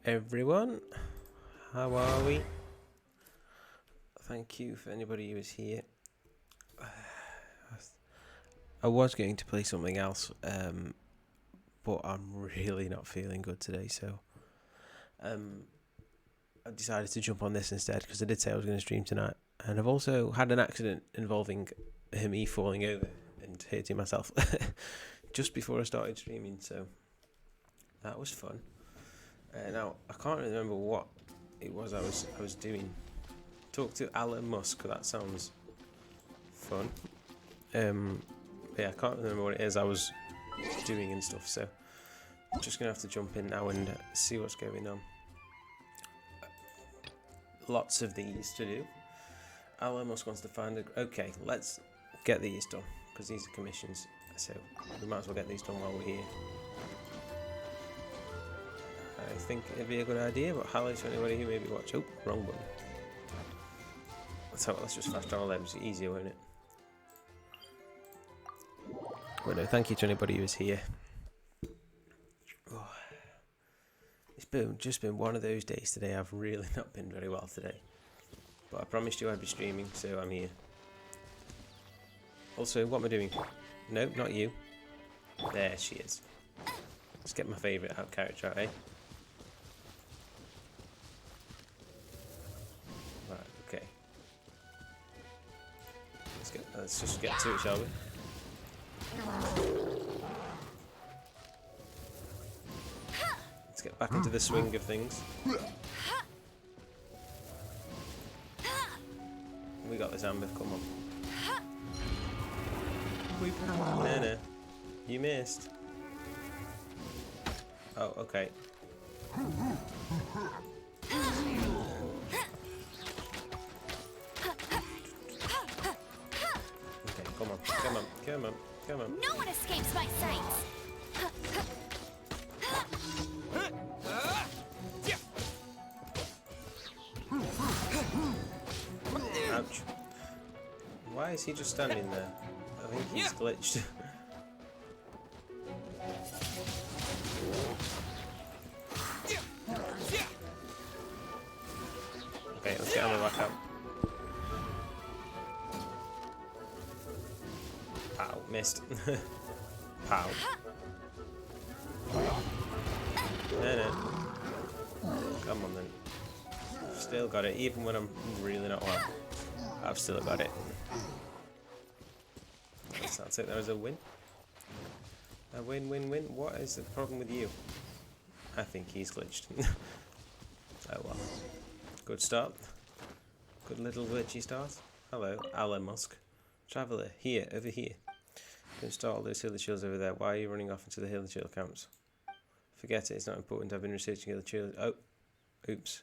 everyone. How are we? Thank you for anybody who is here. I was going to play something else, but I'm really not feeling good today, so I decided to jump on this instead because I did say I was going to stream tonight, and I've also had an accident involving me falling over and hurting myself just before I started streaming, so that was fun. Now I can't remember what it was I was doing. Talk to Elon Musk. That sounds fun. Yeah, I can't remember what it is I was doing and stuff. So I'm just gonna have to jump in now and see what's going on. Lots of these to do. Elon Musk wants to find a. Okay, let's get these done because these are commissions. So we might as well get these done while we're here. I think it'd be a good idea, but hello to anybody who maybe watch. Oh, wrong button. Let's just fast travel them. It's easier, won't it? Well, no, thank you to anybody who's here. Oh, it's just been one of those days today. I've really not been very well today, but I promised you I'd be streaming, so I'm here. Also, what am I doing? No, not you. There she is. Let's get my favourite character out, eh? Right, okay. Let's just get to it, shall we? Let's get back into the swing of things. We got this, Amber, come on. No, you missed. Oh, okay. Okay, come on. No one escapes my sight. Ouch. Why is he just standing there? I think he's glitched. Okay, let's get Emma back out. Pow, missed. Pow. No. Come on then. Still got it, even when I'm really not well. I've still got it. I'll take that as a win. A win. What is the problem with you? I think he's glitched. Oh well. Good start. Good little glitchy start. Hello, Elon Musk. Traveller, over here. Don't start all those Hilly Chills over there. Why are you running off into the Hilly Chill camps? Forget it, it's not important. I've been researching Hilly Chill. Oh, oops.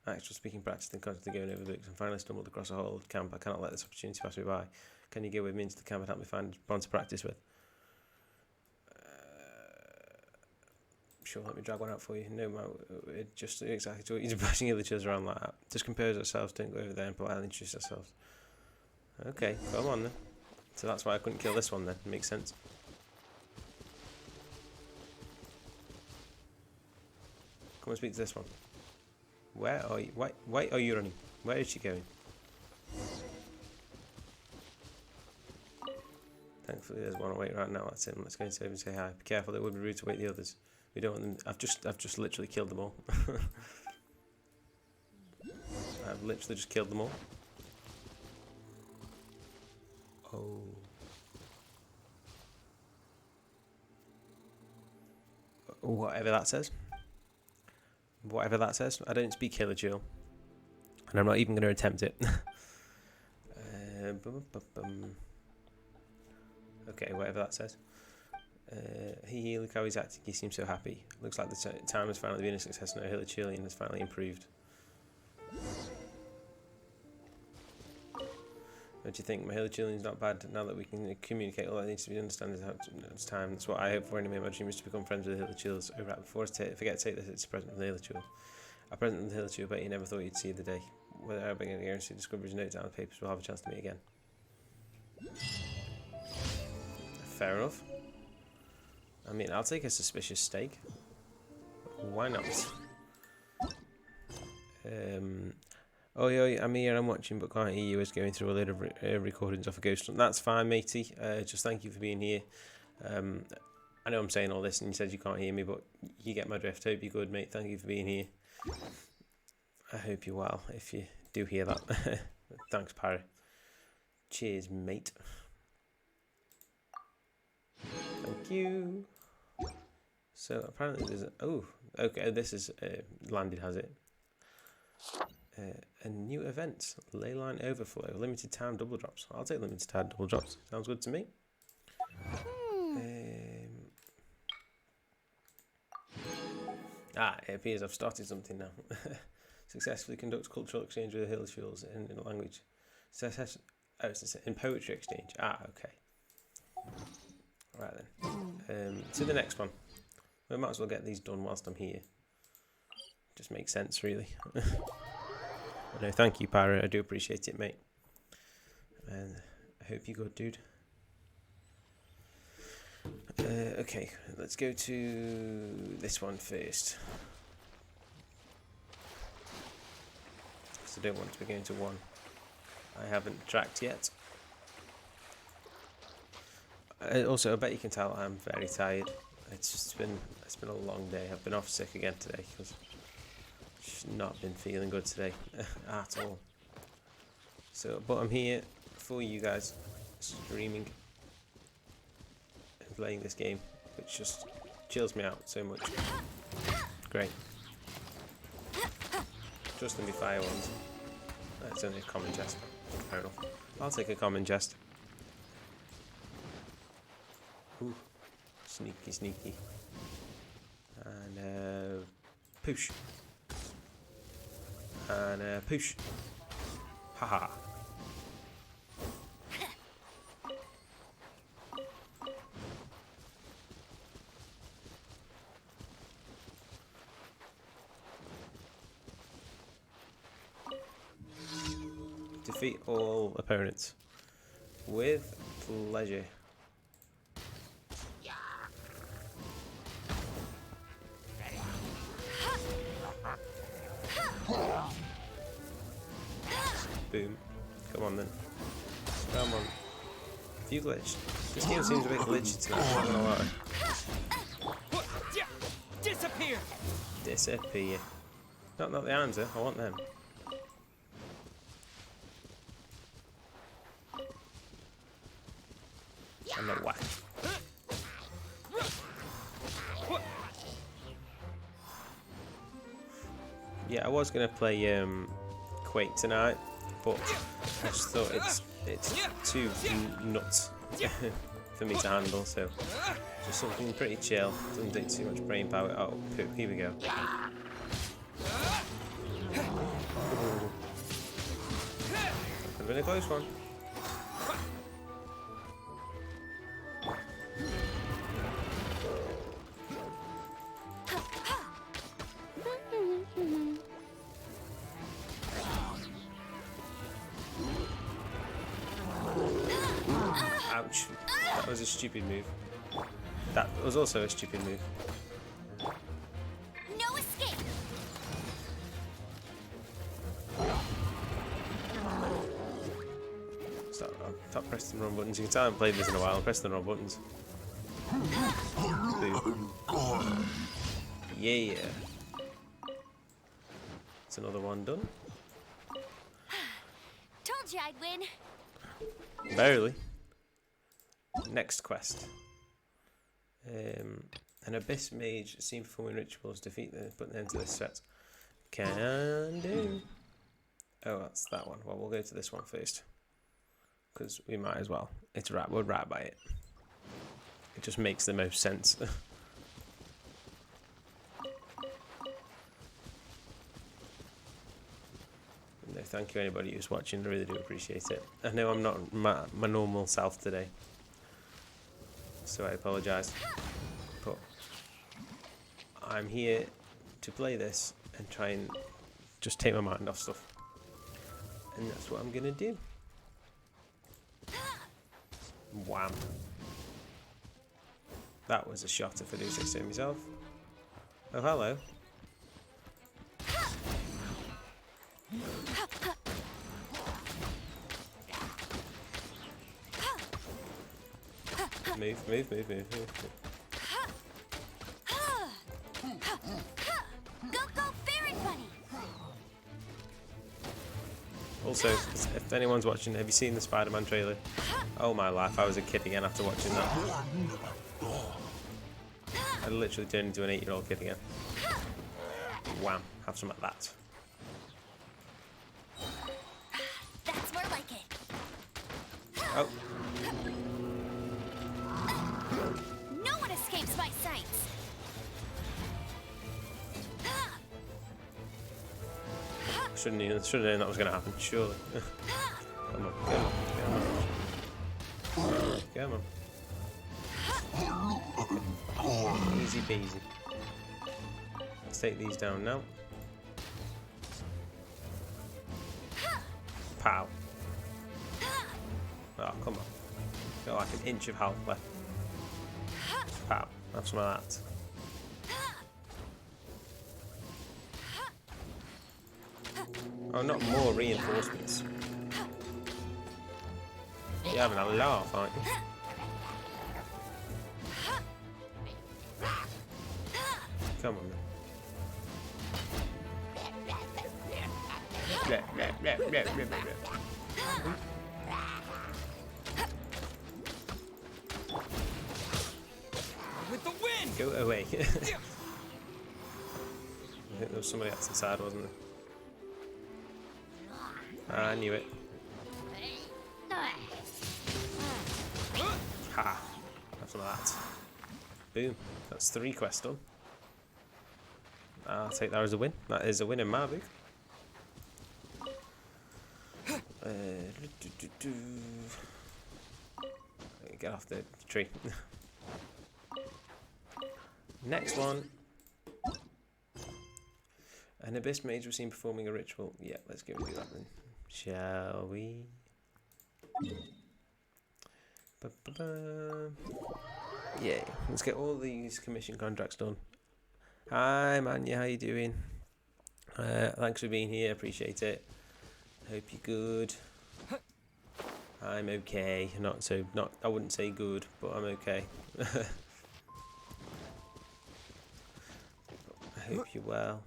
Actual speaking practice and constantly going over books and finally stumbled across a whole camp. I cannot let this opportunity pass me by. Can you go with me into the camp and help me find one to practice with? Sure, let me drag one out for you. No, just exactly what you're brushing each other around like that. Just compose ourselves, don't go over there and politely introduce ourselves. Okay, come on then. So that's why I couldn't kill this one then. Makes sense. Come and speak to this one. Where are you? Why are you running? Where is she going? Thankfully there's one awake right now. That's him. Let's go over and say hi. Be careful, it would be rude to wake the others. We don't want them. I've just literally killed them all. I've literally just killed them all. Oh. Whatever that says. Whatever that says. I don't speak Hilly Chill. And I'm not even going to attempt it. Okay, whatever that says. Look how he's acting. He seems so happy. Looks like the time has finally been a success. Now Hilly Chillian has finally improved. What do you think? My Hilly Chillian's not bad now that we can communicate. All that needs to be understood is how it's time. That's what I hope for anyway. My dream is to become friends with the Hilly Chills. Oh, right, before I forget to take this, it's a present from the Hilly Chill. A present from the Hilly Chill, but you never thought you'd see the day. Whether I'll be going to guarantee discoveries note down on the papers, we'll have a chance to meet again. Fair enough. I mean, I'll take a suspicious steak. Why not? Oh yeah, I'm here, I'm watching, but can't hear you. Is going through a load of recordings off a Ghost Hunt. That's fine, matey. Just thank you for being here. I know I'm saying all this and you said you can't hear me, but you get my drift. Hope you're good, mate. Thank you for being here. I hope you're well, if you do hear that. Thanks, Parry. Cheers, mate. Thank you. So apparently there's okay, this is landed, has it? A new event, Leyline Overflow, limited time double drops. I'll take limited time double drops. Sounds good to me. It appears I've started something now. Successfully conducts cultural exchange with the Hillsfields in a language. It's in poetry exchange. Okay. Right then. To the next one. We might as well get these done whilst I'm here. Just makes sense, really. No, thank you, Pyro. I do appreciate it, mate. And I hope you're good, dude. Okay, let's go to this one first. Because I don't want to be going to one I haven't tracked yet. Also, I bet you can tell I'm very tired. It's been a long day. I've been off sick again today because I've just not been feeling good today at all. So, but I'm here for you guys, streaming and playing this game, which just chills me out so much. Great. Just in the fire ones. That's only a common chest. Fair enough. I'll take a common chest. Ooh. Sneaky, sneaky. And push. And push. Haha. Defeat all opponents with pleasure. Boom. Come on then. Come on. Have you glitched? This game seems a bit glitchy to me, I'm not gonna lie. Disappear! Disappear. Not the answer, I want them. And a whack. Yeah, I was gonna play Quake tonight, but I just thought it's too nuts for me to handle. So just something pretty chill, doesn't take too much brain power. Oh, here we go. Could have been a close one. Ouch. That was a stupid move. That was also a stupid move. No escape. Stop pressing the wrong buttons. You can tell I haven't played this in a while. I'm pressing the wrong buttons. Boom. Yeah. That's another one done. Told you I'd win. Barely. Next quest. An Abyss Mage seen performing rituals. Defeat them, put an end to this set. Can do. Oh, that's that one. Well, we'll go to this one first. Because we might as well. It's right. We're right by it. It just makes the most sense. No, thank you anybody who's watching. I really do appreciate it. I know I'm not my normal self today, so I apologise. But I'm here to play this and try and just take my mind off stuff. And that's what I'm going to do. Wham. That was a shot if I do say so myself. Oh, hello. Move, move, move, move, move. Go, go, Fairy Bunny! Also, if anyone's watching, have you seen the Spider-Man trailer? Oh my life, I was a kid again after watching that. I literally turned into an 8-year-old kid again. Wham, have some of that. That's more like it. Oh, No one escapes my sights. shouldn't have known that was going to happen, surely. Come on, come on, come on. Come on. Easy peasy. Let's take these down now. Pow. Oh, come on. Got like an inch of health left. Pow. Have some of that. Oh, not more reinforcements. You're having a laugh, aren't you? Come on, man. With the wind! Go away. I think there was somebody else inside, wasn't there? I knew it. Ha! Have some of that. Boom. That's 3 quests done. I'll take that as a win. That is a win in my book. Get off the tree. Next one. An Abyss Mage was seen performing a ritual. Yeah, let's go and do that then. Shall we? Ba-ba-ba. Yeah, let's get all these commission contracts done. Hi Manya, how you doing? Thanks for being here, appreciate it. Hope you're good. I'm okay. I wouldn't say good, but I'm okay. I hope you're well.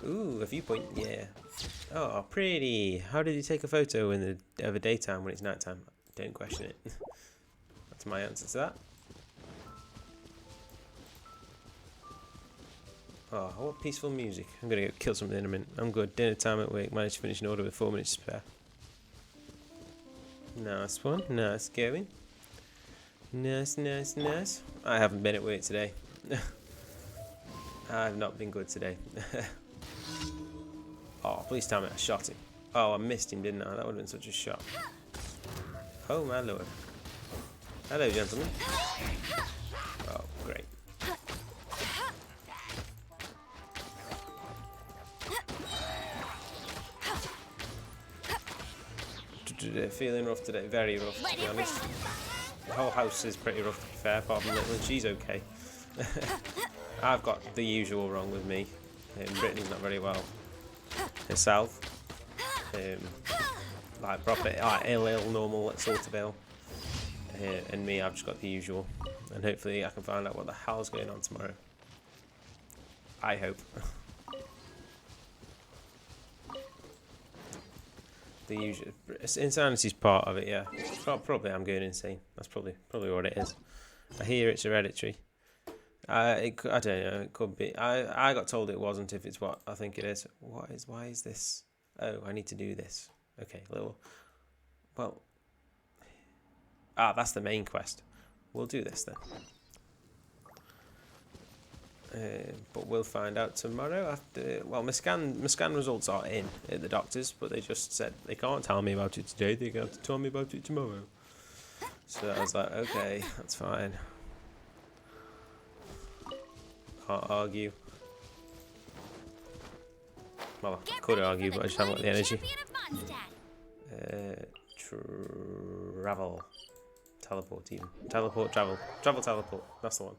Ooh, a viewpoint, yeah. Oh, pretty. How did you take a photo in the daytime when it's nighttime? Don't question it. That's my answer to that. Oh, what peaceful music. I'm gonna go kill something in a minute. I'm good. Dinner time at work. Managed to finish an order with 4 minutes to spare. Nice one. Nice going. Nice, nice, nice. I haven't been at work today. I've not been good today. Oh, please tell me I shot him. Oh, I missed him, didn't I? That would have been such a shot. Oh, my lord. Hello, gentlemen. Oh, great. Feeling rough today. Very rough, to be honest. The whole house is pretty rough, to be fair, apart from Little. She's okay. I've got the usual wrong with me. Brittany's not very well herself. Like proper, like ill, normal, sort of ill. And me, I've just got the usual. And hopefully I can find out what the hell's going on tomorrow. I hope. The usual insanity's part of it, yeah. Probably I'm going insane. That's probably what it is. I hear it's hereditary. I don't know. It could be. I got told it wasn't. If it's what I think it is. Why is this? Oh, I need to do this. Okay, little. Well. That's the main quest. We'll do this then. But we'll find out tomorrow after. Well, my scan results are in at the doctor's, but they just said they can't tell me about it today. They're going to tell me about it tomorrow. So I was like, okay, that's fine. Can't argue. Well, I could argue, but I just haven't got the energy. Travel. Teleport even. Teleport, travel. Travel, teleport. That's the one.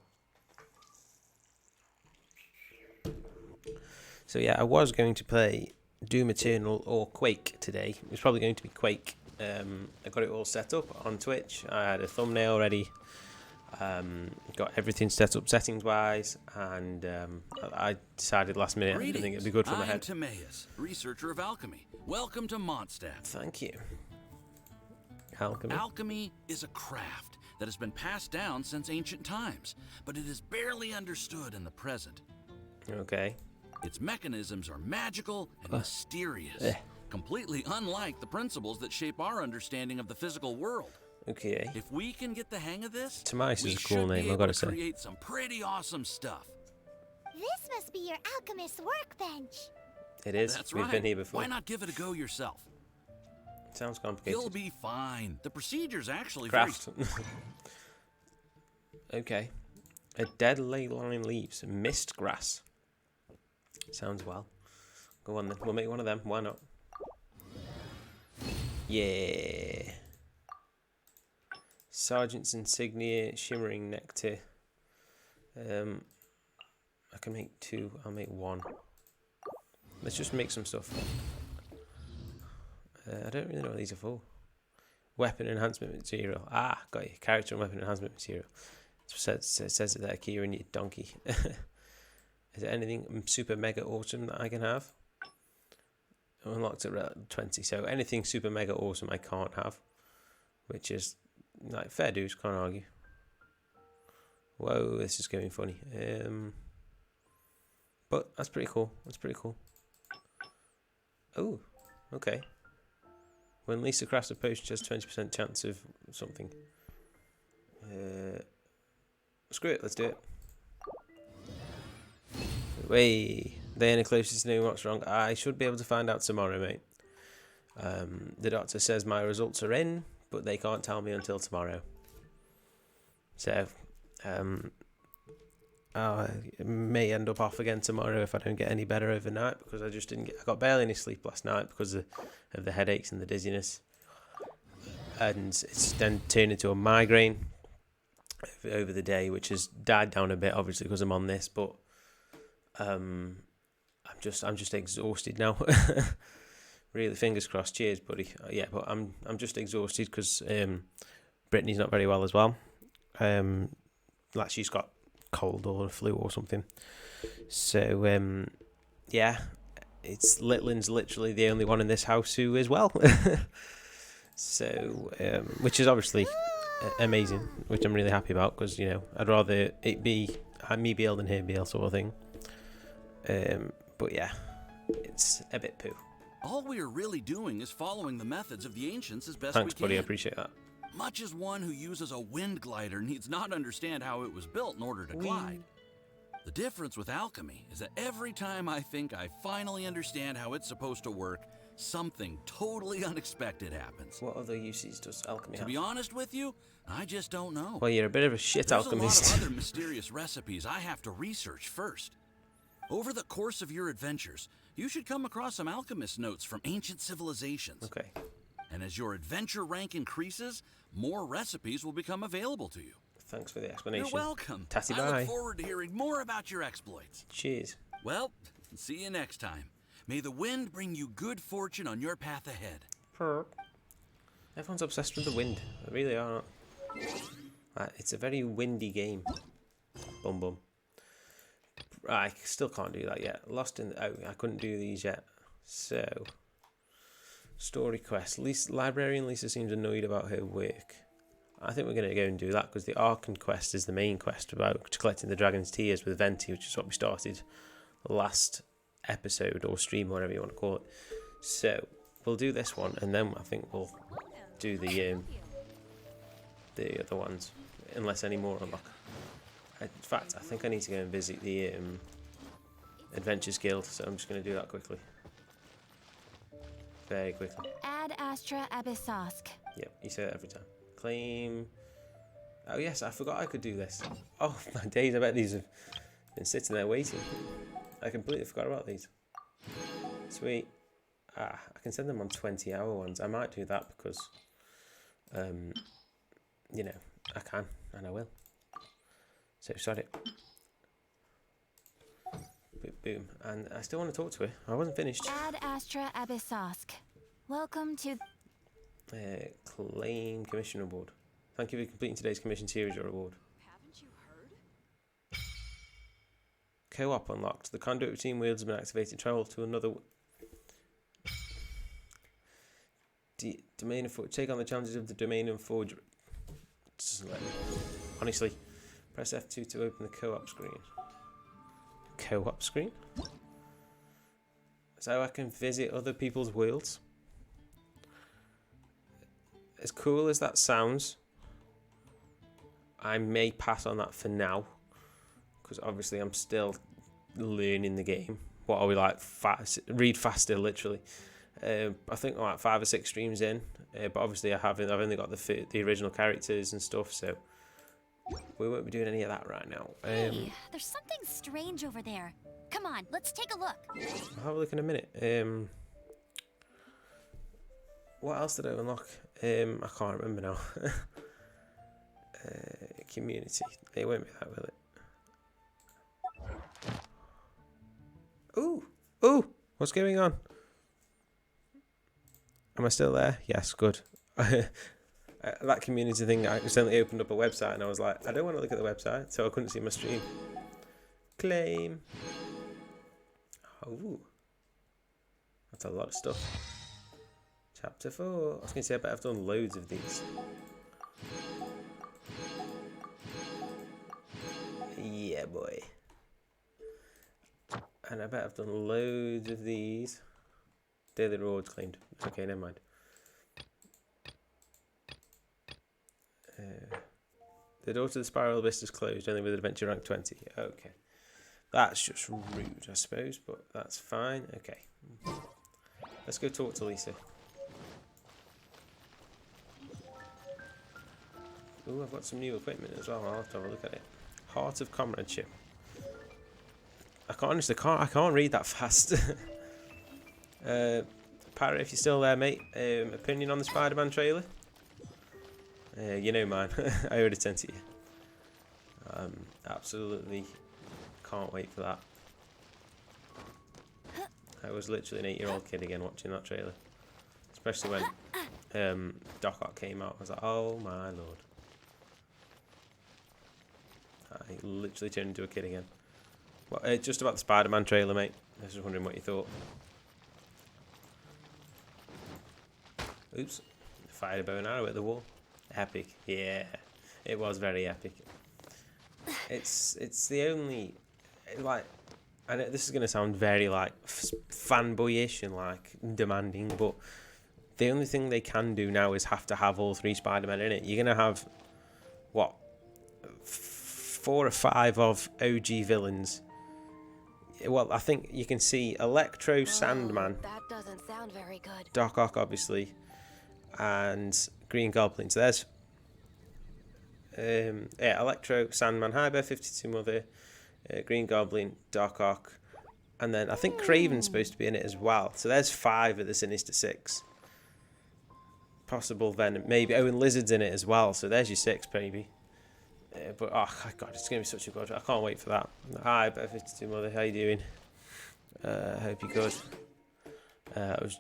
So yeah, I was going to play Doom Eternal or Quake today. It was probably going to be Quake. I got it all set up on Twitch. I had a thumbnail ready. Got everything set up settings wise, and I decided last minute I didn't think it'd be good for my head. I'm Timaeus, researcher of alchemy. Welcome to Mondstadt. Thank you. Alchemy. Alchemy is a craft that has been passed down since ancient times, but it is barely understood in the present. Okay. Its mechanisms are magical and mysterious, completely unlike the principles that shape our understanding of the physical world. Okay. If we can get the hang of this, Timaeus we is a cool should name, be I've able got to to say. create some pretty awesome stuff. This must be your alchemist's workbench. It is. That's We've right. been here before. Why not give it a go yourself? Sounds complicated. You'll be fine. The procedure's actually Craft. Okay. A dead ley line leaves. Mist grass. Sounds well. Go on then. We'll make one of them. Why not? Yeah. Sergeant's insignia. Shimmering nectar. I can make 2. I'll make 1. Let's just make some stuff. I don't really know what these are for. Weapon enhancement material. Ah, got you. Character and weapon enhancement material. It says it there, Kieran, you donkey. Is there anything super mega awesome that I can have? Unlocked at 20. So anything super mega awesome I can't have. Which is like fair dues, can't argue. Whoa, this is getting funny. But that's pretty cool. That's pretty cool. Oh, okay. When Lisa crafts a potion, she has 20% chance of something. Screw it, let's do it. Way, they are the closest to knowing what's wrong. I should be able to find out tomorrow, mate. The doctor says my results are in, but they can't tell me until tomorrow. So, I may end up off again tomorrow if I don't get any better overnight, because I just didn't get. I got barely any sleep last night because of the headaches and the dizziness, and it's then turned into a migraine over the day, which has died down a bit, obviously because I'm on this. But I'm just exhausted now. Really, fingers crossed. Cheers, buddy. Yeah, but I'm just exhausted because Brittany's not very well as well. Like she's got cold or flu or something. So yeah, it's Litlin's literally the only one in this house who is well. So which is obviously amazing, which I'm really happy about, because you know I'd rather it be me be ill than her be ill, sort of thing. But yeah, it's a bit poo. All we are really doing is following the methods of the ancients as best Thanks, we can. buddy. I appreciate that. Much as one who uses a wind glider needs not understand how it was built in order to glide. The difference with alchemy is that every time I think I finally understand how it's supposed to work, something totally unexpected happens. What other uses does alchemy To have? be honest with you, I just don't know. Well, you're a bit of a shit There's alchemist. a lot of other mysterious recipes I have to research first. Over the course of your adventures, you should come across some alchemist notes from ancient civilizations. Okay. And as your adventure rank increases, more recipes will become available to you. Thanks for the explanation. You're welcome. Tatty I bye. look forward to hearing more about your exploits. Cheers. Well, see you next time. May the wind bring you good fortune on your path ahead. Everyone's obsessed with the wind. They really are. It's a very windy game. Bum bum. I still can't do that yet. Lost in the... Oh, I couldn't do these yet. So... Story quest. Librarian Lisa seems annoyed about her work. I think we're going to go and do that, because the Archon quest is the main quest about collecting the Dragon's Tears with Venti, which is what we started last episode or stream, whatever you want to call it. So we'll do this one, and then I think we'll do the other ones, unless any more unlock. In fact, I think I need to go and visit the Adventures Guild, so I'm just going to do that quickly. Very quickly. Ad Astra Abyssosk. Yep, you say that every time. Claim. Oh yes, I forgot I could do this. Oh my days, I bet these have been sitting there waiting. I completely forgot about these. Sweet. I can send them on 20-hour ones. I might do that because, you know, I can and I will. So sorry. Boom. And I still want to talk to her. I wasn't finished. Ad Astra Abyssosk. Welcome to... Claim commission reward. Thank you for completing today's commission series reward. Haven't you heard? Co-op unlocked. The conduit between wheels has been activated. Travel to another... Domain of Take on the challenges of the Domain and Forge. Honestly, press F2 to open the co-op screen. Co-op screen? So I can visit other people's worlds. As cool as that sounds, I may pass on that for now, because obviously I'm still learning the game. What are we like? Read faster, literally. I think I'm like 5 or 6 streams in, but obviously I've only got the original characters and stuff, so we won't be doing any of that right now. Hey, there's something strange over there. Come on, let's take a look. I'll have a look in a minute. What else did I unlock? I can't remember now. Community. It won't be that, will it? Ooh! Ooh! What's going on? Am I still there? Yes, good. That community thing, I accidentally opened up a website and I was like, I don't want to look at the website, so I couldn't see my stream. Claim. Oh. That's a lot of stuff. Chapter 4. I was going to say, I bet I've done loads of these. Yeah, boy. And I bet I've done loads of these. Daily rewards claimed. Okay, never mind. The door to the spiral abyss is closed, only with adventure rank 20. Okay. That's just rude, I suppose, but that's fine. Okay. Let's go talk to Lisa. Ooh, I've got some new equipment as well. I'll have to have a look at it. Heart of Comradeship. I can't read that fast. Parrot, if you're still there, mate. Opinion on the Spider-Man trailer? You know mine. I already sent it to you. Absolutely can't wait for that. I was literally an 8-year-old kid again watching that trailer. Especially when Doc Ock came out. I was like, oh my lord. I literally turned into a kid again. Well, just about the Spider-Man trailer, mate. I was just wondering what you thought. Oops. Fired a bow and arrow at the wall. Epic. Yeah. It was very epic. It's the only... Like... I know this is going to sound very, like, fanboyish and, like, demanding, but the only thing they can do now is have to have all 3 Spider-Men in it. You're going to have, what, 4 or 5 of OG villains. Well, I think you can see Electro, Sandman. That doesn't sound very good. Doc Ock, obviously, and Green Goblin. So there's Electro, Sandman, High Bear, 52 Mother, Green Goblin, Doc Ock, and then I think Kraven's supposed to be in it as well. So there's 5 of the Sinister Six. Possible Venom, maybe. Oh, and Lizard's in it as well. So there's your 6, baby. But oh god, it's gonna be such a good. I can't wait for that. Hi, Bear 52 Mother, how you doing? Hope you're good.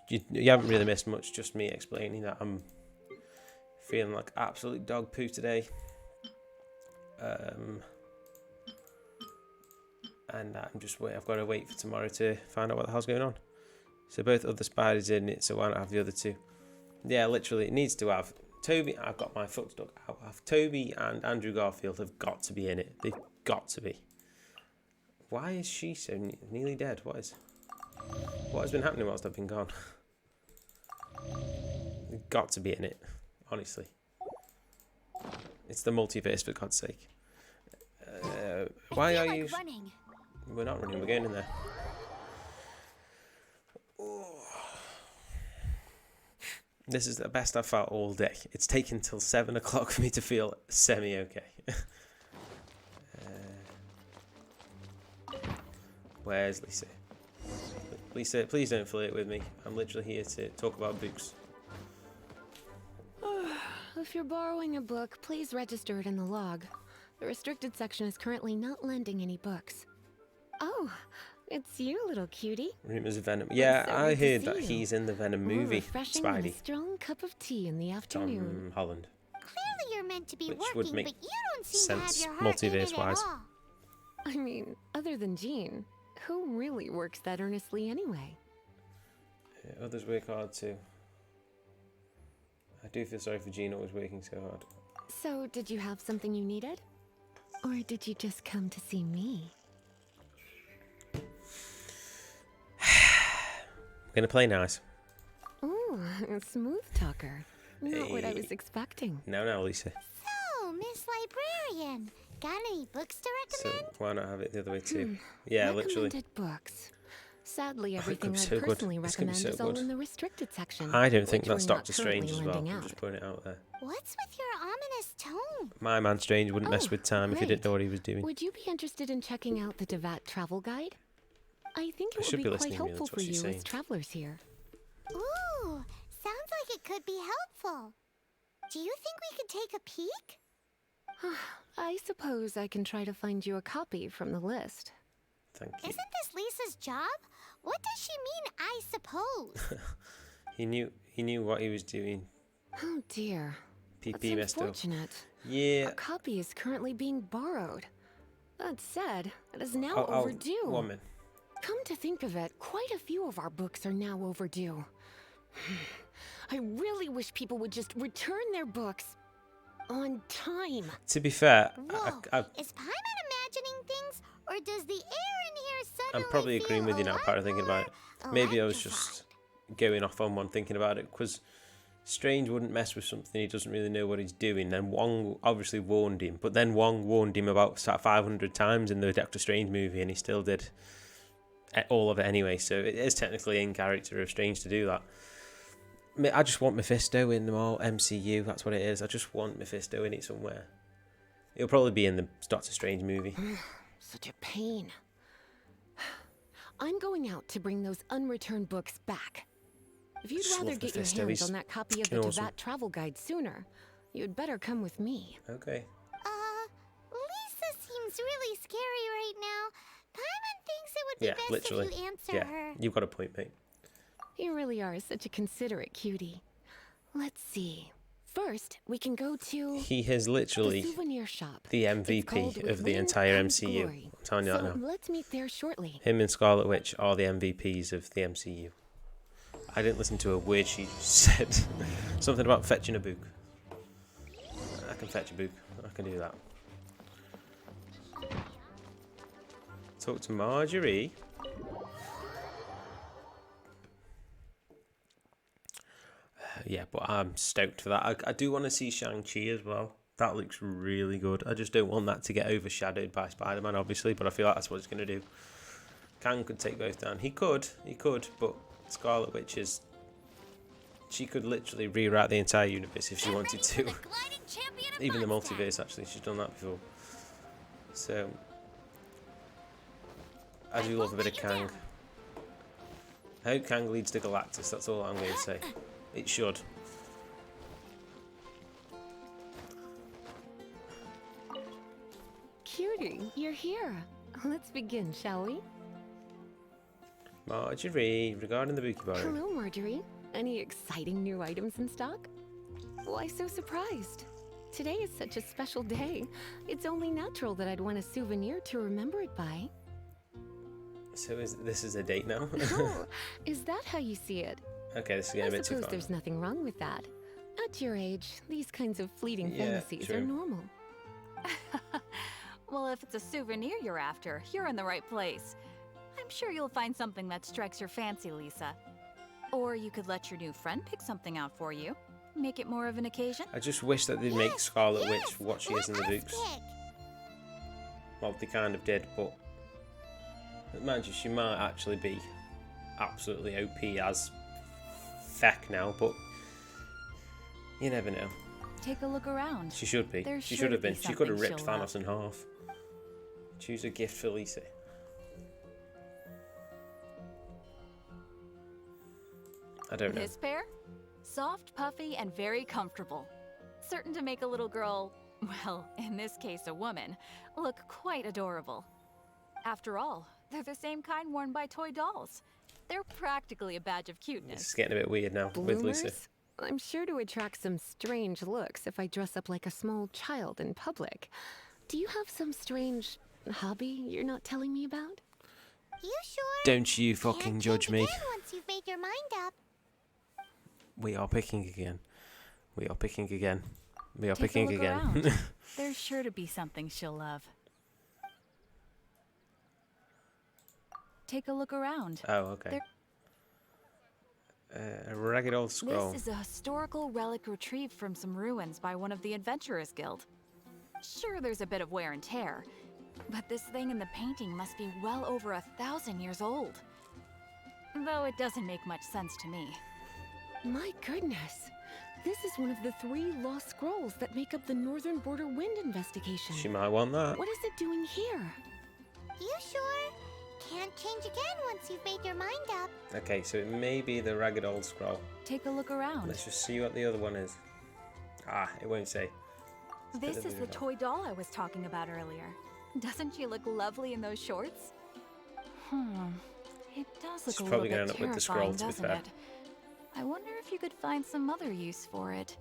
You haven't really missed much. Just me explaining that I'm feeling like absolute dog poo today. And I'm just wait. I've got to wait for tomorrow to find out what the hell's going on. So both other spiders in it, so why not have the other 2? Yeah, literally, it needs to have Toby. I've got my foot stuck. I'll have Toby and Andrew Garfield have got to be in it. They've got to be. Why is she so nearly dead? What has been happening whilst I've been gone? They've got to be in it, honestly. It's the multiverse, for God's sake. Why are you... Running. We're not running, we're going in there. This is the best I've felt all day. It's taken till 7 o'clock for me to feel semi-okay. Where's Lisa? Lisa, please don't flirt with me. I'm literally here to talk about books. If you're borrowing a book, please register it in the log. The restricted section is currently not lending any books. Oh, it's you, little cutie. Rumors of Venom. Yeah, so I good to heard that see you. he's in the Venom More movie. refreshing than a Spidey. strong cup of tea in the afternoon. Tom Holland. Clearly you're meant to be Which would working, make but you don't seem to have sense your heart in it at multiverse-wise. all. I mean, other than Jean, who really works that earnestly anyway? Yeah, others work hard too. I do feel sorry for Gina always working so hard. So, did you have something you needed? Or did you just come to see me? I'm gonna play nice. Ooh, a smooth talker. Not what I was Hey. expecting. No, Lisa. So, Miss Librarian, got any books to So recommend? why not have it the other way too? Yeah, literally. Recommended books. Sadly, Oh, it everything could be I'd so good. personally It's gonna be recommend so is all good. in the restricted section. I don't think which that's we're not Doctor Strange currently as well. lending I'm out. just putting it out there. What's with your ominous tone? My man Strange wouldn't mess Oh, with time if he didn't great. know what he was doing. Would you be interested in checking out the Devat travel guide? I think I it should would be be listening quite to you, helpful that's for what she's you saying. as travelers here. Ooh, sounds like it could be helpful. Do you think we could take a peek? I suppose I can try to find you a copy from the list. Thank you. Isn't this Lisa's job? What does she mean, I suppose? He knew what he was doing. Oh dear. PP That's messed up. unfortunate. Yeah. A copy is currently being borrowed. That said, it is now Oh, overdue. woman. Come to think of it, quite a few of our books are now overdue. I really wish people would just return their books on time. To be fair, Whoa, I, is Paimon imagining things, or does the air in here suddenly I'm probably feel agreeing with you a now, lot Parrot, thinking about it. more Maybe I was just electrified? going off on one thinking about it, because Strange wouldn't mess with something he doesn't really know what he's doing. Then Wong obviously warned him, but then Wong warned him about 500 times in the Doctor Strange movie, and he still did all of it anyway. So it is technically in character of Strange to do that. I just want Mephisto in the MCU. That's what it is. I just want Mephisto in it somewhere. It'll probably be in the Doctor Strange movie. Such a pain. I'm going out to bring those unreturned books back. If you'd Just rather love get your Mephisto. hands He's on that copy of the awesome. Devat travel guide sooner, you'd better come with me. Okay. Lisa seems really scary right now. Paimon thinks it would be Yeah, best literally. if you answer Yeah, her. you've got a point, mate. You really are such a considerate cutie. Let's see. First, we can go to He is the literally souvenir shop. the It's called MVP With of the Wind entire Comes MCU. Glory. I'm telling you So that now. let's meet there shortly. Him and Scarlet Witch are the MVPs of the MCU. I didn't listen to a word she said. Something about fetching a book. I can fetch a book. I can do that. Talk to Marjorie. Yeah, but I'm stoked for that. I do want to see Shang-Chi as well. That looks really good. I just don't want that to get overshadowed by Spider-Man, obviously, but I feel like that's what it's going to do. Kang could take both down. He could, but Scarlet Witch is... She could literally rewrite the entire universe if she Get wanted ready for to. the gliding champion of Even the Mondstadt. multiverse, actually. She's done that before. So... I do love a bit of Kang. I hope Kang leads to Galactus, that's all I'm going to say. It should. Cutie, you're here. Let's begin, shall we? Marjorie, regarding the Buki Bar. Hello, Marjorie. Any exciting new items in stock? Why so surprised? Today is such a special day. It's only natural that I'd want a souvenir to remember it by. So this is a date now? Oh, is that how you see it? Okay, this is I getting a bit too suppose far. there's nothing wrong with that. At your age, these kinds of fleeting Yeah, fantasies true. are normal. Well, if it's a souvenir you're after, you're in the right place. I'm sure you'll find something that strikes your fancy, Lisa. Or you could let your new friend pick something out for you. Make it more of an occasion. I just wish that they'd make Scarlet Witch Yes, what she is in the let us books. pick. Well, they kind of did, but mind you, she might actually be absolutely OP as feck now, but you never know. Take a look around. She should be. There's She sure should have to be been. She could have something ripped she'll Thanos in half. Choose a gift for Lisa. I don't know. This pair? Soft, puffy, and very comfortable. Certain to make a little girl, well, in this case a woman, look quite adorable. After all, They're the same kind worn by toy dolls. They're practically a badge of This cuteness. is getting a bit weird now with Lisa. Bloomers? I'm sure to attract some strange looks if I dress up like a small child in public. Do you have some strange hobby you're not telling me about? You sure? Don't you Can't fucking change judge me. again once you've made your mind up. We are picking again. We are picking again. We are Take a picking look again. around. There's sure to be something she'll love. Take a look around. Oh, okay. A ragged old scroll. This is a historical relic retrieved from some ruins by one of the Adventurers Guild. Sure, there's a bit of wear and tear, but this thing in the painting must be well over 1,000 years old. Though it doesn't make much sense to me. My goodness. This is one of the 3 lost scrolls that make up the Northern Border Wind investigation. She might want that. What is it doing here? You sure? Can't change again once you've made your mind up. Okay, so it may be the ragged old scroll. Take a look around. Let's just see what the other one is. Ah, it won't say. This is the toy doll I was talking about earlier. Doesn't she look lovely in those shorts? It does look She's a little probably bit gonna end up with the scroll, terrifying, to be doesn't fair. it? I wonder if you could find some other use for it.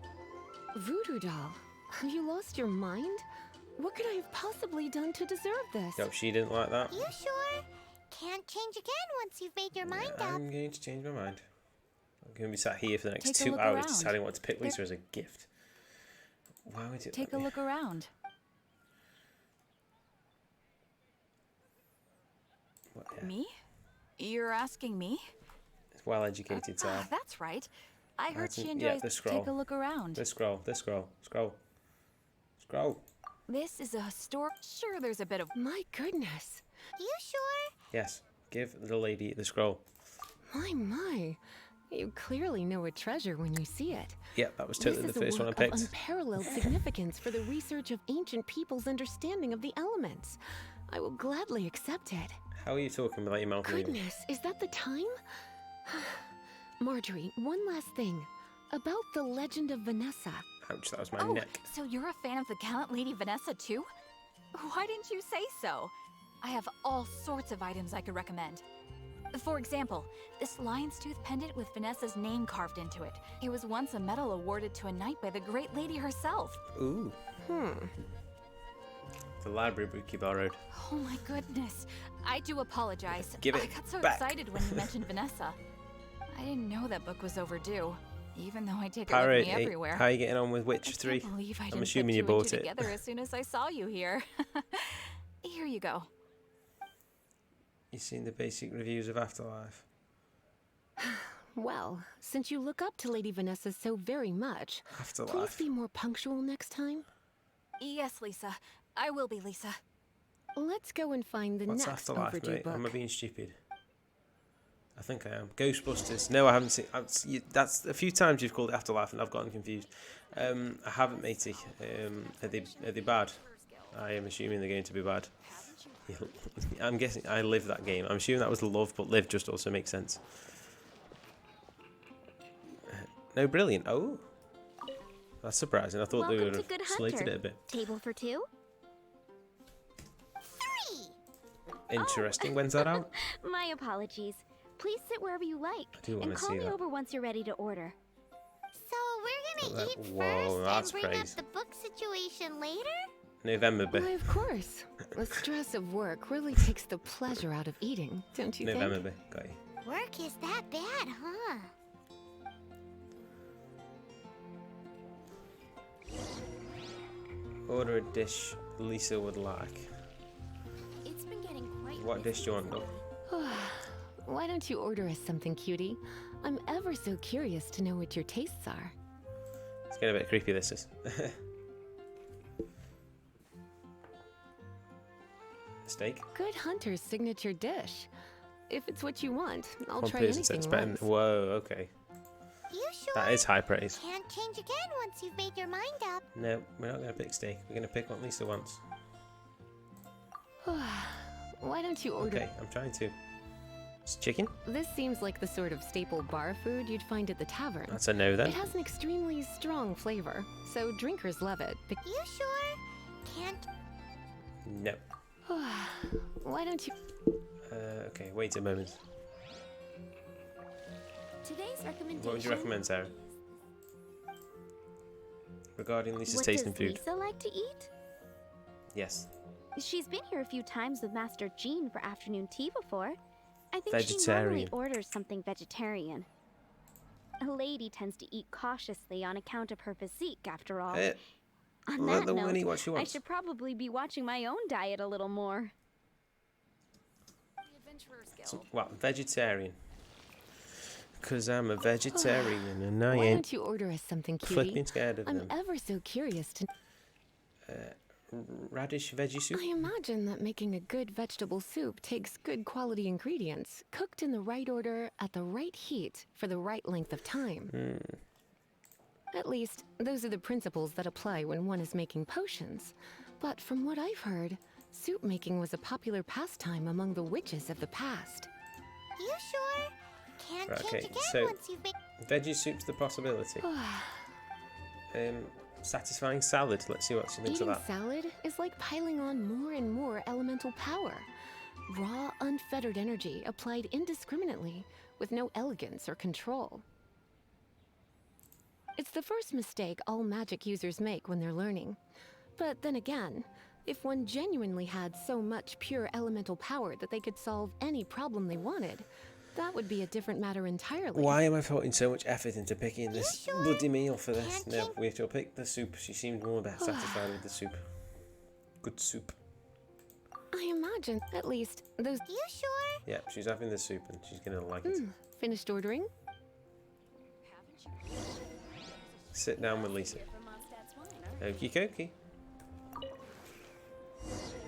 Voodoo doll, have you lost your mind? What could I have possibly done to deserve this? Nope, she didn't like that. You sure? Can't change again once you've made your mind up. I'm going to change my mind. I'm going to be sat here for the next Take a 2 look hours around. deciding what to pick Lisa as a gift. Why would it Take let a me? look around. What, yeah. Me? You're asking me? Well-educated, so. That's right. I heard That's she in- yeah, enjoys the scroll. take a look around. This scroll, scroll. This is a historic. Sure, there's a bit of. My goodness. You sure? Yes, give the lady the scroll. My. You clearly know a treasure when you see it. Yep, that was totally This the is a first one I work picked. of unparalleled significance for the research of ancient people's understanding of the elements. I will gladly accept it. How are you talking without your mouth moving? Goodness, is that the time? Marjorie, one last thing. About the legend of Vanessa. Ouch, that was my Oh, neck. so you're a fan of the gallant Lady Vanessa too? Why didn't you say so? I have all sorts of items I could recommend. For example, this lion's tooth pendant with Vanessa's name carved into it. It was once a medal awarded to a knight by the great lady herself. Ooh, the library book you borrowed. Oh my goodness. I do apologize. Give it I got so back. excited when you mentioned Vanessa. I didn't know that book was overdue, even though I take it Pirate, with me everywhere. how are you getting on with Witcher I 3? can't believe I I'm didn't assuming put you two and bought two it. together as soon as I saw you here. Here you go. You've seen the basic reviews of Afterlife. Well, since you look up to Lady Vanessa so very much, please Afterlife. be more punctual next time. Yes, Lisa. I will be, Lisa. Let's go and find the What's next Afterlife, overdue mate? book. Am I being stupid? I think I am. Ghostbusters. No, I haven't seen. That's a few times you've called it Afterlife, and I've gotten confused. I haven't, matey. Are they bad? I am assuming they're going to be bad. I'm guessing I live that game. I'm assuming that was love, but live just also makes sense. No, brilliant. Oh, that's surprising. I thought they would Welcome have to Good slated Hunter. it a bit. Table for 2? 3! Interesting. When's that out? My apologies. Please sit wherever you like. I do and want to call see me that. over once you're ready to order. So we're gonna Well, eat whoa, that's first and bring praise. up the book situation later? November, Why, of course. The stress of work really takes the pleasure out of eating, don't you November, think? got you. Work is that bad, huh? Order a dish Lisa would like. It's been getting quite What dish do you want, Doc? Why don't you order us something, cutie? I'm ever so curious to know what your tastes are. It's getting a bit creepy, this is. Steak? Good Hunter's signature dish. If it's what you want, I'll One try person said anything it's better than- once. Whoa, okay. You sure? That is high praise. Can't change again once you've made your mind up. No, we're not going to pick steak. We're going to pick what Lisa wants. Why don't you order? Okay, I'm trying to. It's chicken? This seems like the sort of staple bar food you'd find at the tavern. That's a no then. It has an extremely strong flavor, so drinkers love it. You sure? Can't. No. Why don't you? Okay, wait a moment. Today's recommendation. What would you recommend, Sarah? Regarding Lisa's What taste does in food? Lisa like to eat? Yes. She's been here a few times with Master Jean for afternoon tea before. I think she Vegetarian. normally orders something vegetarian. A lady tends to eat cautiously on account of her physique, after all. On Let that the woman note, eat what she I wants. should probably be watching my own diet a little more. What, vegetarian? Because I'm a vegetarian and I Why ain't don't you order us something, cutie? flipping scared of I'm them. ever so curious to... Radish veggie soup? I imagine that making a good vegetable soup takes good quality ingredients, cooked in the right order, at the right heat, for the right length of time. At least, those are the principles that apply when one is making potions. But from what I've heard, soup making was a popular pastime among the witches of the past. You sure? Can't Right, change okay, again so- once you've made. Veggie soup's the possibility. Satisfying salad. Let's see what she thinks of Eating that. salad is like piling on more and more elemental power. Raw, unfettered energy applied indiscriminately, with no elegance or control. It's the first mistake all magic users make when they're learning. But then again, if one genuinely had so much pure elemental power that they could solve any problem they wanted, that would be a different matter entirely. Why am I putting so much effort into picking this sure? bloody meal for this? Can't No, change- we shall pick the soup. She seemed more about satisfied with the soup. Good soup. I imagine, at least, those... You sure? Yeah, she's having the soup and she's gonna like it. Finished ordering? Sit down with Lisa. Okie dokie.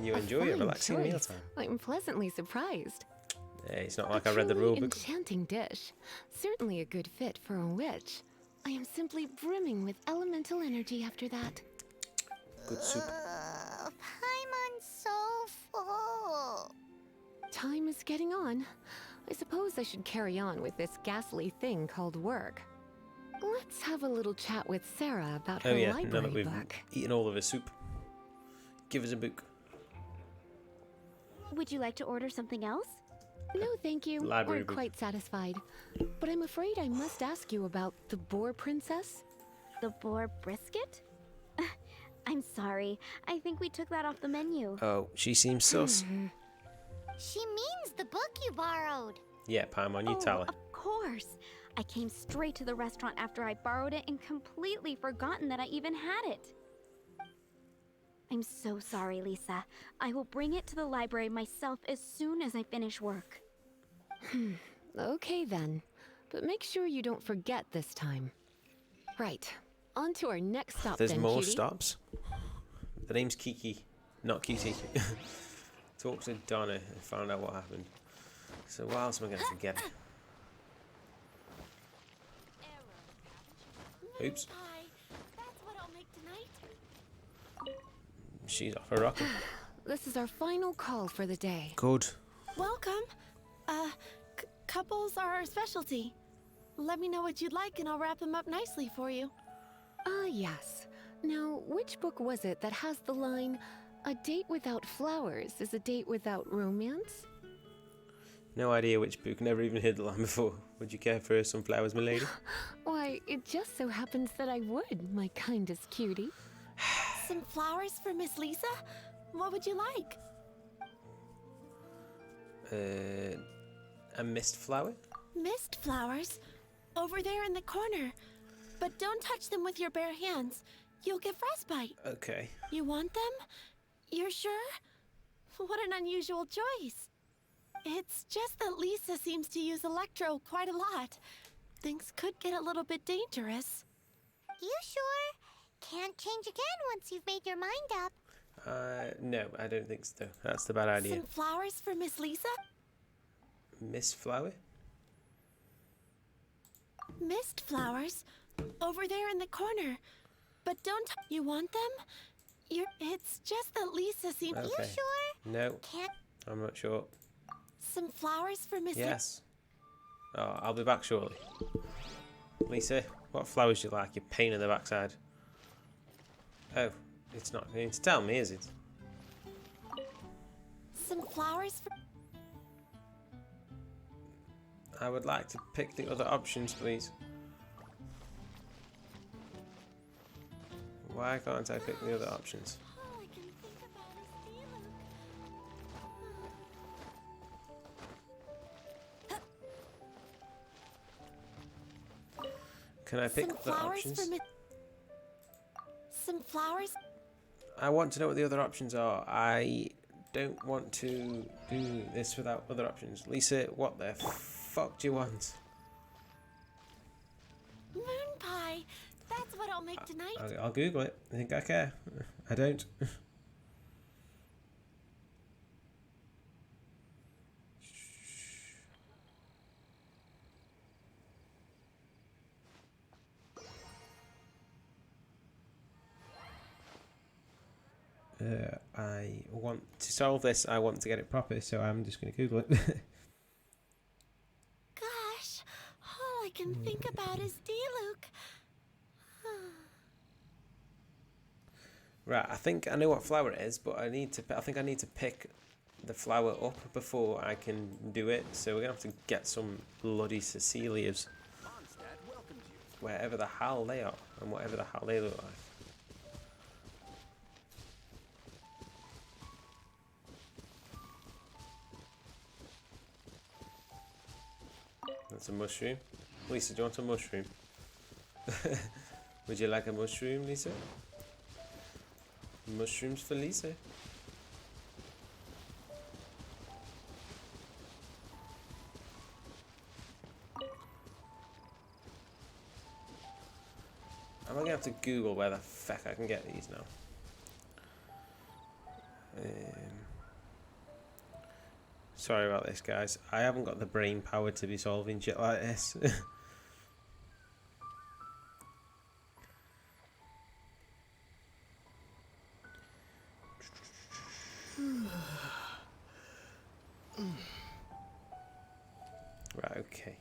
You enjoy a Fine relaxing choice. mealtime. I'm pleasantly surprised. Hey, it's not like A I read the truly rule book. enchanting dish. Certainly a good fit for a witch. I am simply brimming with elemental energy after that. Good soup. Paimon's so full. Time is getting on. I suppose I should carry on with this ghastly thing called work. Let's have a little chat with Sarah about her Oh yeah, now that library we've book. eaten all of her soup. Give us a book. Would you like to order something else? No, thank you. Library We're book. quite satisfied. But I'm afraid I must ask you about the Boar Princess. The boar brisket? I'm sorry. I think we took that off the menu. Oh, she seems sus. She means the book you borrowed. Yeah, Paimon, you tell her. Of course. I came straight to the restaurant after I borrowed it and completely forgotten that I even had it. I'm so sorry, Lisa. I will bring it to the library myself as soon as I finish work. Okay then. But make sure you don't forget this time. Right. On to our next stop There's then, more cutie. stops. The name's Kiki, not Cutie. Talked to Donna and found out what happened. So what else am I going to forget? Oops. That's what I'll make tonight. She's off her rocker. This is our final call for the day. Good. Welcome. Couples are our specialty. Let me know what you'd like and I'll wrap them up nicely for you. Ah, yes. Now, which book was it that has the line, "A date without flowers is a date without romance"? No idea which book, never even heard the line before. Would you care for some flowers, my lady? Why, it just so happens that I would, my kindest cutie. Some flowers for Miss Lisa? What would you like? A mist flower? Mist flowers? Over there in the corner. But don't touch them with your bare hands. You'll get frostbite. Okay. You want them? You're sure? What an unusual choice. It's just that Lisa seems to use Electro quite a lot. Things could get a little bit dangerous. You sure? Can't change again once you've made your mind up. No, I don't think so. That's the bad idea. Some flowers for Miss Lisa? Mist flower? Mist flowers? Over there in the corner. But don't... You want them? It's just that Lisa seems... Okay. You sure? No, Can't. I'm not sure. Some flowers for Miss... Yes. Oh, I'll be back shortly. Lisa, what flowers do you like? You pain in the backside. Oh, it's not going to tell me, is it? Some flowers for... I would like to pick the other options, please. Why can't I pick the other options? All I can think about is Diluc. Can I pick Some the flowers options? for some flowers. I want to know what the other options are. I don't want to do this without other options. Lisa, what the fuck do you want? Moon pie. That's what I'll make tonight. I'll Google it. I think I care. I don't. I want to solve this. I want to get it proper, so I'm just going to Google it. Gosh, all I can think about is Diluc. Right, I think I know what flower it is, but I think I need to pick the flower up before I can do it. So we're gonna have to get some bloody Cecilias, wherever the hell they are, and whatever the hell they look like. That's a mushroom. Lisa, do you want a mushroom? Would you like a mushroom, Lisa? Mushrooms for Lisa. I'm gonna have to Google where the fuck I can get these now. Sorry about this, guys. I haven't got the brain power to be solving shit like this. Right, okay.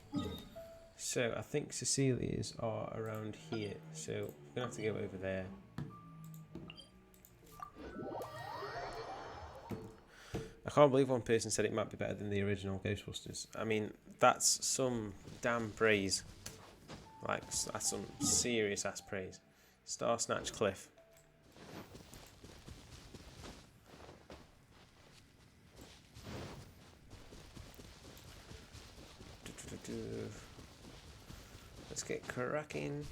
So I think Cecilia's are around here, so we're gonna have to go over there. I can't believe one person said it might be better than the original Ghostbusters. I mean, that's some damn praise. Like, that's some serious ass praise. Star Snatch Cliff. Let's get cracking.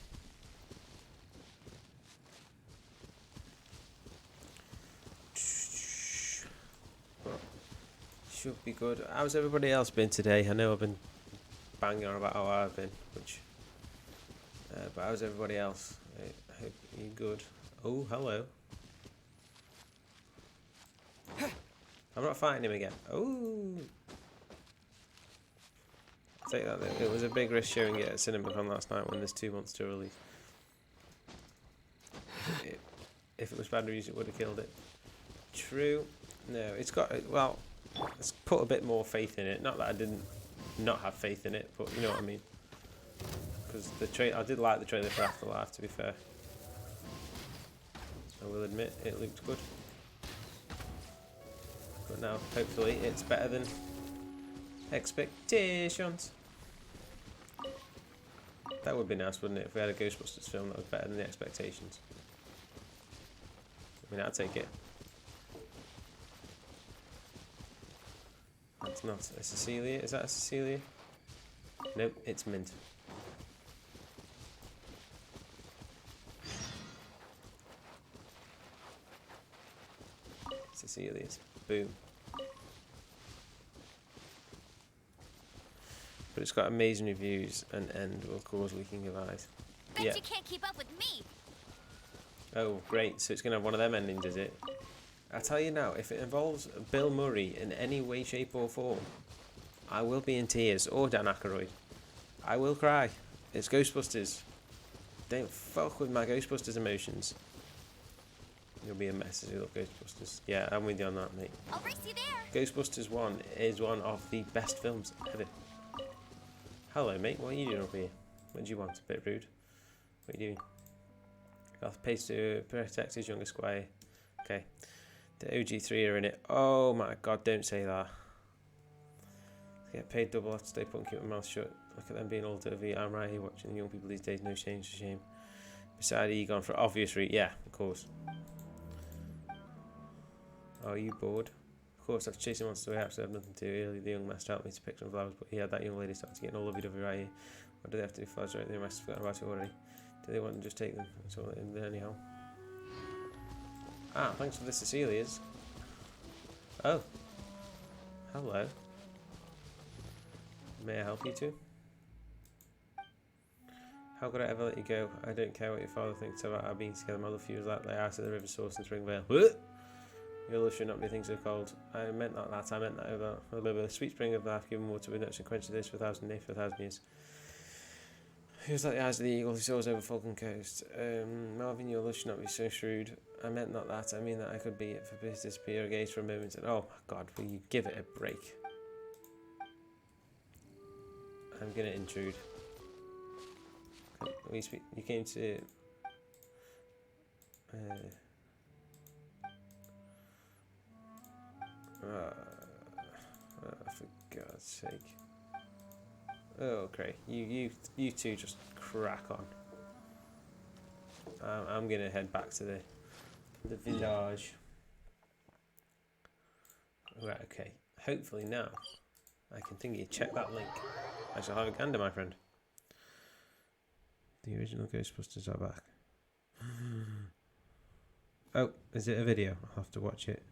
Should be good. How's everybody else been today? I know I've been banging on about how I've been, but how's everybody else? I hope you're good. Oh, hello. I'm not fighting him again. Oh. Take that. It was a big risk showing it at CinemaCon last night when there's 2 months to release. If it was bad news, it would have killed it. True. No, it's got, well, let's put a bit more faith in it. Not that I didn't not have faith in it, but you know what I mean. Because I did like the trailer for Afterlife, to be fair. I will admit, it looked good. But now, hopefully, it's better than expectations. That would be nice, wouldn't it, if we had a Ghostbusters film that was better than the expectations. I mean, I'd take it. That's not a Cecilia. Is that a Cecilia? Nope, it's Mint. Cecilia's. Boom. But it's got amazing reviews and end will cause leaking of eyes. Bet Yeah. you can't keep up with me. Oh, great. So it's going to have one of them endings, is it? I tell you now, if it involves Bill Murray in any way, shape or form, I will be in tears. Or Dan Aykroyd. I will cry. It's Ghostbusters. Don't fuck with my Ghostbusters emotions. You'll be a mess as you love Ghostbusters. Yeah, I'm with you on that, mate. I'll race you there. Ghostbusters 1 is one of the best films ever. Hello, mate. What are you doing up here? What do you want? A bit rude. What are you doing? Goth pays to protect his younger squire. Okay. The OG3 are in it. Oh my god, don't say that. I get paid double, I have to stay put and keep my mouth shut. Look at them being old over here. I'm right here watching the young people these days, no change to shame. Beside Egon for obvious reason. Yeah, of course. Are you bored? Of course, after chasing monsters away, I absolutely have nothing to do. Earlier, the young master helped me to pick some flowers, but yeah, that young lady started getting all lovey-dovey right here. What do they have to do? Flowers right there? The master's forgotten about it already. Do they want to just take them? That's all in there anyhow. Ah, thanks for the Cecilias. Oh. Hello. May I help you too? How could I ever let you go? I don't care what your father thinks about our being together. My love for you is like the ice at the river source in Springvale. Your love should not be things so cold. I meant not that. I meant that over the sweet spring of life, giving water with nuts and quenching this for 1,000 years. He was like the eyes of the eagle who soars over Falcon Coast. Marvin, your love should not be so shrewd. I meant not that. I mean that I could be it for peace disappear or gaze for a moment and oh my god, will you give it a break? I'm gonna intrude. You came to for God's sake. Oh, okay. You two just crack on. I'm gonna head back to the village. Right, okay. Hopefully now I can think you check that link. I shall have a gander, my friend. The original Ghostbusters are back. Oh, is it a video? I'll have to watch it.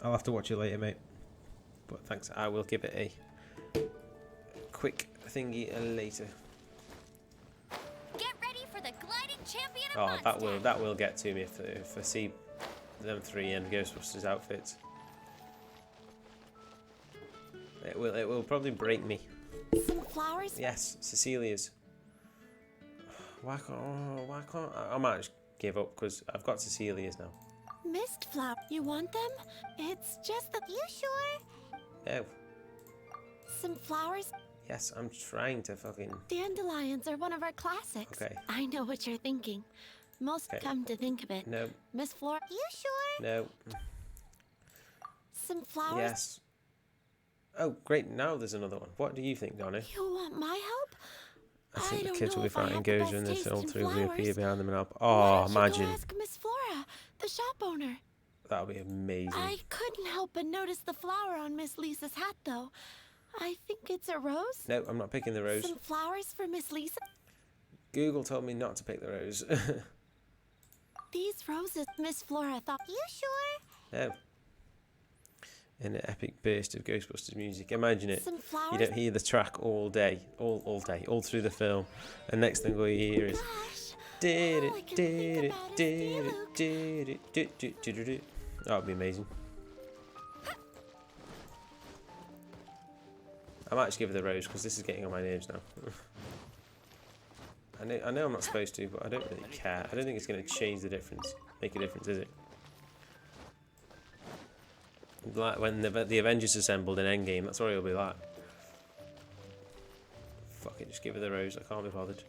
I'll have to watch it later, mate. But thanks, I will give it a quick thingy later. Get ready for the gliding champion of Oh, that will get to me if I see them three in Ghostbusters outfits. It will probably break me. Some flowers? Yes, Cecilia's. Why can't I might just give up because I've got Cecilia's now. Mist flower. You want them? It's just that. You sure? No. Some flowers? Yes, I'm trying to fucking. Dandelions are one of our classics. Okay. I know what you're thinking. Most Okay. come to think of it. No. Miss Flora. You sure? No. Some flowers? Yes. Oh, great. Now there's another one. What do you think, Donnie? You want my help? I think the don't kids know will be if I fighting have the Gozer best and the taste film in through will appear flowers. behind them and help. Why Oh, don't you imagine. go ask Miss Flora, the shop owner. That would be amazing. I couldn't help but notice the flower on Miss Lisa's hat, though. I think it's a rose. No, I'm not picking the rose. Some flowers for Miss Lisa. Google told me not to pick the rose. These roses, Miss Flora thought. You sure? No. In an epic burst of Ghostbusters music. Imagine it. Some flowers. You don't hear the track all day, all day, all through the film. And next thing all you hear is Gosh, did all I it, can did think it, about is did Diluc. it, did it, did it. That would be amazing. I might just give her the rose because this is getting on my nerves now. I know I'm not supposed to, but I don't really care. I don't think it's going to change the difference, make a difference, is it? Like when the Avengers assembled in Endgame, that's what it'll be like. Fuck it, just give her the rose. I can't be bothered.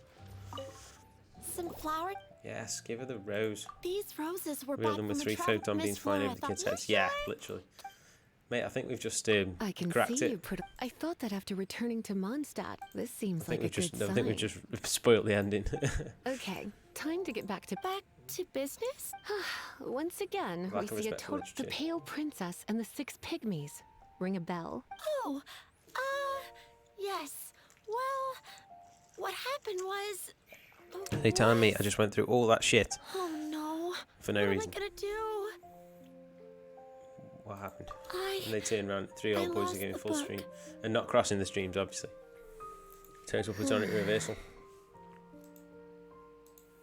Some flowers. Yes, give her the rose. These roses were Real bought them from with a 3 truck photon Miss beams flying Flora over the thought. kids' heads. Yeah, literally. Mate, I think we've just I can cracked see it. you put. I thought that after returning to Mondstadt, this seems I like a good sign. think we've just spoilt the ending. Okay, time to get back to. Back to business? Once again, Lack we of see a respect for the literature. Pale Princess and the 6 Pygmies. Ring a bell? Oh, yes. Well, what happened was. Are they telling me I just went through all that shit Oh no. for no what reason? am I gonna do? What happened? I. And they turn around, 3 old I boys are lost going the full book. stream and not crossing the streams, obviously. Total platonic reversal.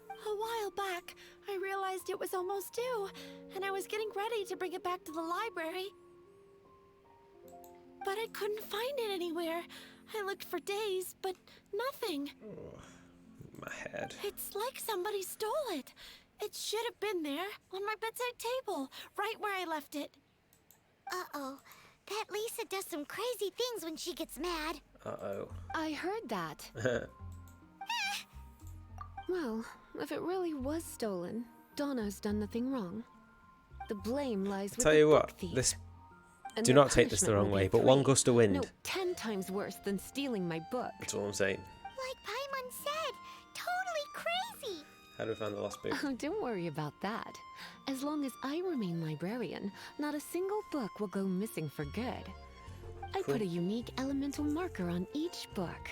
A while back, I realized it was almost due, and I was getting ready to bring it back to the library. But I couldn't find it anywhere. I looked for days, but nothing. My head. It's like somebody stole it. It should have been there, on my bedside table, right where I left it. Uh-oh. That Lisa does some crazy things when she gets mad. Uh-oh. I heard that. Well, if it really was stolen, Donna's done nothing wrong. The blame lies with Tell the you book what, thief. And Do their not take this the punishment wrong will be way, but one 3. gust of wind. No, 10 times worse than stealing my book. That's all I'm saying. Like Paimon said, totally crazy. How do we find the lost book? Oh, don't worry about that. As long as I remain librarian, not a single book will go missing for good. I Cool. put a unique elemental marker on each book.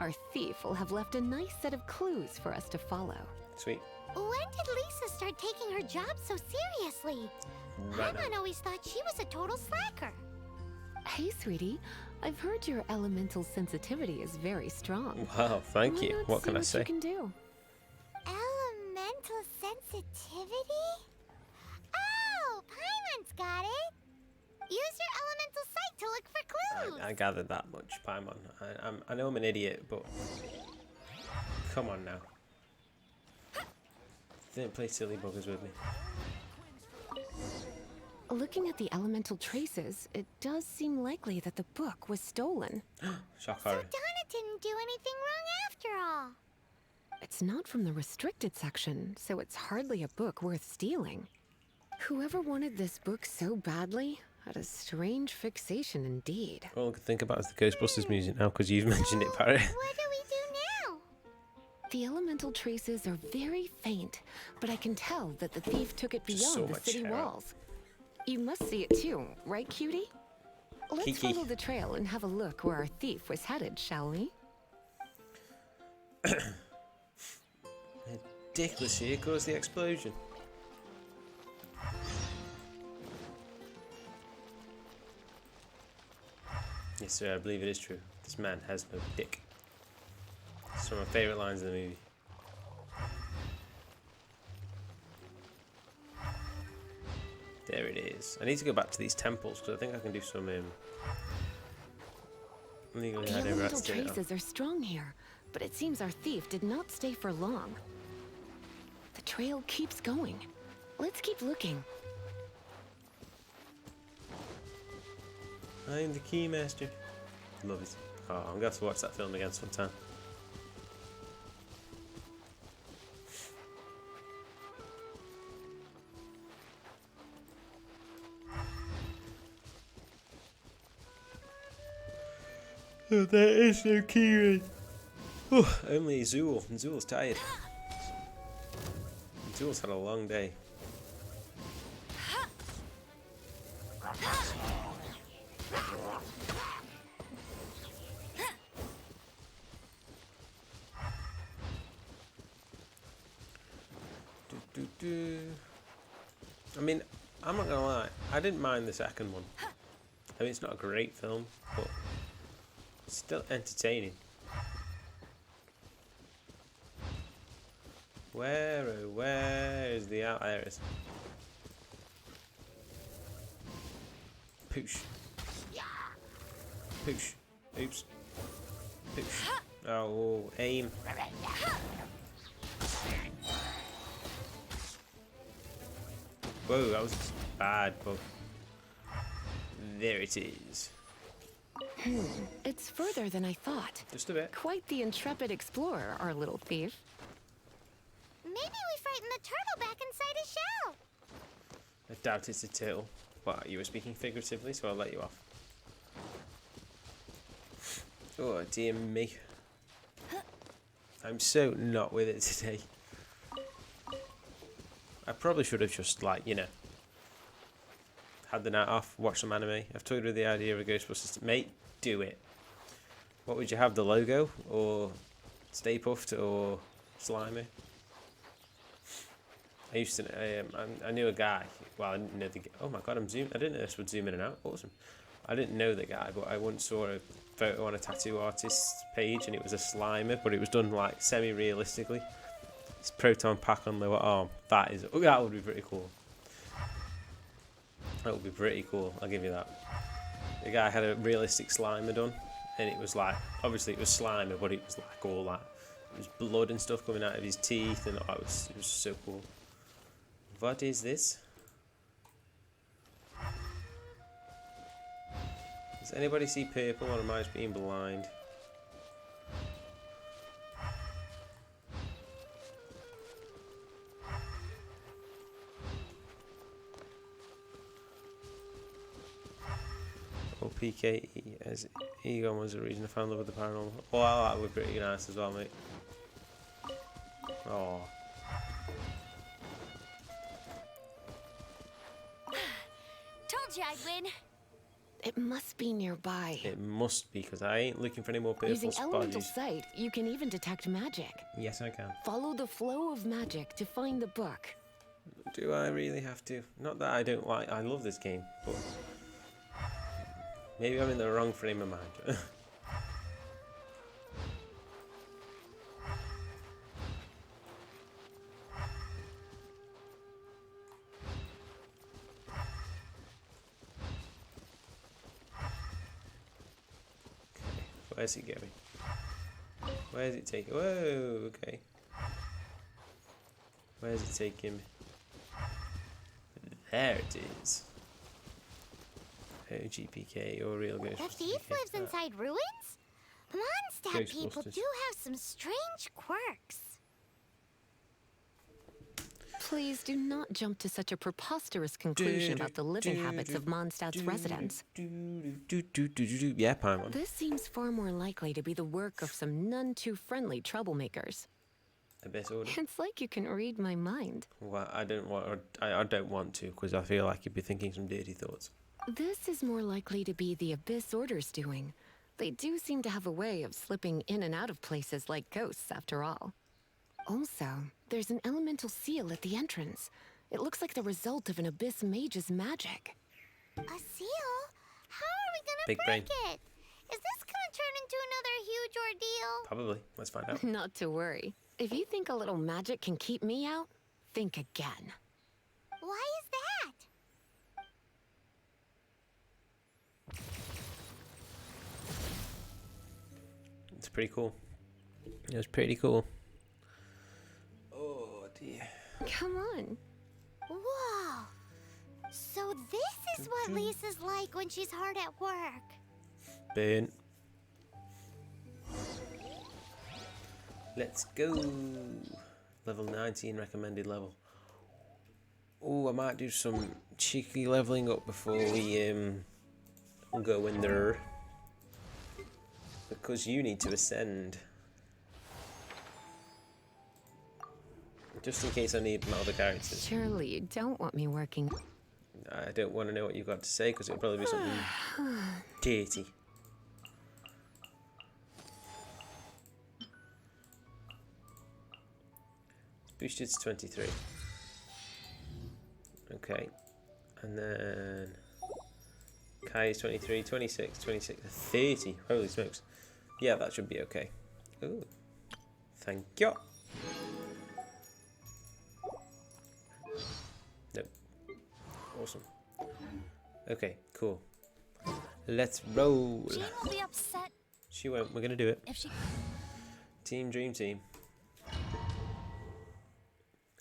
Our thief will have left a nice set of clues for us to follow. Sweet. When did Lisa start taking her job so seriously? Right now. Paimon always thought she was a total slacker. Hey, sweetie, I've heard your elemental sensitivity is very strong. Wow, thank Why you. not What see can I say? You can do? Elemental sensitivity? Oh, Paimon's got it. Use your elemental sight to look for clues. I gathered that much, Paimon. I know I'm an idiot, but come on now. Didn't play silly buggers with me. Looking at the elemental traces, it does seem likely that the book was stolen. Shock So horror. Donna didn't do anything wrong after all. It's not from the restricted section, so it's hardly a book worth stealing. Whoever wanted this book so badly had a strange fixation indeed. All I can think about is the Ghostbusters music now, because you've mentioned it, Barry. What do we do now? The elemental traces are very faint, but I can tell that the thief took it Just so beyond the much city hair. walls. You must see it too, right, cutie? Let's Kiki. follow the trail and have a look where our thief was headed, shall we? Ridiculous, here goes the explosion. Yes, sir, I believe it is true. This man has no dick. It's one of my favourite lines in the movie. There it is. I need to go back to these temples because I think I can do some legally The hide over elemental at Stay traces are strong here, but it seems our thief did not stay for long. The trail keeps going. Let's keep looking. I'm the Keymaster. Love it. Oh, I'm going to have to watch that film again sometime. Oh, there is no key. Oh, only Zool. And Zool's tired. Zool's had a long day. I mean, I'm not gonna lie, I didn't mind the second one. I mean, it's not a great film, but it's still entertaining. Where is the out? There it is. Poosh. Poosh. Oops. Poosh. Oh, aim. Whoa, that was bad, but there it is. It's further than I thought. Just a bit. Quite the intrepid explorer, our little thief. Maybe we frightened the turtle back inside his shell. I doubt it's a turtle. But you were speaking figuratively, so I'll let you off. Oh dear me. I'm so not with it today. I probably should have just, like, you know, had the night off, watched some anime. I've toyed with the idea of a Ghostbusters. Mate, do it. What would you have, the logo? Or Stay Puffed? Or Slimy? I used to, I knew a guy. Well, I didn't know the. Oh my god, I'm zooming. I didn't know this would zoom in and out. Awesome. I didn't know the guy, but I once saw a photo on a tattoo artist's page, and it was a Slimer, but it was done like semi-realistically. It's proton pack on lower arm. That would be pretty cool. That would be pretty cool. I'll give you that. The guy had a realistic Slimer done, and it was like, obviously it was Slimer, but it was like all that. It was blood and stuff coming out of his teeth, and it was so cool. What is this? Does anybody see purple, or am I just being blind? PKE as Egon was the reason I found love with the paranormal. Oh, that would be pretty nice as well, mate. Oh. Told you I'd win. It must be nearby. It must be, because I ain't looking for any more purple Using elemental sponges. sight, you can even detect magic. Yes, I can. Follow the flow of magic to find the book. Do I really have to? Not that I don't like. I love this game, but maybe I'm in the wrong frame of mind. Where's it going? Where's it taking? Whoa, okay. Where's it taking me? There it is. OGPK, or real ghost. The thief lives inside ruins? Mondstadt people Ghostbusters. do have some strange quirks. Please do not jump to such a preposterous conclusion about the living habits of Mondstadt's residents. Yeah, Paimon. This seems far more likely to be the work of some none too friendly troublemakers. Abyss Order. It's like you can read my mind. Well, I don't want to, because I feel like you'd be thinking some dirty thoughts. This is more likely to be the Abyss Order's doing. They do seem to have a way of slipping in and out of places like ghosts, after all. Also, there's an elemental seal at the entrance. It looks like the result of an Abyss mage's magic. A seal? How are we gonna Big brain. break it? Is this gonna turn into another huge ordeal? Probably. Let's find out. Not to worry. If you think a little magic can keep me out, think again. Why is that? It's pretty cool. It was pretty cool. Oh dear. Come on. Whoa. So this is what Lisa's like when she's hard at work. Burn. Let's go. Level 19 recommended level. Oh, I might do some cheeky leveling up before we go in there. Because you need to ascend. Just in case I need my other characters. Surely you don't want me working. I don't want to know what you've got to say because it'll probably be something dirty. Boosted to 23. Okay. And then Kai is 23, 26, 26, 30. Holy smokes. Yeah, that should be okay. Ooh. Thank you. Nope. Awesome. Okay, cool. Let's roll. Jean will be upset She won't. We're going to do it. if she... Team Dream Team.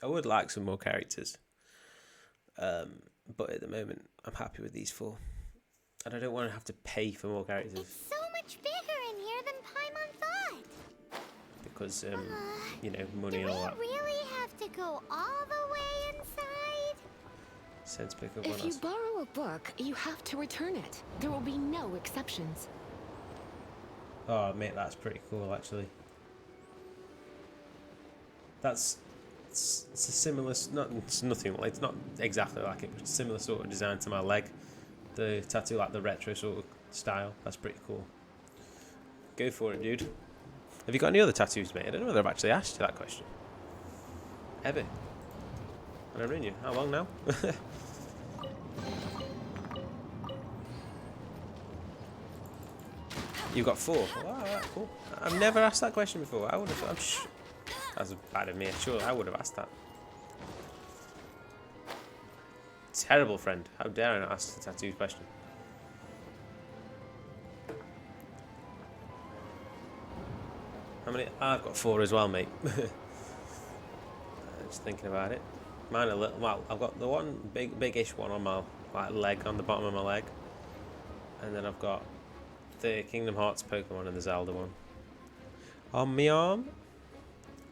I would like some more characters. But at the moment, I'm happy with these 4. And I don't want to have to pay for more characters. It's so much bigger in here than Paimon thought. Because, you know, money and all that. Do we really have to go all the way inside? Sense pick up If one you else. borrow a book, you have to return it. There will be no exceptions. Oh, mate, that's pretty cool, actually. It's a similar, it's nothing, it's not exactly like it, but it's similar sort of design to my leg. The tattoo, like the retro sort of style. That's pretty cool. Go for it, dude. Have you got any other tattoos, mate? I don't know whether I've actually asked you that question. Ever. And I've known you. How long now? You've got 4. Oh, alright, cool. I've never asked that question before. I would have. That's bad of me. Sure, I would have asked that. Terrible friend. How dare I not ask the tattoos question? How many? I've got 4 as well, mate. Just thinking about it. Mine are little. Well, I've got the one biggish one on my leg, on the bottom of my leg, and then I've got the Kingdom Hearts Pokemon and the Zelda one on my arm.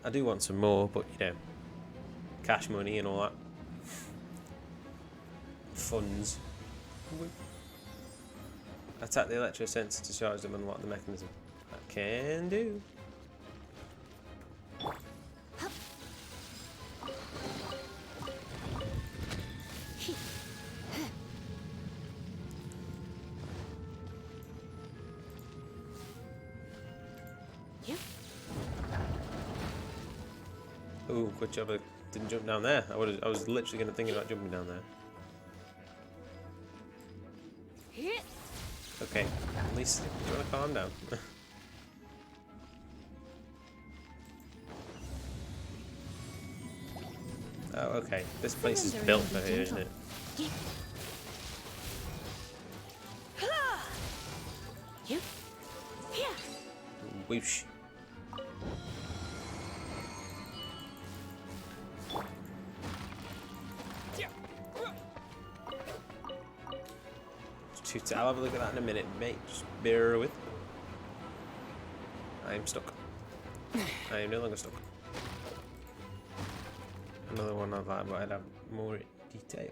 I do want some more, but you know, cash money and all that. Funds. Attack the electro sensor to charge them and unlock the mechanism. That can do. Ooh, good job I didn't jump down there. I was literally gonna think about jumping down there. Okay, at least you wanna calm down. Oh, okay. This place is built for here, isn't it? Whoosh. I'll have a look at that in a minute, mate. Just bear with. I am stuck. I am no longer stuck. Another one of that, but I'd have more detail.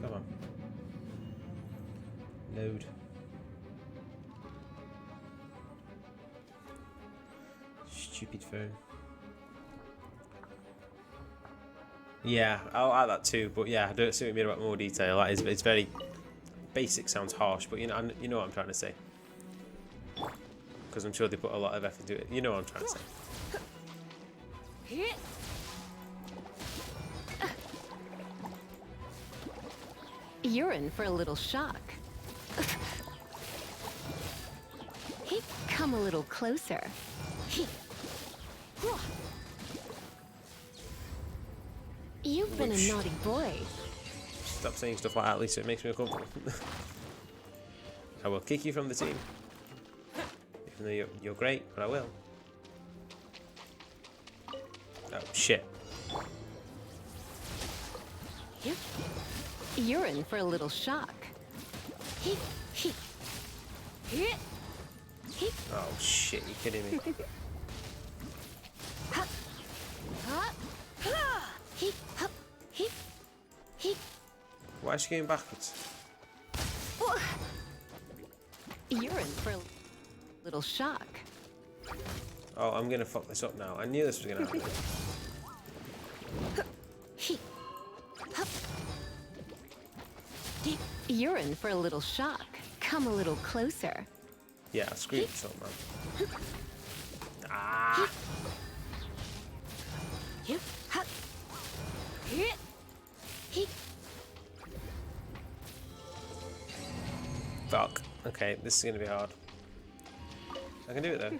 Come on. Load. Stupid phone. Yeah, I'll add that too, but yeah, I don't see what you mean about more detail. That is, it's very basic. Sounds harsh, but you know what I'm trying to say. Because I'm sure they put a lot of effort into it. You know what I'm trying to say. You're in for a little shock. Come a little closer. You've been a naughty boy. Stop saying stuff like that, Lisa. It makes me uncomfortable. I will kick you from the team. Even though you're great, but I will. Oh, shit. You're in for a little shock. Oh, shit. You're kidding me. Why is she going backwards? You're in for a little shock. Oh, I'm going to fuck this up now. I knew this was going to happen. You're in for a little shock. Come a little closer. Yeah, I screwed this up, man. Ah! Fuck. Okay, this is going to be hard. I can do it though.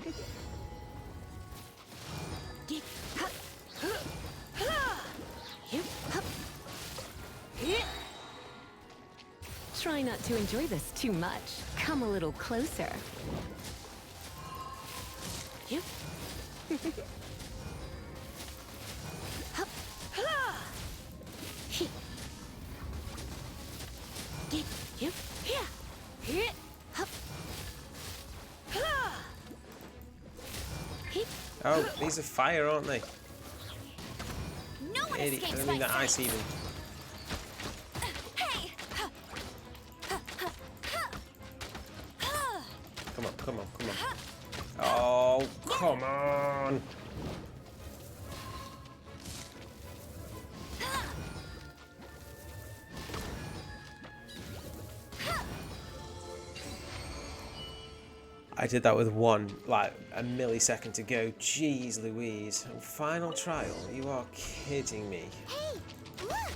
Try not to enjoy this too much. Come a little closer. Oh, these are fire, aren't they? No one Idiot. I escapes don't my mean that ice sight. even. Hey! Come on, come on, come on. Oh, come on. I did that with a millisecond to go. Jeez Louise. Final trial? You are kidding me. Hey, look!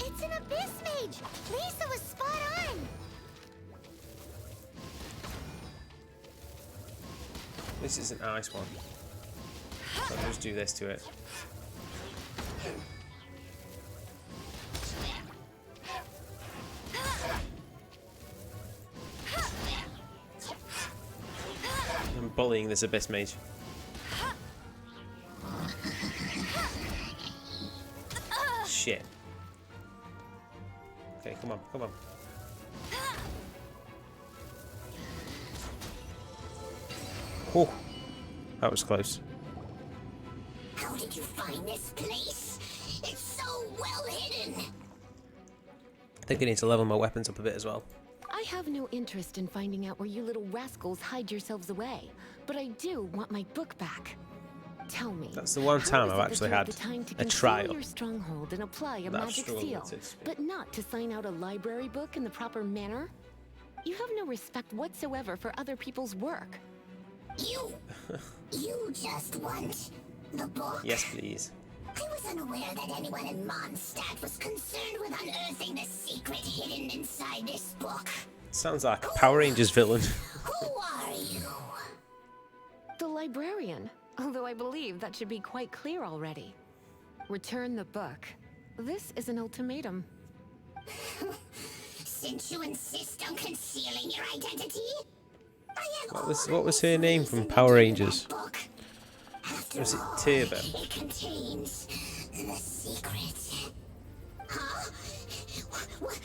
It's an abyss mage! Lisa was spot on! This is an ice one. So I'll just do this to it. I'm bullying this abyss mage. Shit. Okay, come on, come on. Oh, that was close. How did you find this place? It's so well hidden! think I need to level my weapons up a bit as well. I have no interest in finding out where you little rascals hide yourselves away, but I do want my book back. Tell me. That's the one time I've actually had a trial. Your stronghold and apply a that I've magic struggled seal, to speak. but not to sign out a library book in the proper manner. You have no respect whatsoever for other people's work. You just want the book? Yes, please. I was unaware that anyone in Mondstadt was concerned with unearthing the secret hidden inside this book. Sounds like a Power Rangers villain. Who are you? The librarian, although I believe that should be quite clear already. Return the book. This is an ultimatum. Since you insist on concealing your identity, I am What was her name from Power Rangers? Was it Turbo? It contains the secret. Huh?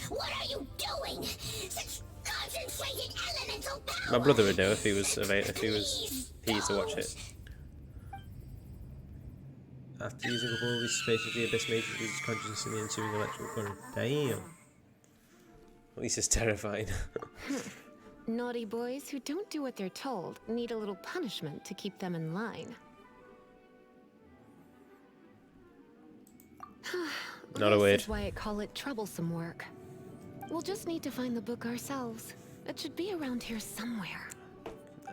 What are you doing? Such concentrated elemental power. My brother would know if he was he used to watch it. After using up all this space of the abyss, mages loses consciousness in the ensuing electrical current. Damn. At least it's terrifying. Naughty boys who don't do what they're told need a little punishment to keep them in line. Not a word. This is why I call it troublesome work. We'll just need to find the book ourselves. It should be around here somewhere.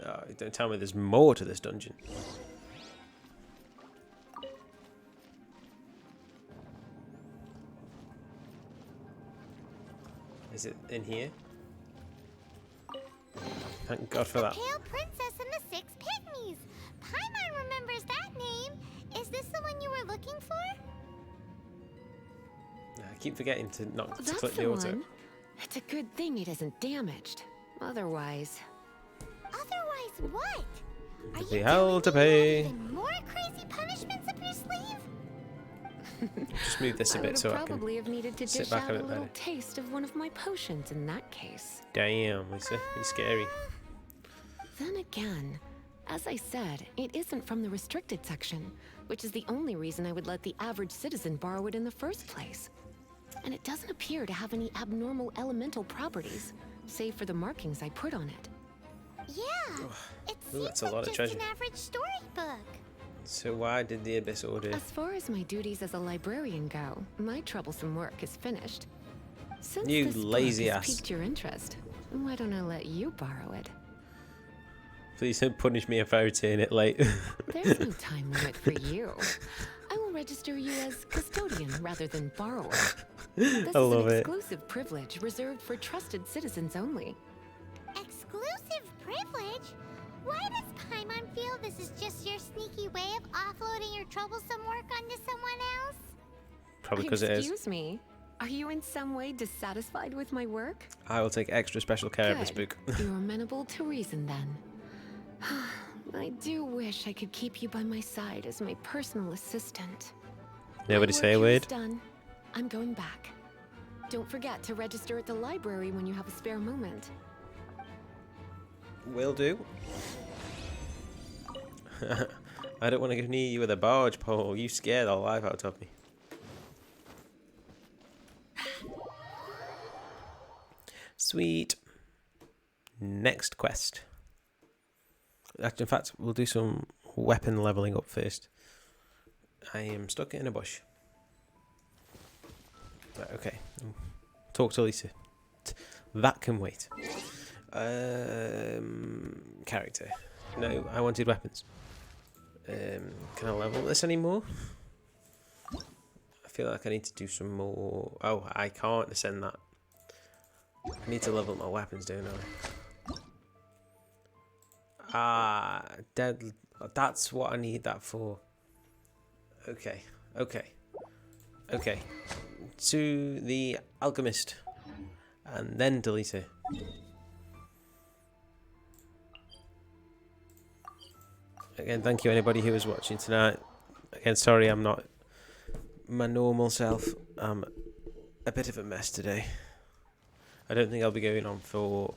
Oh, don't tell me there's more to this dungeon. Is it in here? Thank God for that. The Pale Princess and the Six Pygmies. Paimon remembers that name. Is this the one you were looking for? I keep forgetting to not to That's click the the auto. one. It's a good thing it isn't damaged. Otherwise... Otherwise what? Are The you hell to telling me you pay. have even more crazy punishments up your sleeve? Just move this a I bit would so I probably can have needed to sit dish back out a a bit little better. taste of one of my potions in that case. Damn, Lisa, you're scary. Then again, as I said, it isn't from the restricted section, which is the only reason I would let the average citizen borrow it in the first place. And it doesn't appear to have any abnormal elemental properties, save for the markings I put on it. Yeah, it Ooh, seems that's a like lot of just treasure. an average storybook. So why did the Abyss order? As far as my duties as a librarian go, my troublesome work is finished. Since You this book lazy has ass. piqued your interest, why don't I let you borrow it? Please don't punish me if I return it late. There's no time limit for you. I will register you as custodian rather than borrower. This I is love an it. exclusive privilege reserved for trusted citizens only. Exclusive privilege? Why does Paimon feel this is just your sneaky way of offloading your troublesome work onto someone else? Probably because it is. Excuse me. Are you in some way dissatisfied with my work? I will take extra special care of this Good. book. You're amenable to reason then. I do wish I could keep you by my side as my personal assistant. Nobody My say a work here is word. done. I'm going back. Don't forget to register at the library when you have a spare moment. Will do. I don't want to go near you with a barge pole. You scare the life out of me. Sweet. Next quest. Actually, in fact, we'll do some weapon leveling up first. I am stuck in a bush. Right, okay. Talk to Lisa. That can wait. Character. No, I wanted weapons. Can I level this anymore? I feel like I need to do some more. Oh, I can't ascend that. I need to level my weapons, don't I? Ah, dead. That's what I need that for. Okay, okay, okay. To the alchemist, and then delete it. Again, thank you anybody who was watching tonight. Again, sorry I'm not my normal self. I'm a bit of a mess today. I don't think I'll be going on for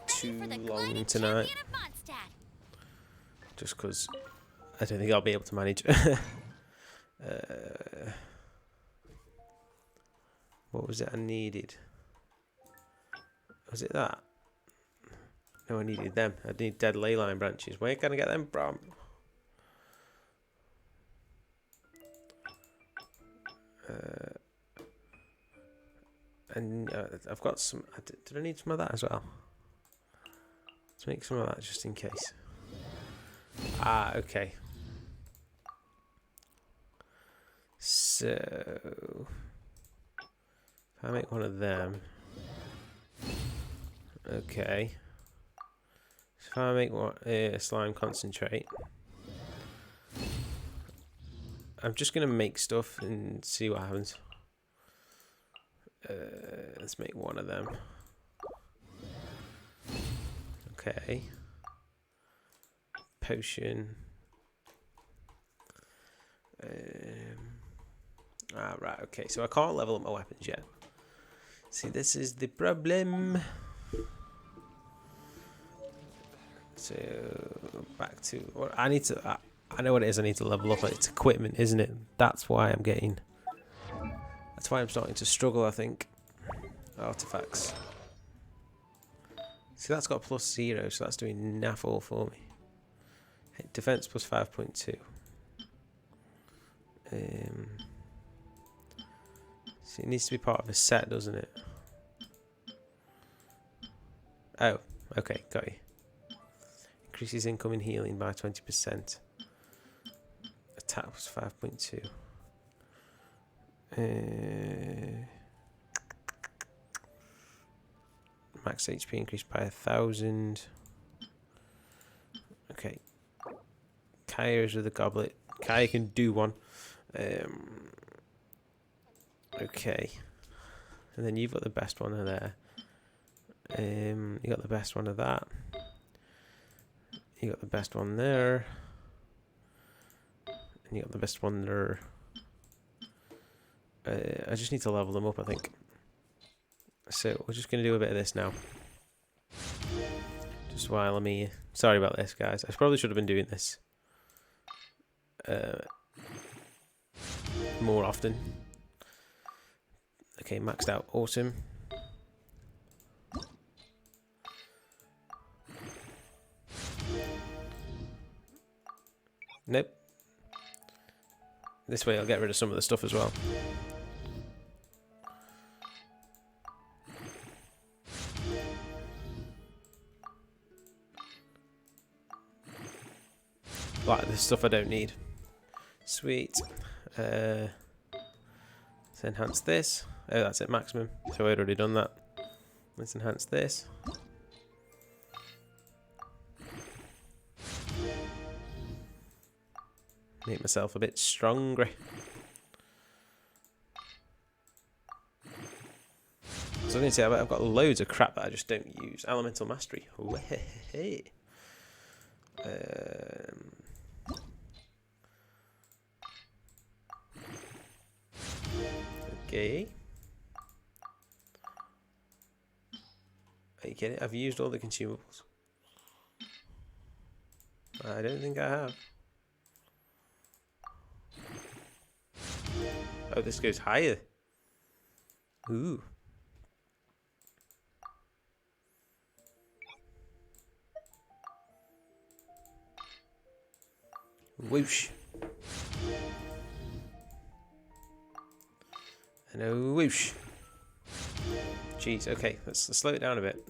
too long tonight. Just because I don't think I'll be able to manage. What was it I needed? Was it that? No, I needed them. I need dead ley line branches. Where can I get them from? And I've got some. Did I need some of that as well? Let's make some of that just in case. Ah, okay. So if I make one of them, okay. So if I make one slime concentrate, I'm just gonna make stuff and see what happens. Let's make one of them. Okay. Potion. Right, okay, so I can't level up my weapons yet. See, this is the problem. So, back to... What I need to... I know what it is I need to level up. It's equipment, isn't it? That's why I'm getting... That's why I'm starting to struggle, I think. Artifacts. See, that's got +0, so that's doing naff all for me. Defense plus 5.2. See, it needs to be part of a set, doesn't it? Oh, okay, got you. Increases incoming healing by 20%. Attack was 5.2. Max HP increased by 1,000. Okay. Kaya is with a goblet. Kaya can do one. Okay. And then you've got the best one of there. You got the best one of that. You got the best one there. And you got the best one there. I just need to level them up, I think. So we're just going to do a bit of this now. Just while I'm here. Sorry about this, guys. I probably should have been doing this more often. Okay, maxed out. Awesome. Nope. This way I'll get rid of some of the stuff as well. Like this stuff I don't need. Sweet. Let's enhance this. Oh, that's it, maximum. So I'd already done that. Let's enhance this. Make myself a bit stronger. So I'm going to say I've got loads of crap that I just don't use. Elemental mastery. Hey. Okay. Are you kidding? I've used all the consumables. I don't think I have. Oh, this goes higher. Ooh. Whoosh. And a whoosh. Jeez, okay, let's slow it down a bit.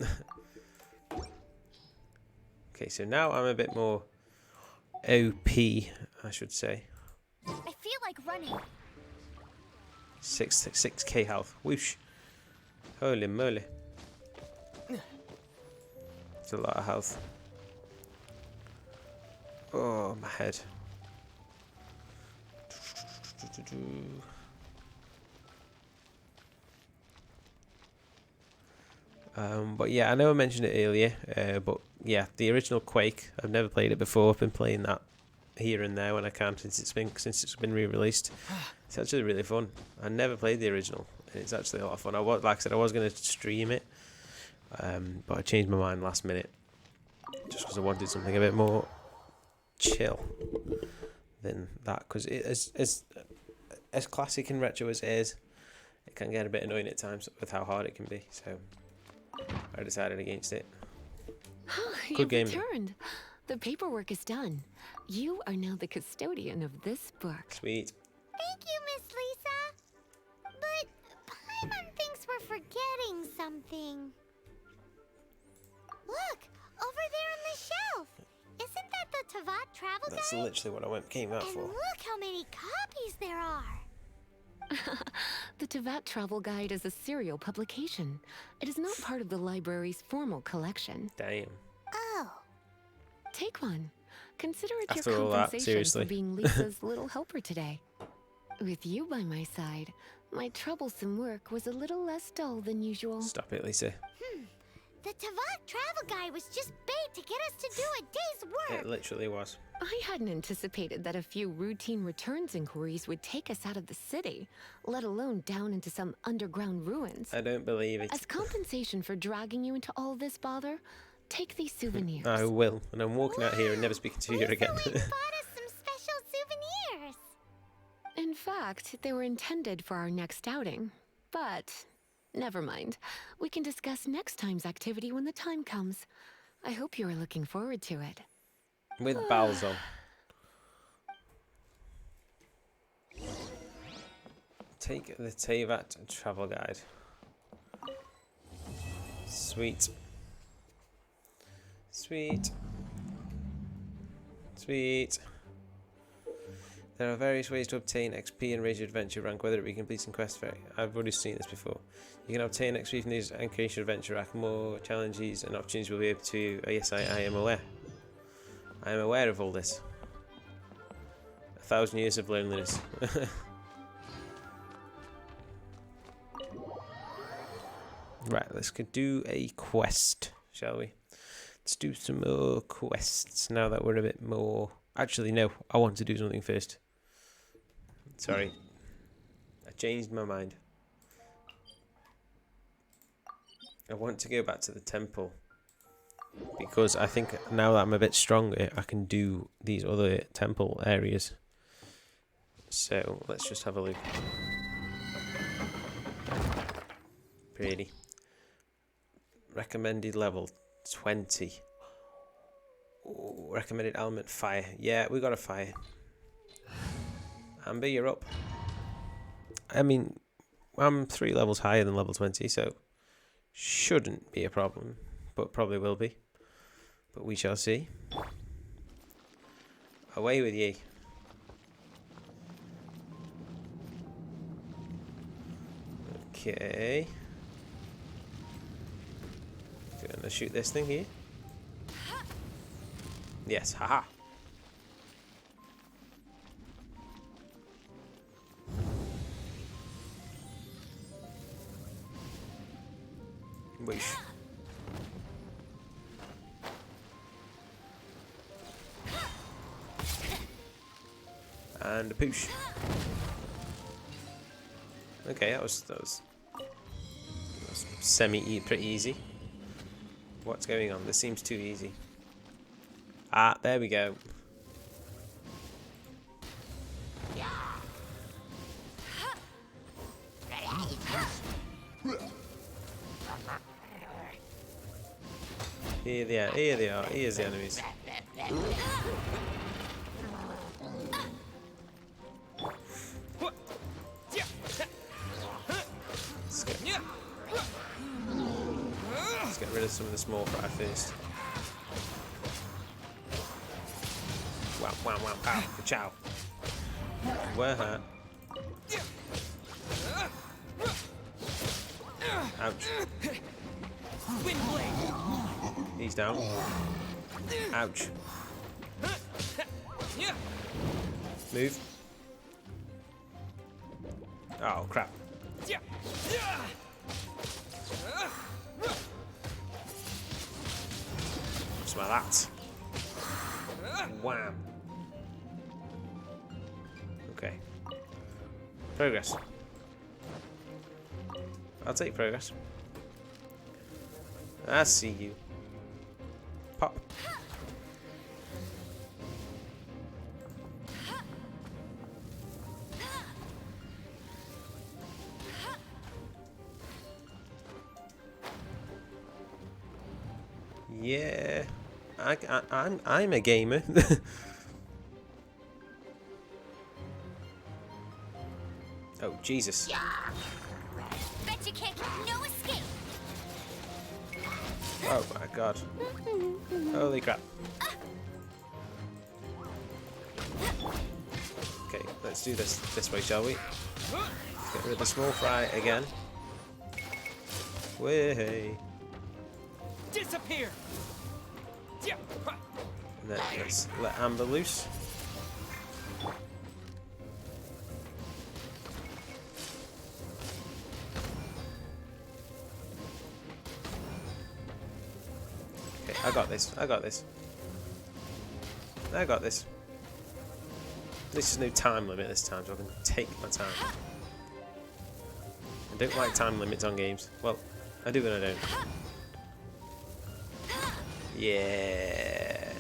Okay, so now I'm a bit more OP, I should say. I feel like running. 6k health. Whoosh. Holy moly. It's a lot of health. Oh, my head. But yeah, I know I mentioned it earlier, but yeah, the original Quake, I've never played it before. I've been playing that here and there when I can since it's been re-released. It's actually really fun. I never played the original. It's actually a lot of fun. Like I said, I was going to stream it, but I changed my mind last minute just because I wanted something a bit more chill than that. Because as classic and retro as it is, it can get a bit annoying at times with how hard it can be. So I decided against it. Good You've game. returned. The paperwork is done. You are now the custodian of this book. Sweet. Thank you, Miss Lisa. But Paimon thinks we're forgetting something. Look, over there on the shelf. Isn't that the Tavat travel That's guide? literally what I came out And for. look how many copies there are. The Tavat Travel Guide is a serial publication. It is not part of the library's formal collection. Damn. Oh. Take one. Consider it After your all that, compensation seriously. for being Lisa's little helper today. With you by my side, my troublesome work was a little less dull than usual. Stop it, Lisa. The Tavat travel guide was just bait to get us to do a day's work. It literally was. I hadn't anticipated that a few routine returns inquiries would take us out of the city, let alone down into some underground ruins. I don't believe it. As compensation for dragging you into all this bother, take these souvenirs. I will. And I'm walking out here and never speaking to you Lisa again. went and bought us some special souvenirs. In fact, they were intended for our next outing. But never mind. We can discuss next time's activity when the time comes. I hope you are looking forward to it. With bells on. Take the Tavat travel guide. Sweet. Sweet. Sweet. There are various ways to obtain XP and raise your adventure rank, whether it be completing quests. I've already seen this before. You can obtain XP from these and increase your adventure rank. More challenges and opportunities will be able to. Yes, I am aware. I am aware of all this. 1,000 years of loneliness. Right, let's do a quest, shall we? Let's do some more quests now that we're a bit more... Actually, no, I want to do something first. Sorry. I changed my mind. I want to go back to the temple. Because I think now that I'm a bit stronger, I can do these other temple areas. So, let's just have a look. Pretty. Recommended level 20. Ooh, recommended element fire. Yeah, we got a fire. Amber, you're up. I mean, I'm 3 levels higher than level 20, so shouldn't be a problem, but probably will be. But we shall see. Away with ye. Okay. Gonna shoot this thing here. Yes, haha. Whoosh. And a push. Okay, that was pretty easy. What's going on? This seems too easy. Ah, there we go. Here they are, here they are, here's the enemies. Let's get rid of some of the small fry first. Wow, wow, wow, pow, ka-chow. Where hurt? Ouch. He's down. Ouch. Move. Oh, crap. Smell that. Wham. Okay. Progress. I'll take progress. I see you. Pop. Yeah, I'm a gamer. Oh Jesus! Bet you can't get no escape. Oh my God! Holy crap! Okay, let's do this way, shall we? Get rid of the small fry again. Way. Disappear. Yeah. And then let's let Amber loose. Okay, I got this. I got this. I got this. At least there's no time limit this time, so I can take my time. I don't like time limits on games. Well, I do and I don't. Yeah.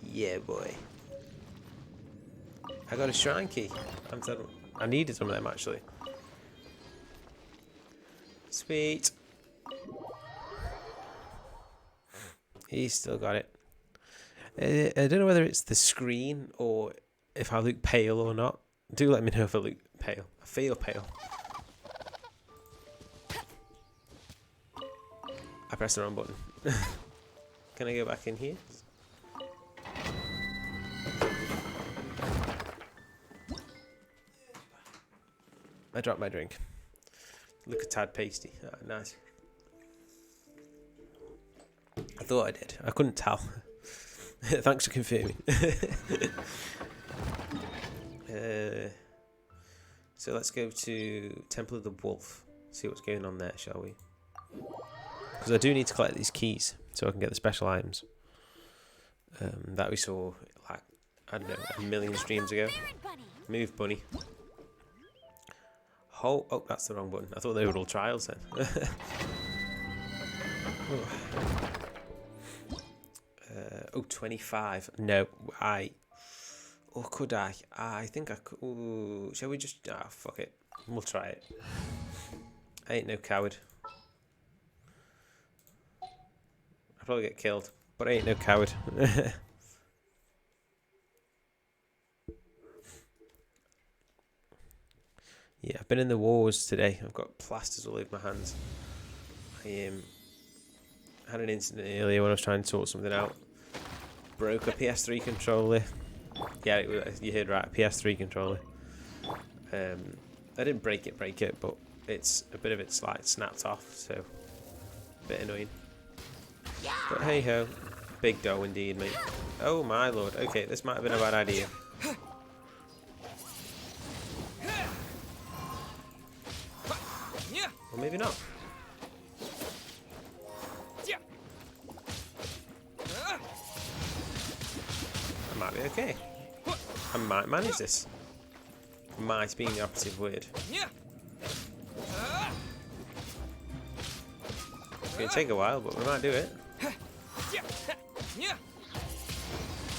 Yeah, boy. I got a shrine key. I needed some of them, actually. Sweet. He's still got it. I don't know whether it's the screen or if I look pale or not. Do let me know if I look pale. I feel pale. I pressed the wrong button. Can I go back in here? I dropped my drink. Look a tad pasty. Ah, nice. I thought I did. I couldn't tell. Thanks for confirming. So let's go to Temple of the Wolf. See what's going on there, shall we? Because I do need to collect these keys so I can get the special items that we saw, like, I don't know, a million streams ago. Move, bunny. Oh, that's the wrong button. I thought they were all trials then. Oh, 25. No, or could I? I think I could. Ooh, shall we just... Ah, fuck it. We'll try it. I ain't no coward. I'll probably get killed, but I ain't no coward. Yeah, I've been in the wars today. I've got plasters all over my hands. I had an incident earlier when I was trying to sort something out. Broke a PS3 controller. Yeah, you heard right, PS3 controller. I didn't break it, but it's a bit of it's like snapped off, so a bit annoying. But hey ho, big dough indeed, mate. Oh my lord. Okay, this might have been a bad idea. Or maybe not. I might be okay. I might manage this. Might being the operative word. It's gonna take a while, but we might do it.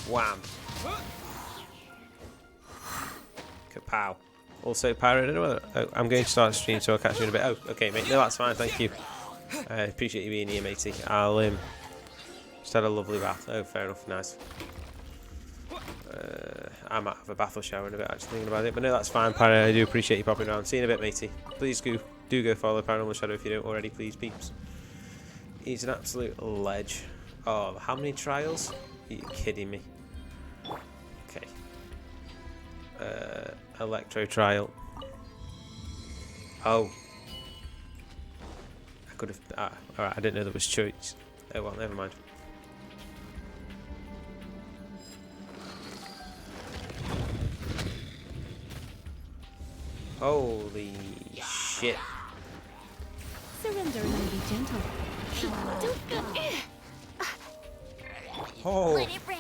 Wham! Kapow! Also, Pirate, I don't know whether, I'm going to start a stream, so I'll catch you in a bit. Oh, okay, mate. No, that's fine. Thank you. I appreciate you being here, matey. I'll just had a lovely bath. Oh, fair enough. Nice. I might have a bath or shower in a bit, actually, thinking about it. But no, that's fine, Pirate. I do appreciate you popping around. See you in a bit, matey. Please do go follow Paranormal Shadow if you don't already, please, peeps. He's an absolute ledge. Oh, how many trials? Are you kidding me? Okay. Electro trial. Oh. I could have... alright, I didn't know there was choice. Oh well, never mind. Holy shit. Surrender and be gentle. Don't go. Oh. Let it rain.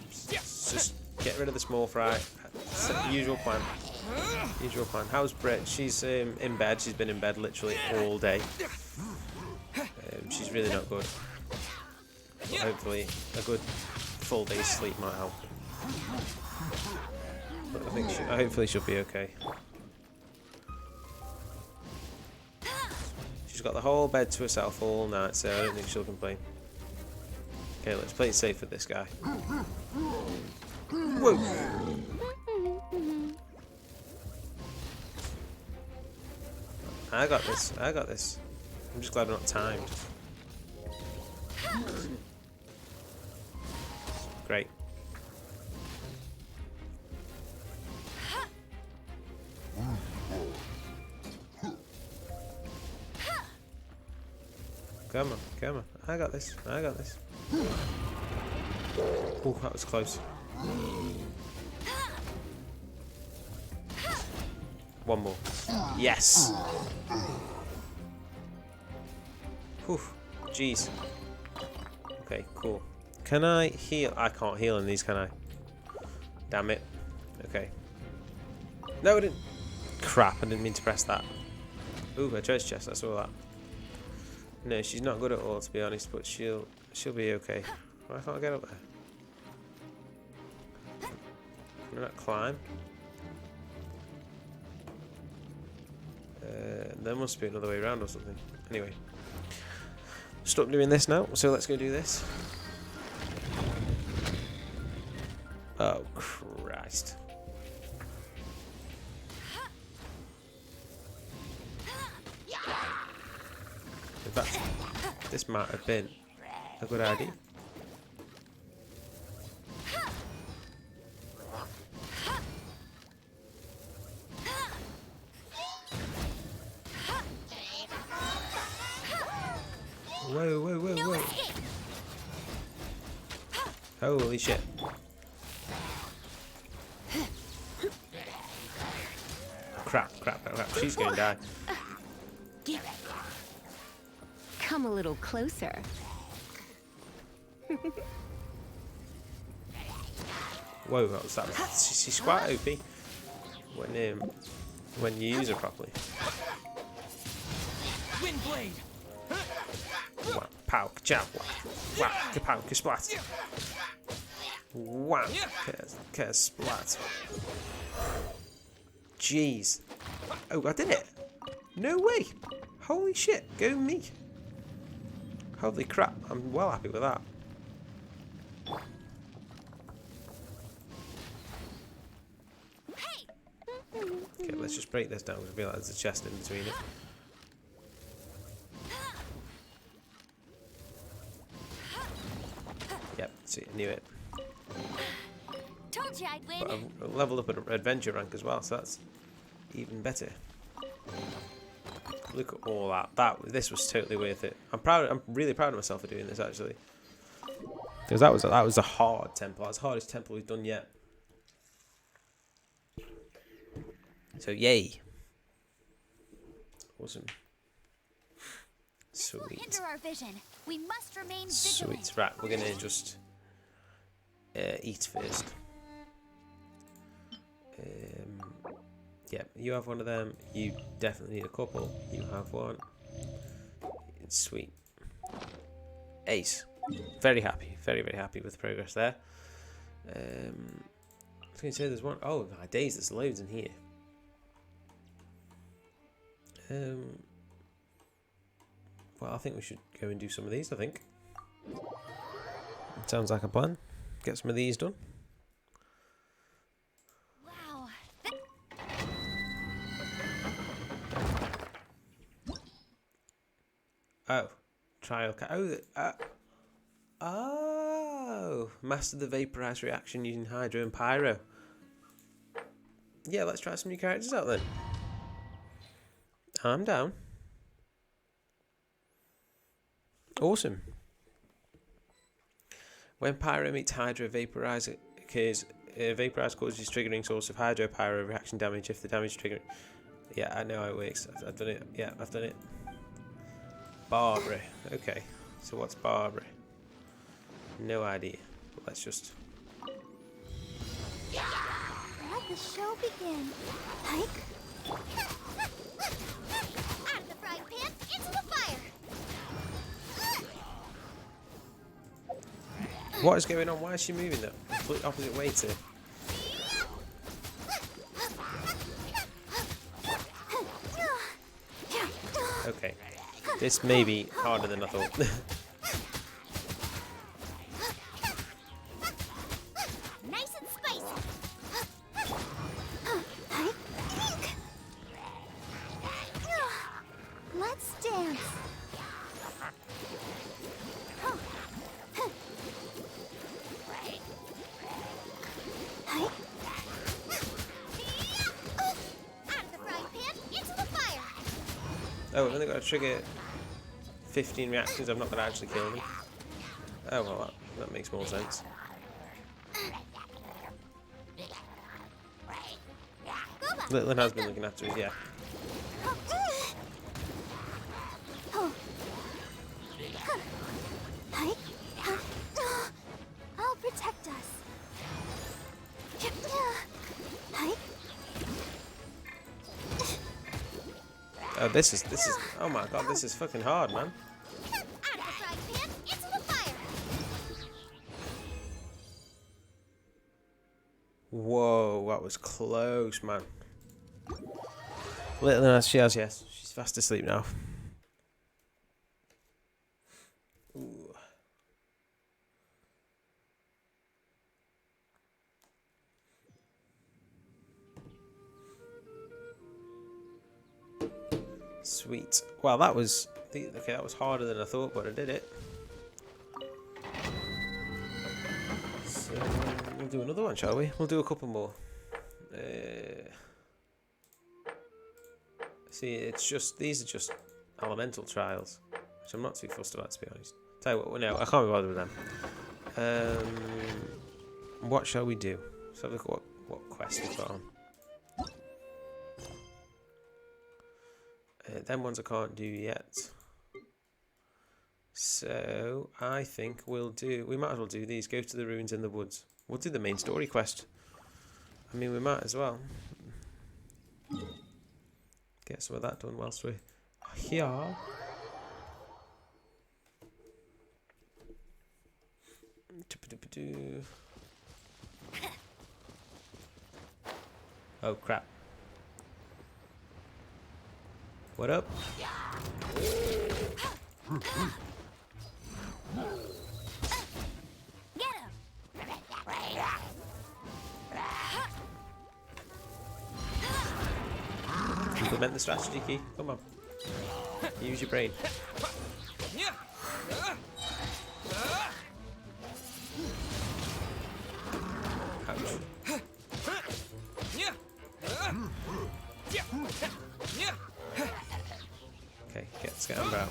Just get rid of the small fry. Usual plan. Usual plan. How's Brett? She's in bed. She's been in bed literally all day. She's really not good. But hopefully a good full day's sleep might help. But I think hopefully she'll be okay. She's got the whole bed to herself all night, so I don't think she'll complain. Okay, let's play it safe with this guy. Whoa! I got this. I got this. I'm just glad I'm not timed. Great. Come on, come on. I got this. I got this. Oh, that was close. One more. Yes! Whew. Jeez. Okay, cool. Can I heal? I can't heal in these, can I? Damn it. Okay. No, I didn't. Crap, I didn't mean to press that. Ooh, a treasure chest, I saw that. No, she's not good at all, to be honest, but she'll be okay. Why can't I get up there? Can I not climb? There must be another way around or something. Anyway. Stop doing this now, so let's go do this. Oh, Christ. In fact, this might have been a good idea. Whoa, whoa, whoa, whoa. Holy shit. Crap, crap, crap, crap. She's going to die. Come a little closer. Whoa, that was that. She's quite OP when you use her properly. Wind blade. Whack, pow, ka-chow, whack, ka-pow, ka-splat. Whack, ka-splat. Jeez. Oh, I did it. No way. Holy shit, go me. Holy crap, I'm well happy with that. Okay, let's just break this down because I feel like there's a chest in between it. Yep, see, I knew it. Told you I'd win. But I've leveled up at adventure rank as well, so that's even better. Look at all that. This was totally worth it. I'm proud. I'm really proud of myself for doing this actually. Because that was a hard temple. That was the hardest temple we've done yet. So yay! Awesome. This will Sweet. hinder our vision. We must remain vigilant. Sweet. Right, we're gonna just eat first. Yeah, you have one of them. You definitely need a couple. You have one. It's sweet. Ace. Very happy. Very, very happy with the progress there. I was going to say there's one. Oh my days, there's loads in here. Well, I think we should go and do some of these, I think. Sounds like a plan. Get some of these done. Wow. Oh. Trial. Oh. Master the vaporized reaction using Hydro and Pyro. Yeah, let's try some new characters out then. I'm down. Awesome. When Pyro meets Hydro, Vaporize occurs. Vaporize causes triggering source of Hydro Pyro reaction damage if the damage triggering. Yeah, I know how it works. I've done it. Yeah, I've done it. Barbary. Okay. So what's Barbary? No idea. Let's just. Let the show begin. Hike. Out of the frying pan, into the fire. What is going on? Why is she moving the complete opposite way to? Okay. This may be harder than I thought. Nice and spicy. Let's dance. Out of the frying pan, into the fire. Oh, I've only got to trigger 15 reactions. I'm not going to actually kill them. Oh, well, that makes more sense. Littlin has been looking after us, yeah. I'll protect us. Oh, this is, oh my god, this is fucking hard, man. Out of the frying pan, into the fire. Whoa, that was close, man. Littlin, she has, yes. She's fast asleep now. Ooh. Sweet. Well, that was okay. That was harder than I thought, but I did it. So we'll do another one, shall we? We'll do a couple more. See, it's just these are just elemental trials, which I'm not too fussed about, to be honest. Tell you what, no, I can't be bothered with them. What shall we do? Let's have a look at what quest we've got on. Them ones I can't do yet. So I think we might as well do these. Go to the ruins in the woods. We'll do the main story quest. I mean, we might as well. Get some of that done whilst we're here. Oh crap. What up? Get him. Implement the strategy key. Come on. Use your brain. Ouch. Okay, let's get him out.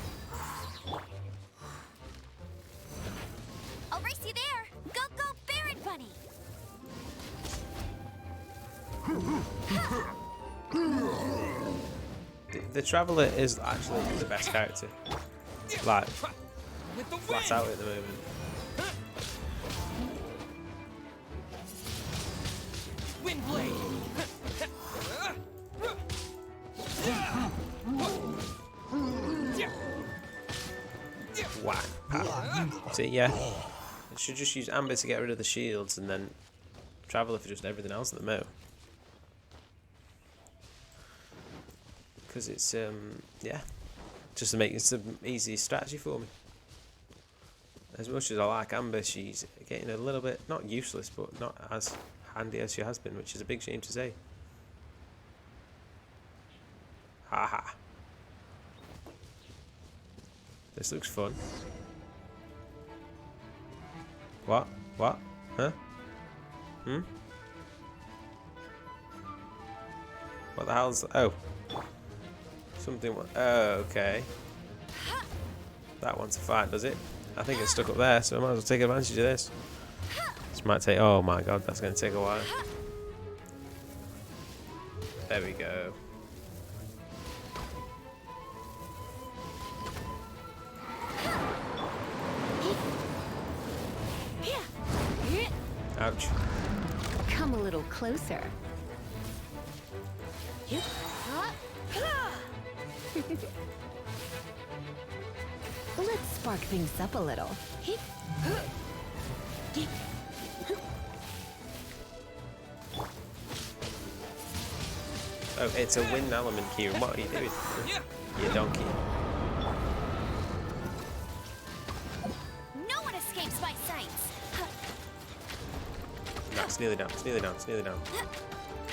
I'll race you there. Go, go, Baron Bunny. The Traveller is actually the best character. Like, flat out at the moment. Windblade. Whack. See, yeah. I should just use Amber to get rid of the shields and then Traveller for just everything else at the moment. Because it's, yeah. Just to make it an easy strategy for me. As much as I like Amber, she's getting a little bit, not useless, but not as handy as she has been, which is a big shame to say. Haha. This looks fun. What? What? Huh? Hmm? What the hell's... Oh. Something... Oh, okay. That wants to fight, does it? I think it's stuck up there, so I might as well take advantage of this. This might take... Oh my god, that's going to take a while. There we go. Ouch. Come a little closer. Let's spark things up a little. Oh, it's a wind element, Kieran. What are you doing? You donkey. It's nearly down. It's nearly down. It's nearly down.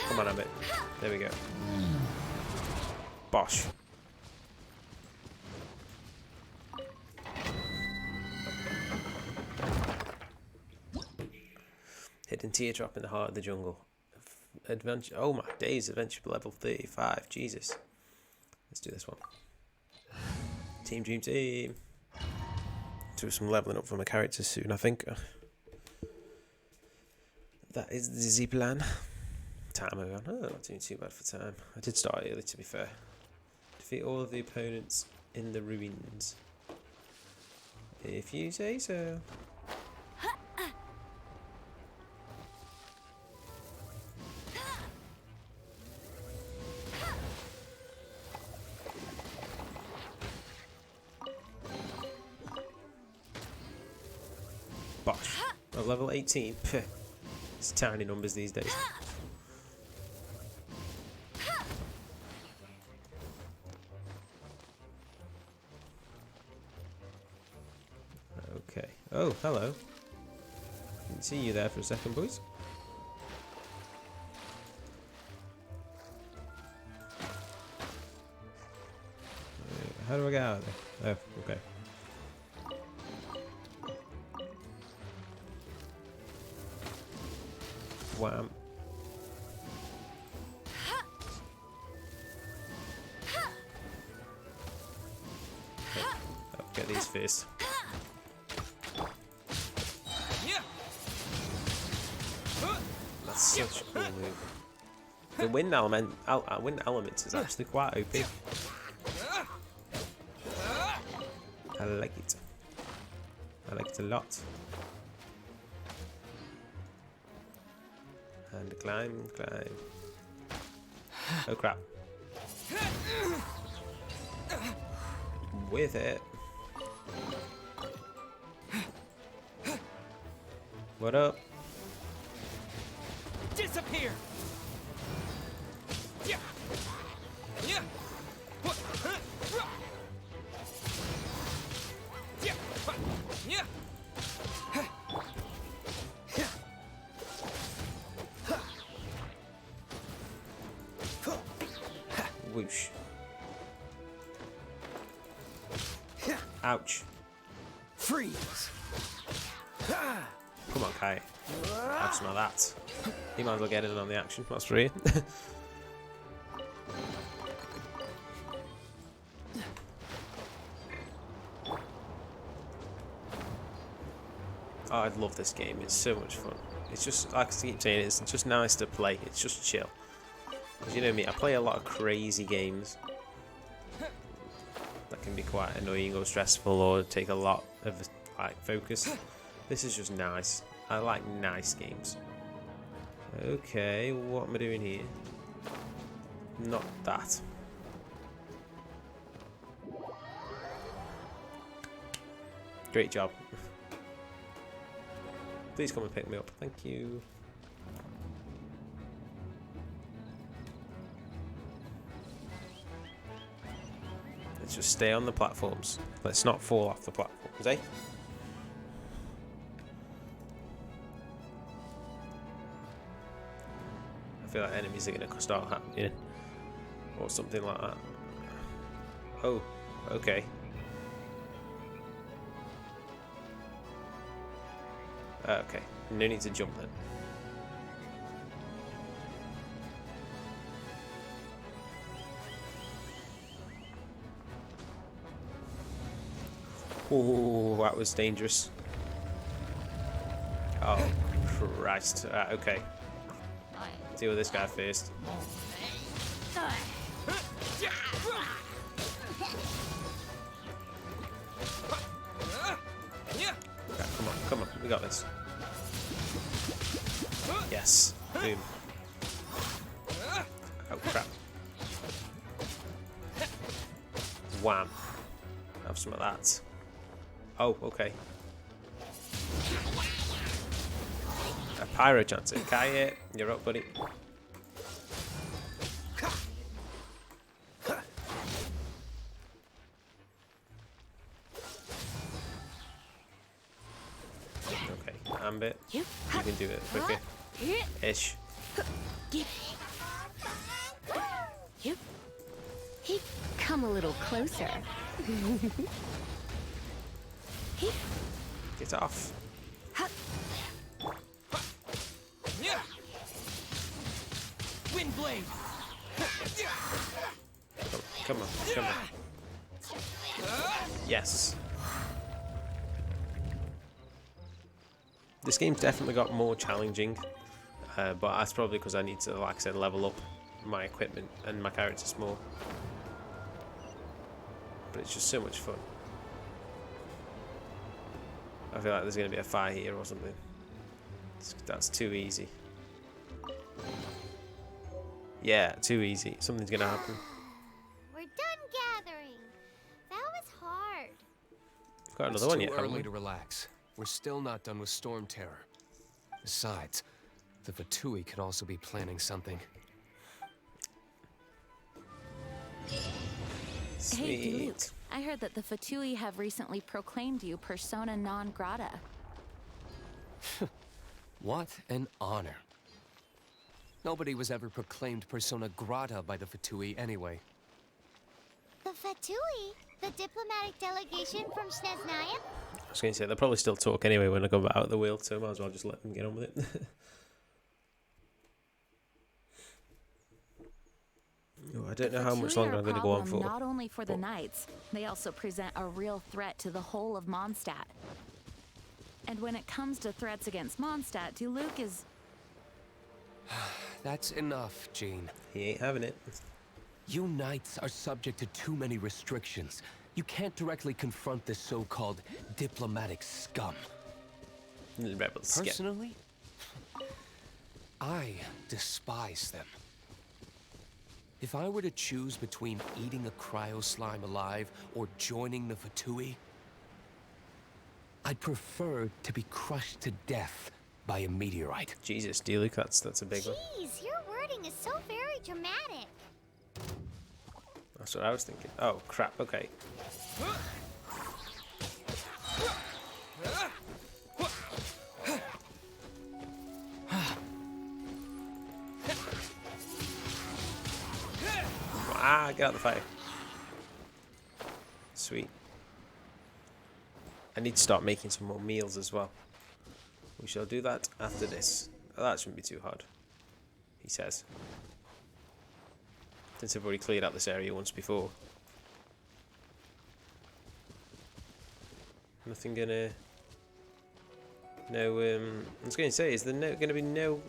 Come on, Ambit. There we go. Bosh. Hidden teardrop in the heart of the jungle. Adventure. Oh my days! Adventure level 35. Jesus. Let's do this one. Team Dream Team. Do some leveling up for my characters soon, I think. That is the plan. Time over. Oh, not doing too bad for time. I did start early, to be fair. Defeat all of the opponents in the ruins. If you say so. Bosh. At level 18. It's tiny numbers these days. Okay. Oh, hello. Didn't see you there for a second, boys. How do I get out of there? Oh, okay. Wham. Okay. I'll get these first. That's such a cool move. The wind element is actually quite OP. I like it. I like it a lot. And climb, climb. Oh crap. With it. What up? Disappear. Yeah. Yeah. Yeah. Yeah. Whoosh. Ouch. Freeze. Come on, Kai. Have some of that. You might as well get in on the action. That's free. Oh, I'd love this game. It's so much fun. It's just, like I keep saying, it's just nice to play. It's just chill. Because you know me, I play a lot of crazy games that can be quite annoying or stressful or take a lot of like focus. This is just nice. I like nice games. Okay, what am I doing here? Not that. Great job. Please come and pick me up. Thank you. Let's just stay on the platforms. Let's not fall off the platforms, eh? I feel like enemies are going to start happening. Or something like that. Oh, okay. Okay, no need to jump then. Oh, that was dangerous. Oh, Christ. Okay. Deal with this guy first. Okay, come on, we got this. Yes, boom. Oh crap. Wham. Have some of that. Oh, okay. A pyro chancer. Kai, you're up, buddy. Okay, Ambit, you can do it quicker. Ish. Come a little closer. Get off. Yeah. Wind blade. Come on, come on. Yes. This game's definitely got more challenging, but that's probably because I need to, like I said, level up my equipment and my characters more. But it's just so much fun. I feel like there's going to be a fire here or something. That's too easy. Yeah, too easy. Something's going to happen. We're done gathering. That was hard. Got another one It's yet, too haven't early we? to relax. We're still not done with Storm Terror. Besides, the Fatui could also be planning something. Hey, Luke. Sweet. I heard that the Fatui have recently proclaimed you persona non grata. What an honor. Nobody was ever proclaimed persona grata by the Fatui anyway. The Fatui? The diplomatic delegation from Sneznaya? I was going to say, they'll probably still talk anyway when I go out of the wheel, so I might as well just let them get on with it. Oh, I don't know how much Fatui longer are a I'm going to go on problem for. Not only for the knights, they also present a real threat to the whole of Mondstadt. And when it comes to threats against Mondstadt, Luke is... That's enough, Jean. He ain't having it. You knights are subject to too many restrictions. You can't directly confront this so-called diplomatic scum. Little rebels. Yeah. Personally, I despise them. If I were to choose between eating a cryo slime alive or joining the Fatui, I'd prefer to be crushed to death by a meteorite. Jesus, Luke, that's a big one. Jeez, your wording is so very dramatic. That's what I was thinking. Oh, crap, okay. Ah, get out of the fire. Sweet. I need to start making some more meals as well. We shall do that after this. Oh, that shouldn't be too hard, he says. Since I've already cleared out this area once before. Nothing gonna... No, I was going to say, is there no, gonna be no...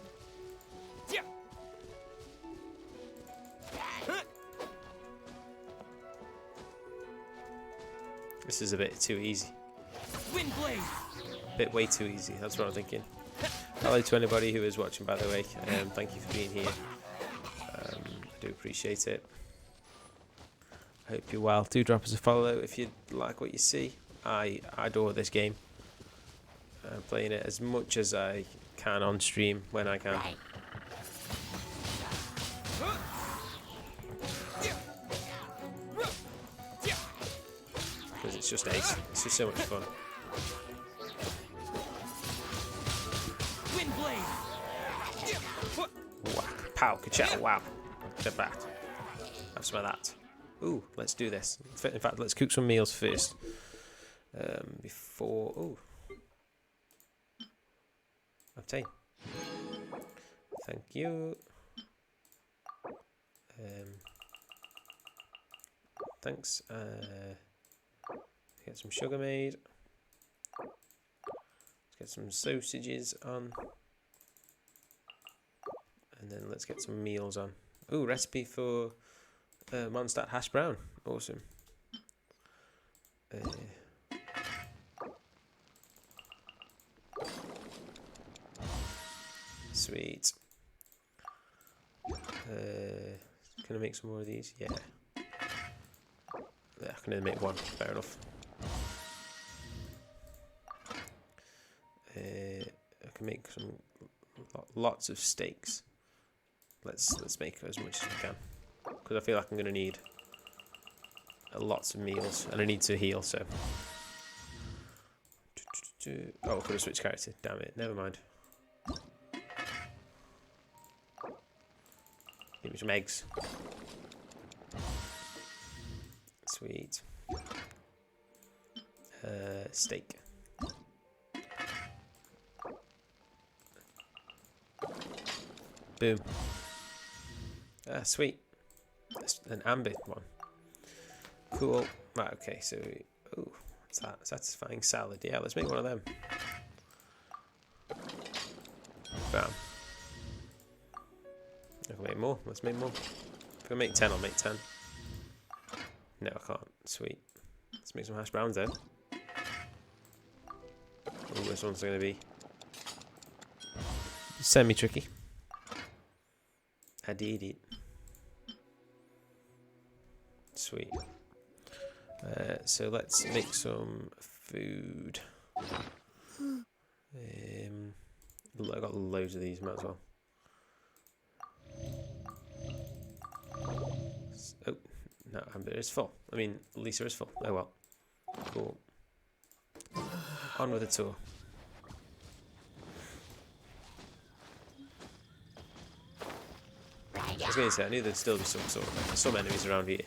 This is a bit too easy. Wind blade. Bit way too easy, that's what I'm thinking. Hello to anybody who is watching, by the way. Thank you for being here. I do appreciate it. I hope you're well. Do drop us a follow if you like what you see. I adore this game. I'm playing it as much as I can on stream when I can. Because it's just ace. It's just so much fun. Wind blade. Whack, pow, ka-chow, wow. Get back. Have some of that. Ooh, let's do this. In fact, let's cook some meals first. Before... Ooh. Obtain. Thank you. Thanks. Get some sugar made. Let's get some sausages on. And then let's get some meals on. Ooh, recipe for Mondstadt hash brown. Awesome. Sweet. Can I make some more of these? Yeah. Yeah, I can only make one. Fair enough. I can make some lots of steaks. Let's make as much as we can, because I feel like I'm gonna need lots of meals, and I need to heal. So, oh, I could have switched character. Damn it. Never mind. me some eggs. Sweet. Steak. Boom. Sweet. That's an ambit one. Cool. Right, okay, so... Oh, what's that? Satisfying salad. Yeah, let's make one of them. Bam. I can make more. Let's make more. If I make 10, I'll make 10. No, I can't. Sweet. Let's make some hash browns then. Oh, this one's going to be semi-tricky. I did it. Sweet. So let's make some food. I've got loads of these, might as well. Oh, no, Amber is full. I mean, Lisa is full. Oh well. Cool. On with the tour. I was going to say, I knew there'd still be some enemies around here.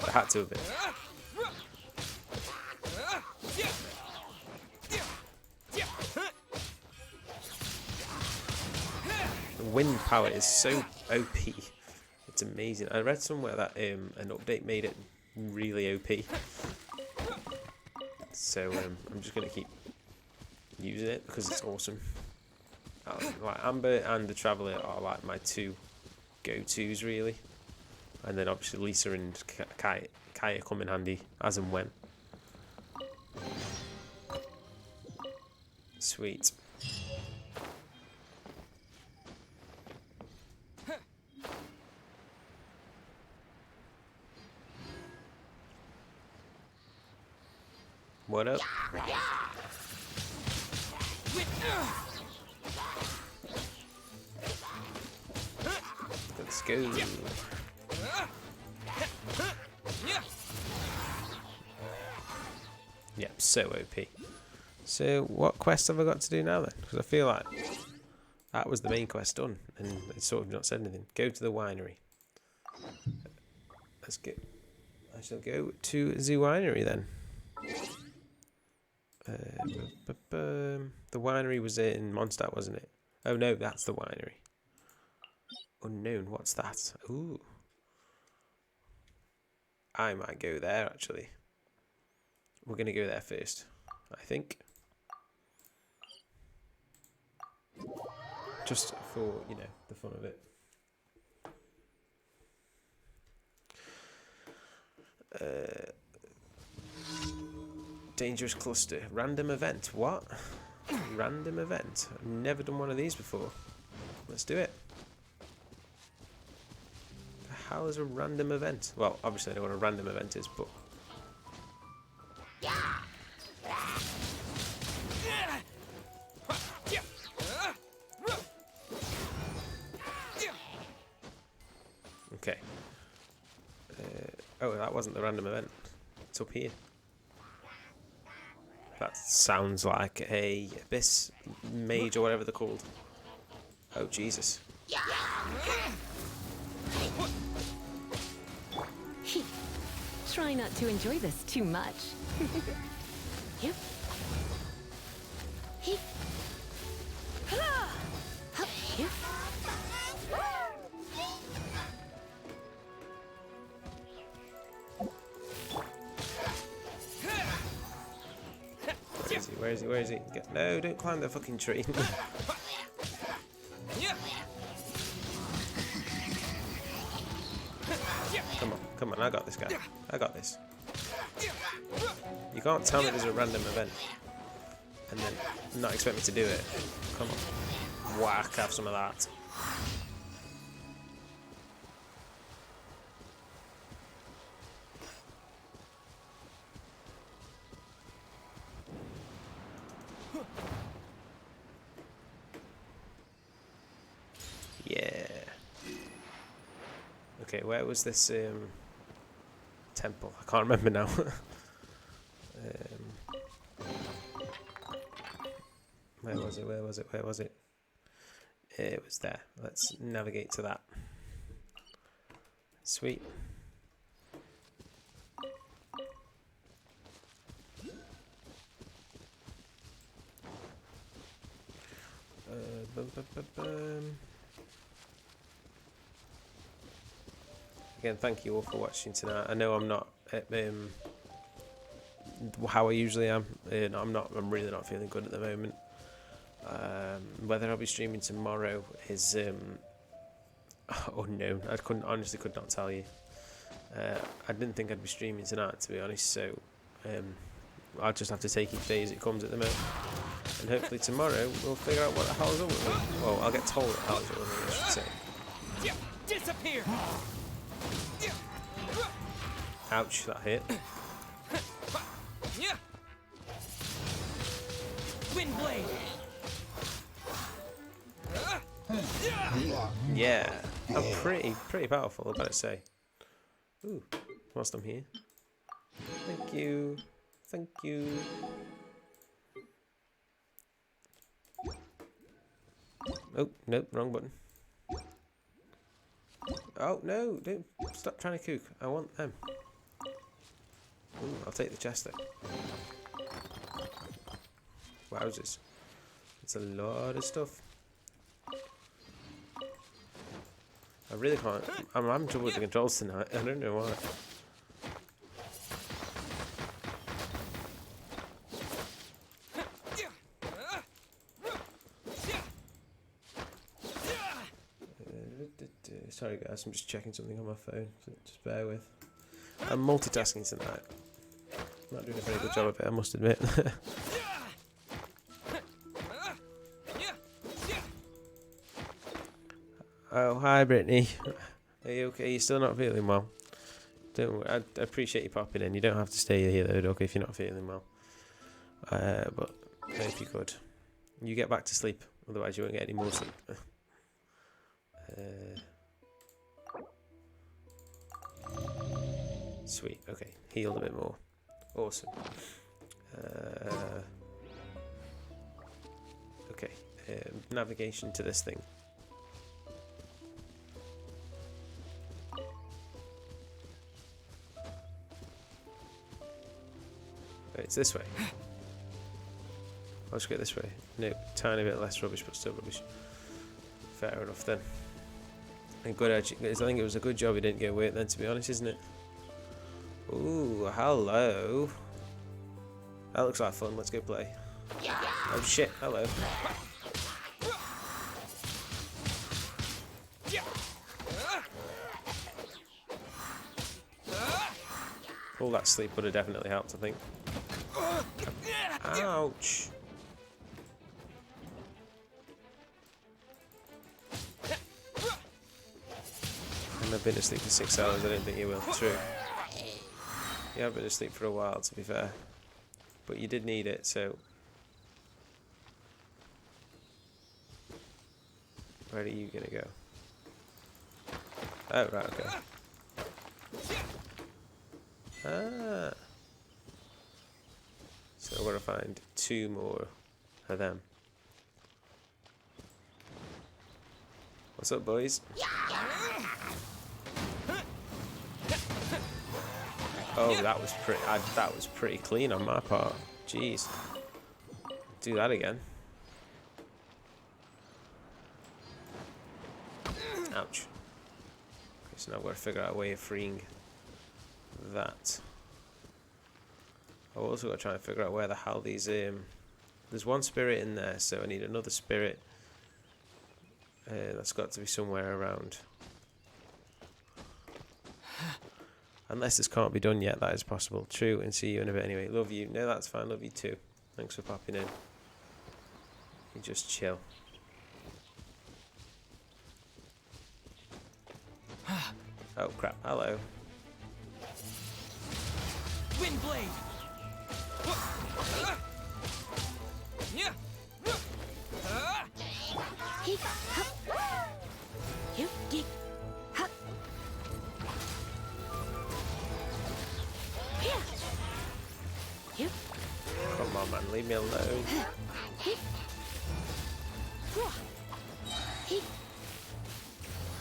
I had to a bit. The wind power is so OP. It's amazing. I read somewhere that an update made it really OP. So I'm just going to keep using it because it's awesome. Like Amber and the Traveller are like my two go-tos really, and then obviously Lisa and Kaya come in handy as and when. Sweet. What up? Let's go. Yep, so OP. So what quest have I got to do now then? Because I feel like that was the main quest done, and it's sort of not said anything. Go to the winery. Let's go. I shall go to the winery then. The winery was in Mondstadt, wasn't it? Oh no, that's the winery. Unknown, what's that? Ooh. I might go there actually. We're going to go there first, I think. Just for, you know, the fun of it. Dangerous cluster. Random event. What? Random event. I've never done one of these before. Let's do it. The hell is a random event? Well, obviously I know what a random event is, but... Okay. Oh, that wasn't the random event. It's up here. That sounds like a abyss mage or whatever they're called. Oh, Jesus. Try not to enjoy this too much. Yep. Yep. Where is he? Where is he? No, don't climb the fucking tree. Come on, I got this guy. I got this. You can't tell me there's a random event and then not expect me to do it. Come on. Whack, have some of that. Yeah. Okay, where was this temple? I can't remember now. Where was it? Where was it? Where was it? It was there. Let's navigate to that. Sweet. Again, thank you all for watching tonight. I know I'm not at how I usually am. I'm really not feeling good at the moment. Whether I'll be streaming tomorrow is unknown. I honestly could not tell you. I didn't think I'd be streaming tonight, to be honest. So I'll just have to take each day as it comes at the moment. And hopefully tomorrow we'll figure out what the hell is up with me. Well, I'll get told what the hell is up with me, I should say. Disappear! Ouch, that hit. Wind blade! Yeah, I'm pretty powerful, I better say. Ooh, whilst I'm here. Thank you. Thank you. Oh, nope, wrong button. Oh, no, don't stop trying to cook. I want them. Ooh, I'll take the chest then. Wowzers. It's a lot of stuff. I really can't. I'm having trouble with the controls tonight. I don't know why. Sorry guys, I'm just checking something on my phone, so just bear with. I'm multitasking tonight. I'm not doing a very good job of it, I must admit. Oh, hi Brittany. Are you okay? You're still not feeling well? Don't worry, I appreciate you popping in. You don't have to stay here though, Doug, if you're not feeling well. But if you could. You get back to sleep, otherwise you won't get any more sleep. Sweet, okay, healed a bit more. Awesome. Okay, navigation to this thing. It's this way. Let's go this way. No, tiny bit less rubbish, but still rubbish. Fair enough then. And good, I think it was a good job he didn't get away then, to be honest, isn't it? Ooh, hello. That looks like fun. Let's go play. Oh shit, hello. All that sleep would have definitely helped, I think. Ouch. And I've been asleep for 6 hours, I don't think you will. True. You have been asleep for a while, to be fair. But you did need it, so... Where are you gonna go? Oh, right, okay. Ah. So I've got to find 2 more of them. What's up, boys? Oh, that was pretty clean on my part. Jeez. Do that again. Ouch. Okay, so now I've got to figure out a way of freeing that. I've also got to try and figure out where the hell these there's one spirit in there, so I need another spirit. That's got to be somewhere around. Unless this can't be done yet, that is possible. True, and see you in a bit anyway. Love you. No, that's fine. Love you too. Thanks for popping in. You just chill. Oh crap, hello. Wind blade! Come on, man, leave me alone.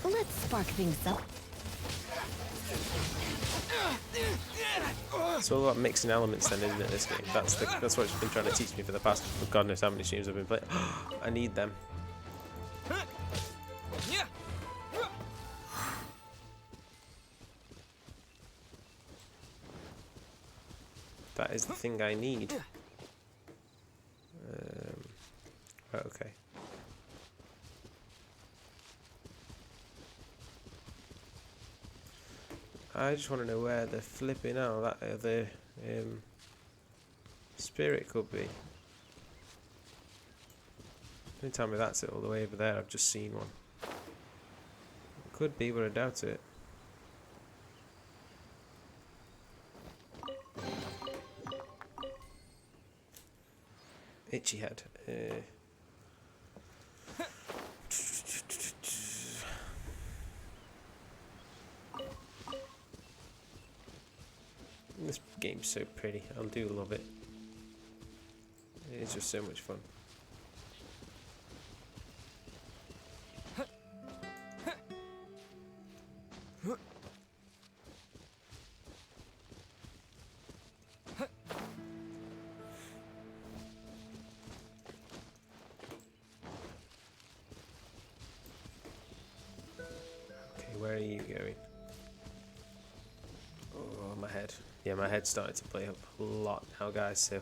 Let's spark things up. It's all about mixing elements then, isn't it, this game? That's what it's been trying to teach me for the past God knows how many streams I've been playing. I need them. That is the thing I need. Right, okay. I just want to know where the flipping out that other spirit could be. Don't tell me that's it all the way over there. I've just seen one. It could be, but I doubt it. Itchy head. This game's so pretty. I do love it. It's just so much fun. Where are you going? Oh, my head. Yeah, my head's starting to play up a lot now, guys, so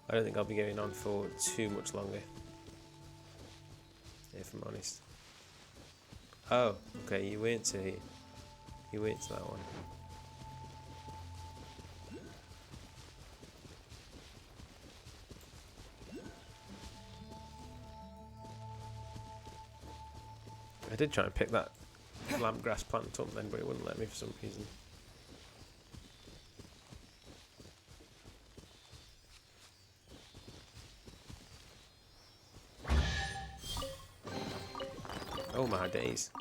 I don't think I'll be going on for too much longer, if I'm honest. Oh, okay, you went to here. You went to that one. I did try and pick that lampgrass plant up then, but it wouldn't let me for some reason. Oh my days.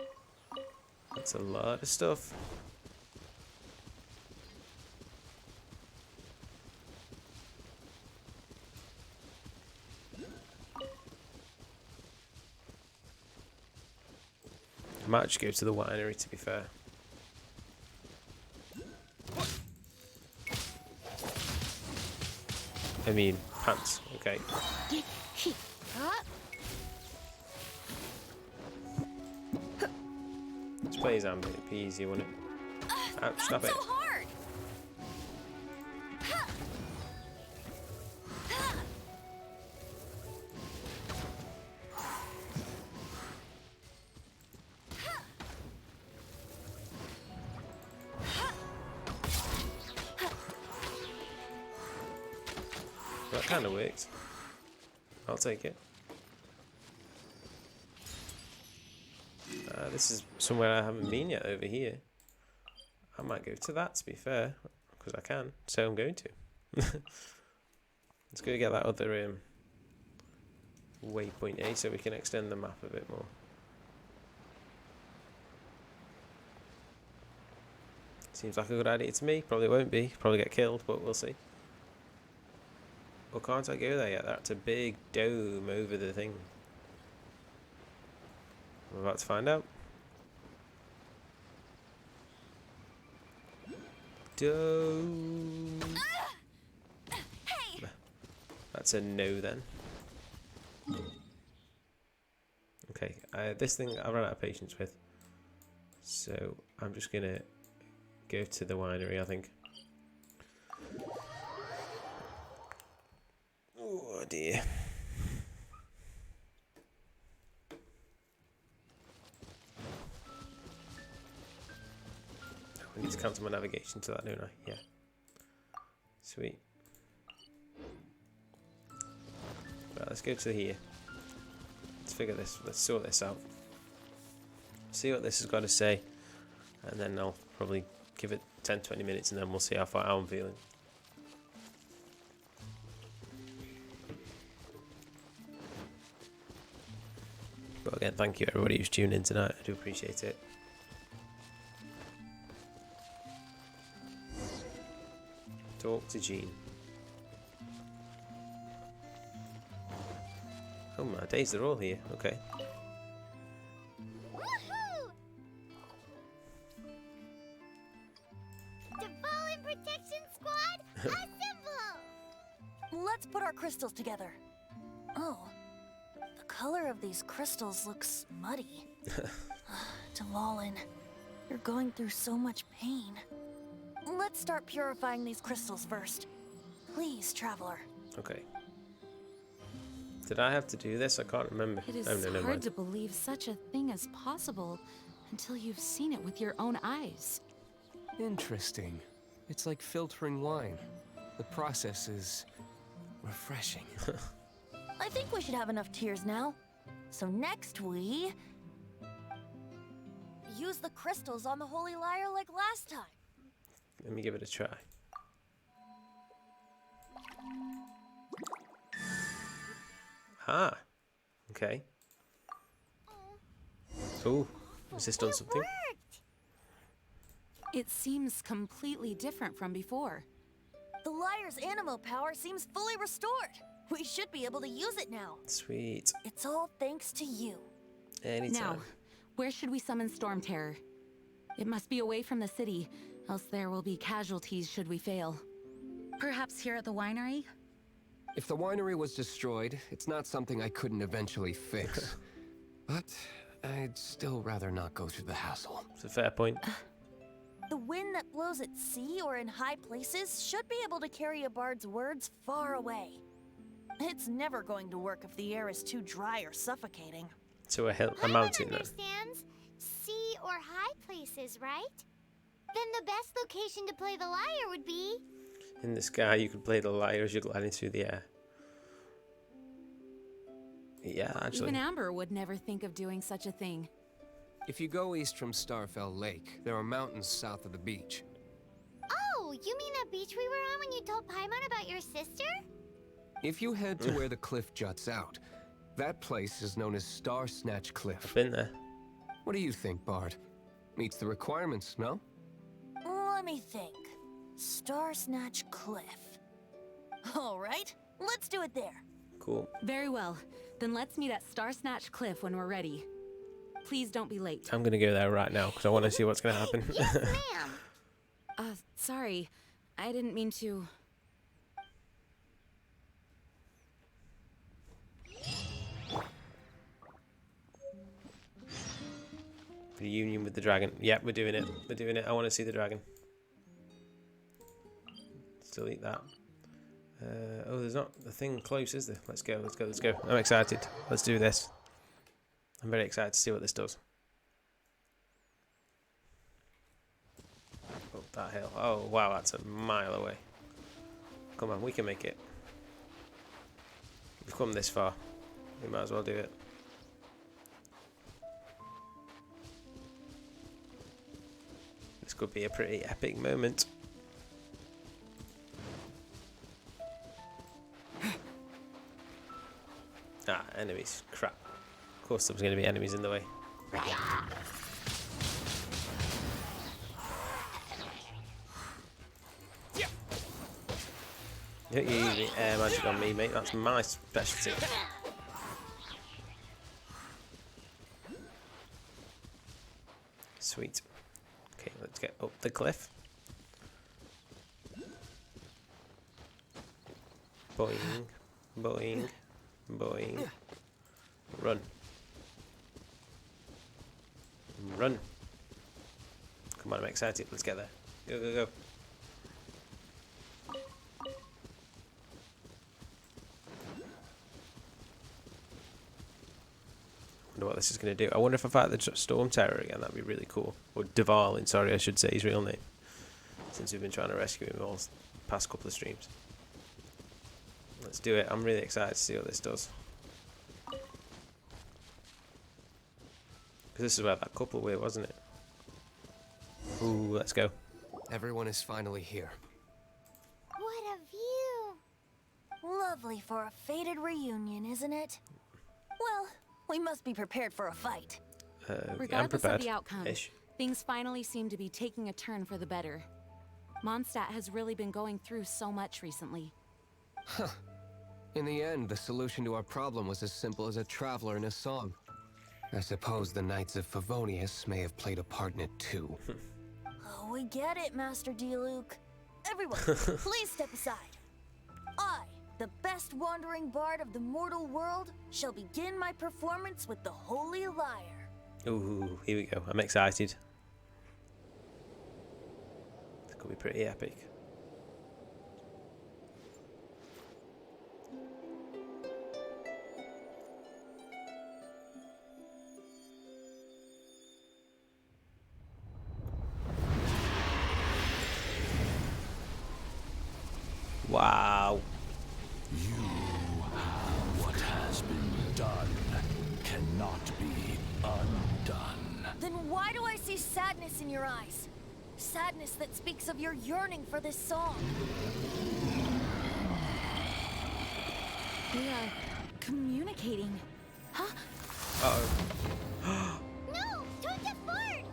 That's a lot of stuff. I might just go to the winery, to be fair. I mean, pants, okay. Let's play Zambia, it'd be easy, wouldn't it? Ouch, stop it. So hard. That kind of worked. I'll take it. This is somewhere I haven't been yet over here. I might go to that, to be fair, because I can, so I'm going to. Let's go get that other waypoint A so we can extend the map a bit more. Seems like a good idea to me. Probably won't be. Probably get killed, but we'll see. Or can't I go there yet? That's a big dome over the thing. We're about to find out. Dome. Hey. That's a no then. Okay, this thing I ran out of patience with. So I'm just gonna go to the winery, I think. Oh dear. I need to cancel my navigation to that, don't I? Yeah. Sweet. Right, let's go to here. Let's figure this, let's sort this out. See what this has got to say. And then I'll probably give it 10-20 minutes and then we'll see how I'm feeling. But again, thank you everybody who's tuned in tonight. I do appreciate it. Talk to Jean. Oh my days, they're all here. Okay. Woohoo! To fall in Protection Squad, assemble! Let's put our crystals together. Oh, the color of these crystals looks muddy. Dvalin, you're going through so much pain. Let's start purifying these crystals first. Please, Traveler. Okay. Did I have to do this? I can't remember. It is Oh, no, never hard mind. to believe such a thing is possible until you've seen it with your own eyes. Interesting. It's like filtering wine. The process is refreshing. I think we should have enough tears now. So next we... use the crystals on the Holy Lyre like last time. Let me give it a try. Ah. Okay. Oh, has this done something? Worked! It seems completely different from before. The Lyre's animo power seems fully restored. We should be able to use it now. Sweet. It's all thanks to you. Anytime. Now, where should we summon Storm Terror? It must be away from the city, else there will be casualties should we fail. Perhaps here at the winery? If the winery was destroyed, it's not something I couldn't eventually fix. But I'd still rather not go through the hassle. It's a fair point. The wind that blows at sea or in high places should be able to carry a bard's words far away. It's never going to work if the air is too dry or suffocating. To a hill, a Paimon mountain though. understands sea or high places, right? Then the best location to play the lyre would be... In the sky, you could play the lyre as you're gliding through the air. Yeah, actually. Even Amber would never think of doing such a thing. If you go east from Starfell Lake, there are mountains south of the beach. Oh, you mean that beach we were on when you told Paimon about your sister? If you head to where the cliff juts out, that place is known as Star Snatch Cliff. I've been there. What do you think, Bard? Meets the requirements, no? Let me think. Star Snatch Cliff. All right, let's do it there. Cool. Very well. Then let's meet at Star Snatch Cliff when we're ready. Please don't be late. I'm going to go there right now because I want to see what's going to happen. Yes, ma'am. Sorry. I didn't mean to... Reunion with the dragon. Yep, we're doing it. We're doing it. I want to see the dragon. Still eat that. Oh, there's not the thing close, is there? Let's go, let's go, let's go. I'm excited. Let's do this. I'm very excited to see what this does. Oh, that hill. Oh, wow, that's a mile away. Come on, we can make it. We've come this far. We might as well do it. This could be a pretty epic moment. Ah, enemies. Crap. Of course there was going to be enemies in the way. You don't use the air magic on me, mate. That's my specialty. Sweet. Okay, let's get up the cliff. Boing, boing, boing. Run. Run. Come on, I'm excited. Let's get there. Go, go, go. Wonder what this is going to do. I wonder if I fight the Storm Terror again. That'd be really cool. Or Dvalin, sorry, I should say his real name. Since we've been trying to rescue him all the past couple of streams. Let's do it. I'm really excited to see what this does. Because this is where that couple were, wasn't it? Ooh, let's go. Everyone is finally here. What a view! Lovely for a fated reunion, isn't it? Well, we must be prepared for a fight. I'm Regardless prepared. of the outcome, Ish. things finally seem to be taking a turn for the better. Mondstadt has really been going through so much recently. In the end, the solution to our problem was as simple as a traveler in a song. I suppose the Knights of Favonius may have played a part in it too. Oh, we get it, Master Diluc. Everyone, please step aside. I, the best wandering bard of the mortal world, shall begin my performance with the Holy Lyre. Ooh, here we go. I'm excited. This could be pretty epic. Wow. What has been done cannot be undone. Then why do I see sadness in your eyes? Sadness that speaks of your yearning for this song. We are communicating. Huh? Uh-oh. No! Don't get bored!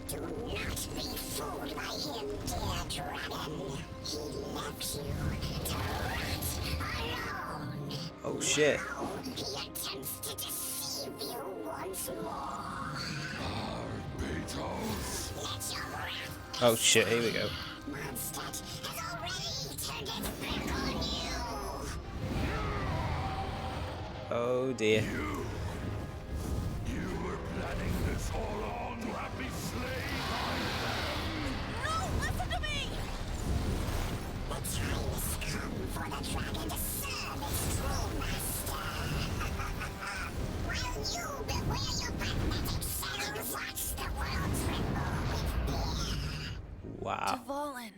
Do not be fooled by him, dear dragon. He left you to rot alone. Oh shit. Now he attempts to deceive you once more. Barbatos. Let your wrath Oh shit, here we go. Mondstadt has already turned its back on you. Oh dear. You were planning this all along to have me slain by them. No, listen to me! The time has come for the dragon to serve its true master. While you beware your magnetic shells, watch the world tremble with fear. Wow. Dvalin.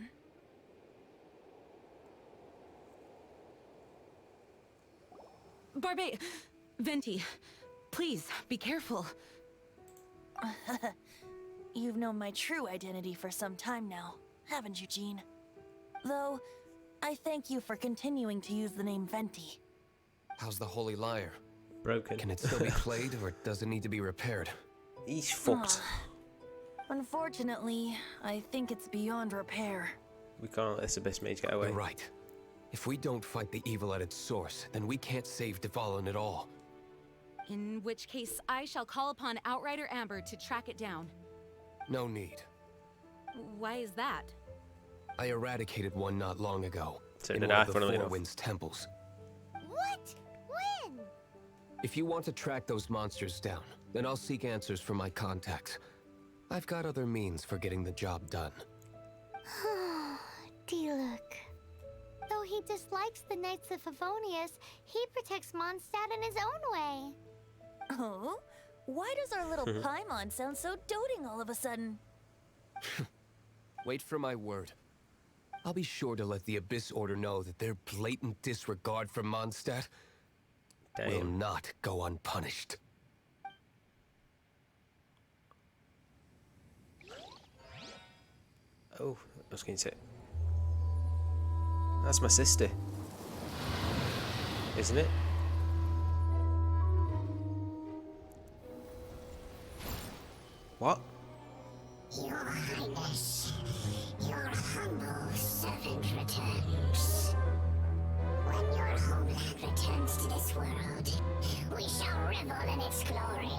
Venti, please, be careful. You've known my true identity for some time now, haven't you, Jean? Though, I thank you for continuing to use the name Venti. How's the Holy Lyre? Broken. Can it still be played, or does it need to be repaired? He's fucked. Unfortunately, I think it's beyond repair. We can't let this Abyss Mage get away. You're right. If we don't fight the evil at its source, then we can't save Dvalin at all. In which case, I shall call upon Outrider Amber to track it down. No need. Why is that? I eradicated one not long ago. So in did one I, of the funnily Four enough. Winds temples. What? When? If you want to track those monsters down, then I'll seek answers from my contacts. I've got other means for getting the job done. Diluc. Though he dislikes the Knights of Favonius, he protects Mondstadt in his own way. Oh? Why does our little Paimon sound so doting all of a sudden? Wait for my word. I'll be sure to let the Abyss Order know that their blatant disregard for Mondstadt will Damn. not go unpunished. Oh, I was going to say. That's my sister. Isn't it? What? Your Highness, your humble servant returns. When your homeland returns to this world, we shall revel in its glory.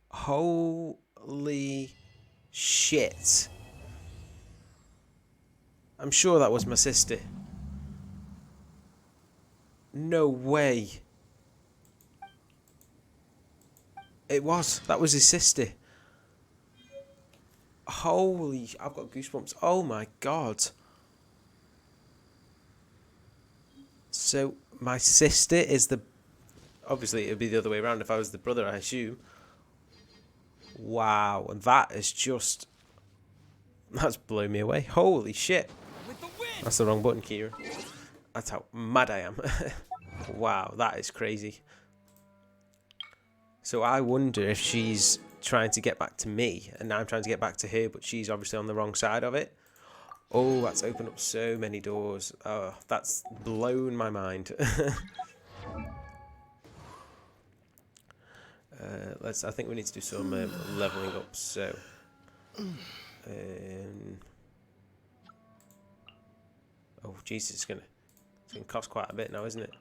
Holy shit. I'm sure that was my sister. No way. It was. That was his sister. Holy... I've got goosebumps. Oh my god. So, my sister is the... Obviously, it would be the other way around if I was the brother, I assume. Wow. And that is just... That's blown me away. Holy shit. With the wind! That's the wrong button, Kira. That's how mad I am. Wow, that is crazy. So I wonder if she's trying to get back to me, and I'm trying to get back to her, but she's obviously on the wrong side of it. Oh, that's opened up so many doors. Oh, that's blown my mind. I think we need to do some leveling up. So, oh Jesus, it's gonna cost quite a bit now, isn't it?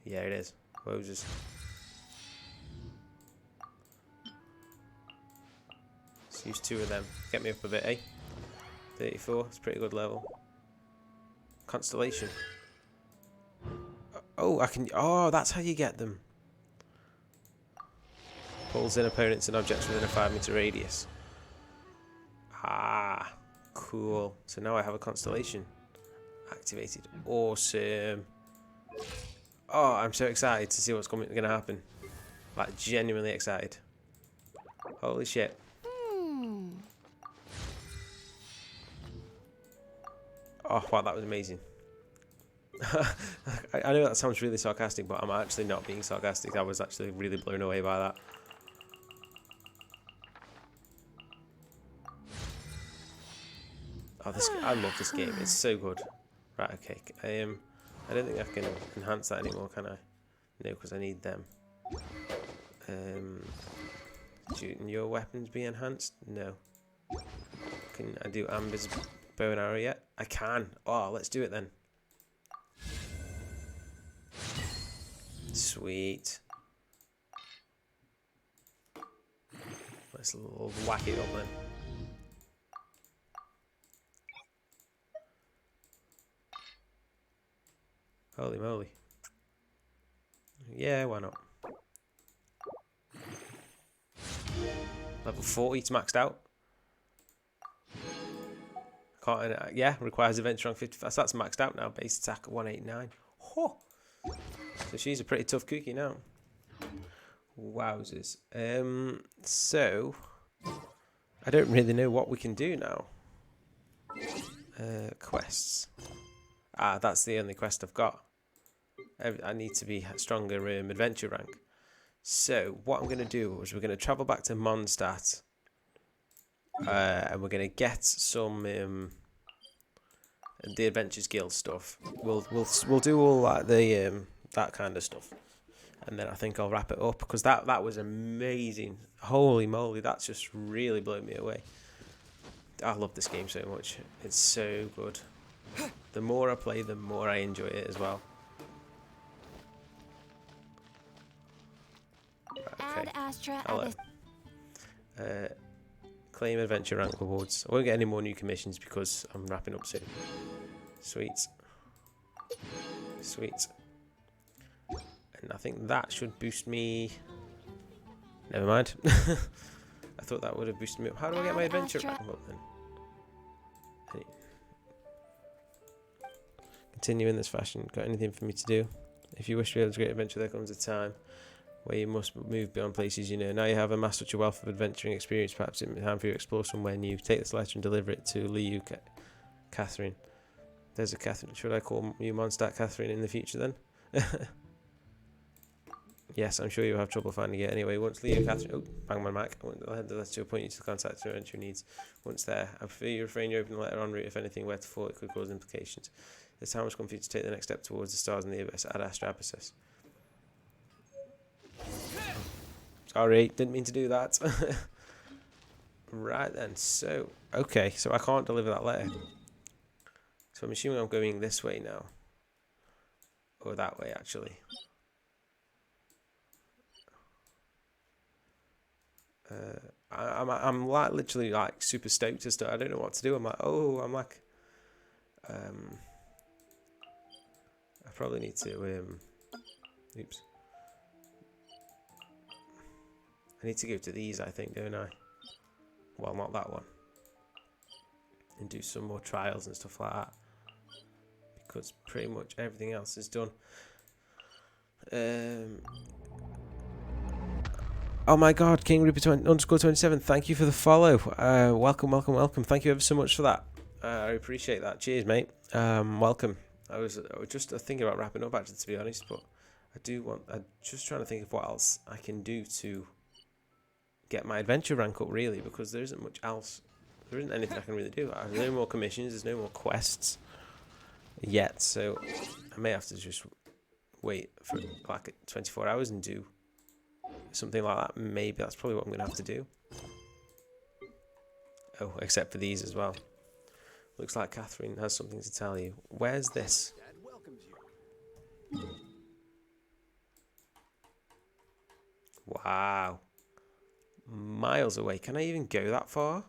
Yeah, it is. We'll just... Let's use 2 of them. Get me up a bit, eh? 34, it's a pretty good level. Constellation. Oh, I can... Oh, that's how you get them. Pulls in opponents and objects within a 5-meter radius. Ah, cool. So now I have a constellation activated. Awesome. Oh, I'm so excited to see what's going to happen. Like, genuinely excited. Holy shit. Oh, wow, that was amazing. I know that sounds really sarcastic, but I'm actually not being sarcastic. I was actually really blown away by that. Oh, I love this game. It's so good. Right, okay. I don't think I can enhance that anymore, can I? No, because I need them. Can your weapons be enhanced? No. Can I do Amber's bow and arrow yet? I can. Oh, let's do it then. Sweet. Let's whack it up then. Holy moly. Yeah, why not? Level 40, it's maxed out. Can't, yeah, requires adventure on 50. That's maxed out now. Base attack 189. Oh. So she's a pretty tough cookie now. Wowzers. So I don't really know what we can do now. Quests. Ah, that's the only quest I've got. I need to be stronger adventure rank. So what I'm going to do is we're going to travel back to Mondstadt, and we're going to get some the Adventures Guild stuff. We'll do all that that kind of stuff, and then I think I'll wrap it up because that was amazing. Holy moly, that's just really blown me away. I love this game so much. It's so good. The more I play, the more I enjoy it as well. Okay. Add Astra Claim adventure rank rewards. I won't get any more new commissions because I'm wrapping up soon. Sweet. Sweet. And I think that should boost me. Never mind. I thought that would have boosted me up. How do I get my adventure rank up then? Continue in this fashion. Got anything for me to do? If you wish to be able to great adventure, there comes a time where you must move beyond places you know. Now you have amassed such a wealth of adventuring experience, perhaps it's time for you to explore somewhere new. Take this letter and deliver it to Liu Catherine. There's a Catherine. Should I call you Mondstadt Catherine in the future then? Yes, I'm sure you'll have trouble finding it. Anyway, once Liu Catherine... Oh, bang my Mac. I'll head the letter to appoint you to contact her and your needs. Once there, I prefer you refrain your open the letter en route if anything were to fall, it could cause implications. The time has come for you to take the next step towards the stars in the abyss. Ad Astra Abyssus. Sorry, didn't mean to do that. Right then, so... Okay, so I can't deliver that letter. So I'm assuming I'm going this way now. Or that way, actually. I'm like literally like super stoked to start. I don't know what to do. I'm like, oh, I'm like... I probably need to... Oops. I need to go to these, I think, don't I? Well, not that one. And do some more trials and stuff like that. Because pretty much everything else is done. Oh my god, King Reaper _27, thank you for the follow. Welcome, welcome, welcome. Thank you ever so much for that. I appreciate that. Cheers, mate. Welcome. I was just thinking about wrapping up, actually, to be honest, but I'm just trying to think of what else I can do to get my adventure rank up, really, because there isn't much else. There isn't anything I can really do. There's no more commissions, there's no more quests yet, so I may have to just wait for like 24 hours and do something like that. Maybe that's probably what I'm going to have to do. Oh, except for these as well. Looks like Catherine has something to tell you. Where's this? Wow. miles away. Can I even go that far?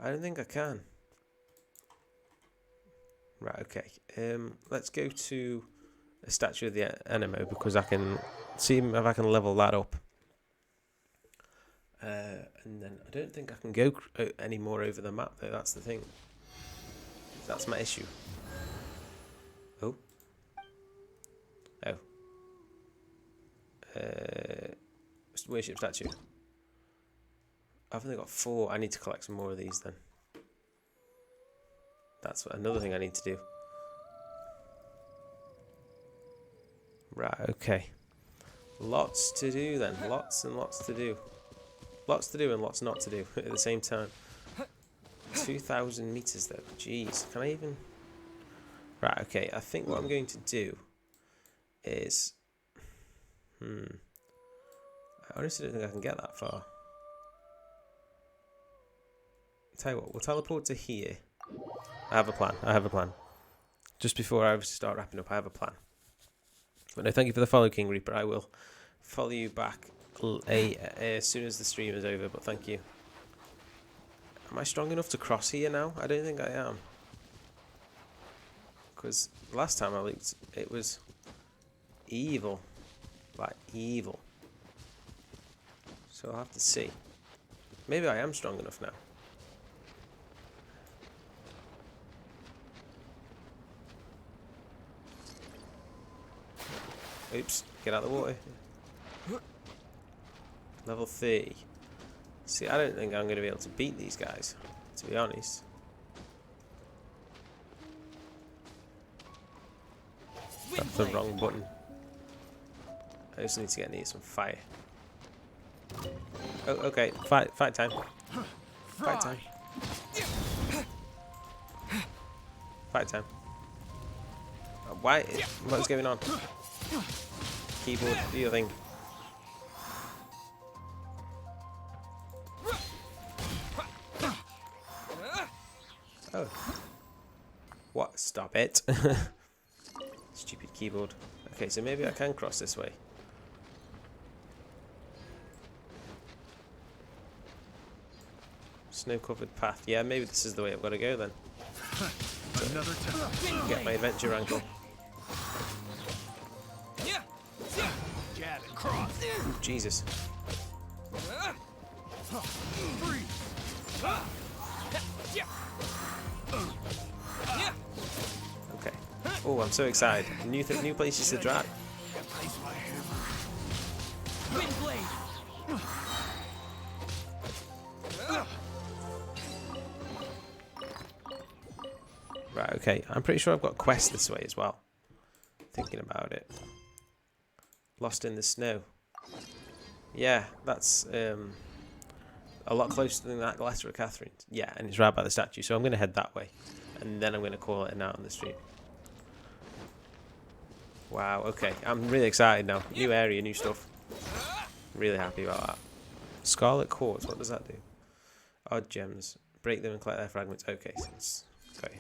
I don't think I can. Right, okay. Let's go to a statue of the Anemo because I can see if I can level that up. And then I don't think I can go any more over the map though, that's the thing. That's my issue. Oh. Oh. Worship statue. I've only got 4. I need to collect some more of these then. That's another thing I need to do. Right, okay. Lots to do then. Lots and lots to do. Lots to do and lots not to do at the same time. 2,000 meters though. Jeez. Can I even... Right, okay. I think what I'm going to do is... I honestly don't think I can get that far. Tell you what, we'll teleport to here. I have a plan. I have a plan. Just before I start wrapping up, I have a plan. But no, thank you for the follow, King Reaper. I will follow you back as soon as the stream is over, but thank you. Am I strong enough to cross here now? I don't think I am. Because last time I looked, it was evil. Like, evil. So I'll have to see. Maybe I am strong enough now. Oops, get out of the water. Level 30. See, I don't think I'm going to be able to beat these guys, to be honest. That's the wrong button. I just need to get near some fire. Oh, okay. Fight time. Fight time. Fight time. Why? What's going on? Keyboard, do your thing. Oh. What? Stop it. Stupid keyboard. Okay, so maybe I can cross this way. Snow-covered path. Yeah, maybe this is the way I've got to go then. Get my adventure ankle. Ooh, Jesus. Okay. Oh, I'm so excited. New places to try. Wind blade. Right, okay. I'm pretty sure I've got quests this way as well. Thinking about it. Lost in the snow. Yeah, that's a lot closer than that Letter of Catherine. Yeah, and it's right by the statue, so I'm going to head that way. And then I'm going to call it a night on the stream. Wow, okay. I'm really excited now. New area, new stuff. Really happy about that. Scarlet Quartz, what does that do? Odd gems. Break them and collect their fragments. Okay, so it's... Okay.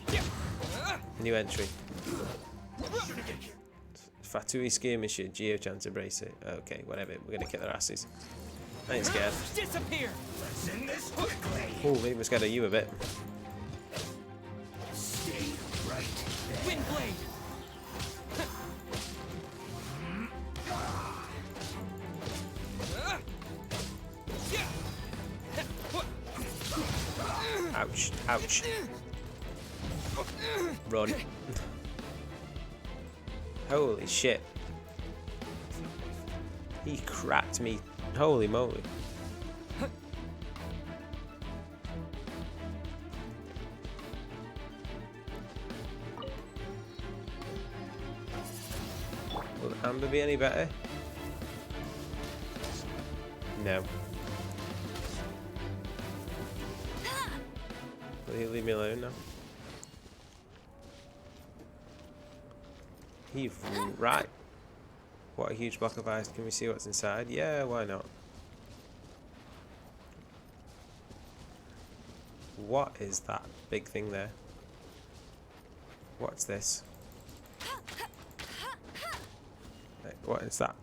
Okay. New entry. Fatui skirmisher, Geochant embrace it. Okay, whatever. We're gonna kick their asses. I ain't scared. Disappear. Oh, maybe we're scared of you a bit. Wind blade. Ouch, ouch. Run. Holy shit. He cracked me. Holy moly. Will Amber be any better? No. Will he leave me alone now? Heave right. What a huge block of ice. Can we see what's inside? Yeah, why not? What is that big thing there? What's this? What is that?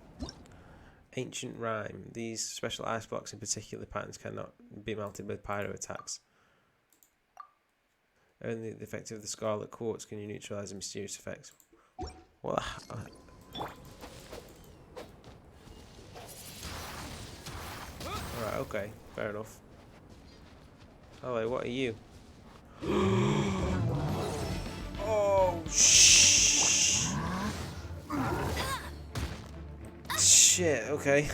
Ancient rhyme. These special ice blocks in particular patterns cannot be melted with pyro attacks. Only the effect of the scarlet quartz can you neutralize the mysterious effects. Well, alright, okay, fair enough. Hello, what are you? Oh, shit, okay.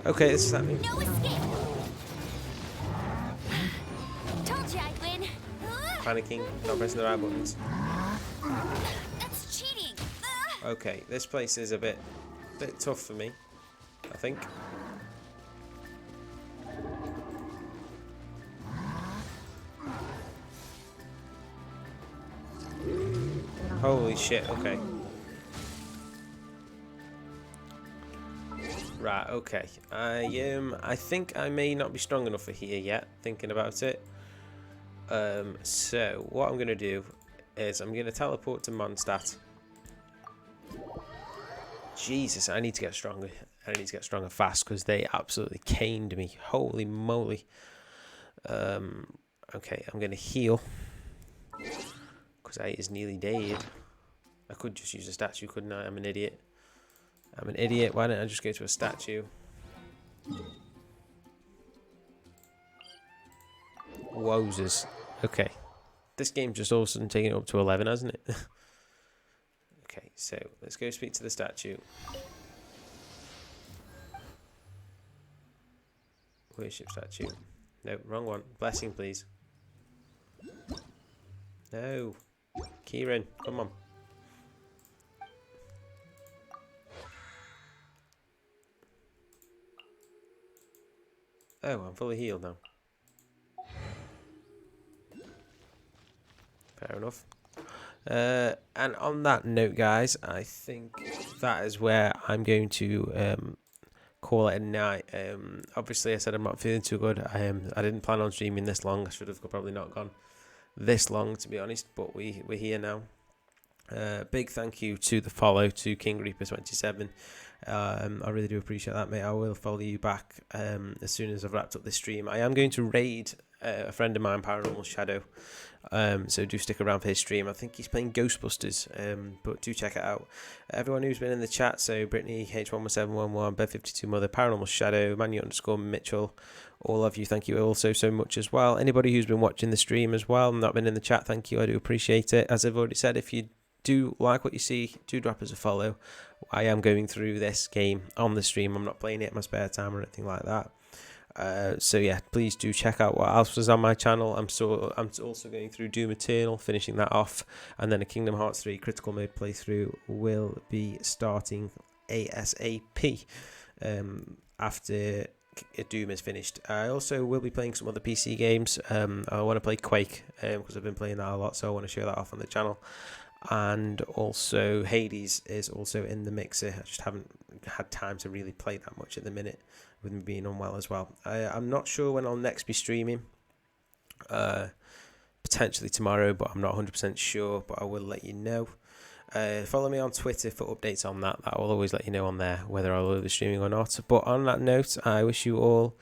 Okay, this is happening. No escape! Told you I'd win. Panicking, not pressing the right buttons. That's cheating. Okay, this place is a bit tough for me, I think. Holy shit, okay. Right, okay. I think I may not be strong enough for here yet, thinking about it. So what I'm gonna do is I'm gonna teleport to Mondstadt. Jesus, I need to get stronger. I need to get stronger fast because they absolutely caned me. Holy moly. Okay, I'm gonna heal because I is nearly dead. I could just use a statue, couldn't I? I'm an idiot. I'm an idiot. Why don't I just go to a statue? Wowzers. Okay. This game's just all of a sudden taking it up to 11, hasn't it? Okay, so let's go speak to the statue. Worship statue. No, wrong one. Blessing, please. No. Kieran, come on. Oh, I'm fully healed now. Fair enough. And on that note, guys, I think that is where I'm going to call it a night. Obviously, I said I'm not feeling too good. I didn't plan on streaming this long. I should have probably not gone this long, to be honest. But we're here now. Big thank you to the follow to King Reaper 27. I really do appreciate that, mate. I will follow you back as soon as I've wrapped up this stream. I am going to raid a friend of mine, Paranormal Shadow. So do stick around for his stream. I think he's playing Ghostbusters, but do check it out. Everyone who's been in the chat, so Brittany, H11711, Bed52 Mother, Paranormal Shadow, Manu_Mitchell, all of you, thank you also so much as well. Anybody who's been watching the stream as well, not been in the chat, thank you. I do appreciate it. As I've already said, if you do like what you see, do drop us a follow. I am going through this game on the stream. I'm not playing it in my spare time or anything like that. So yeah, please do check out what else was on my channel. I'm also going through Doom Eternal, finishing that off, and then a Kingdom Hearts 3 critical mode playthrough will be starting ASAP after Doom is finished. I also will be playing some other PC games. I want to play Quake because I've been playing that a lot, so I want to show that off on the channel. And also Hades is also in the mixer. I just haven't had time to really play that much at the minute, with me being unwell as well. I'm not sure when I'll next be streaming. Potentially tomorrow, but I'm not 100% sure, but I will let you know. Follow me on Twitter for updates on that. I will always let you know on there whether I'll be streaming or not. But on that note, I wish you all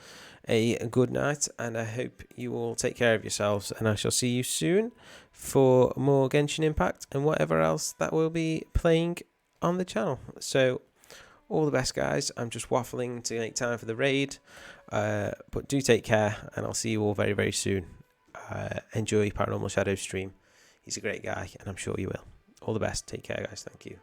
a good night, and I hope you all take care of yourselves, and I shall see you soon for more Genshin Impact and whatever else that we'll be playing on the channel. So all the best, guys. I'm just waffling to make time for the raid, but do take care, and I'll see you all very, very soon. Enjoy Paranormal Shadow's stream. He's a great guy, and I'm sure you will. All the best. Take care, guys. Thank you.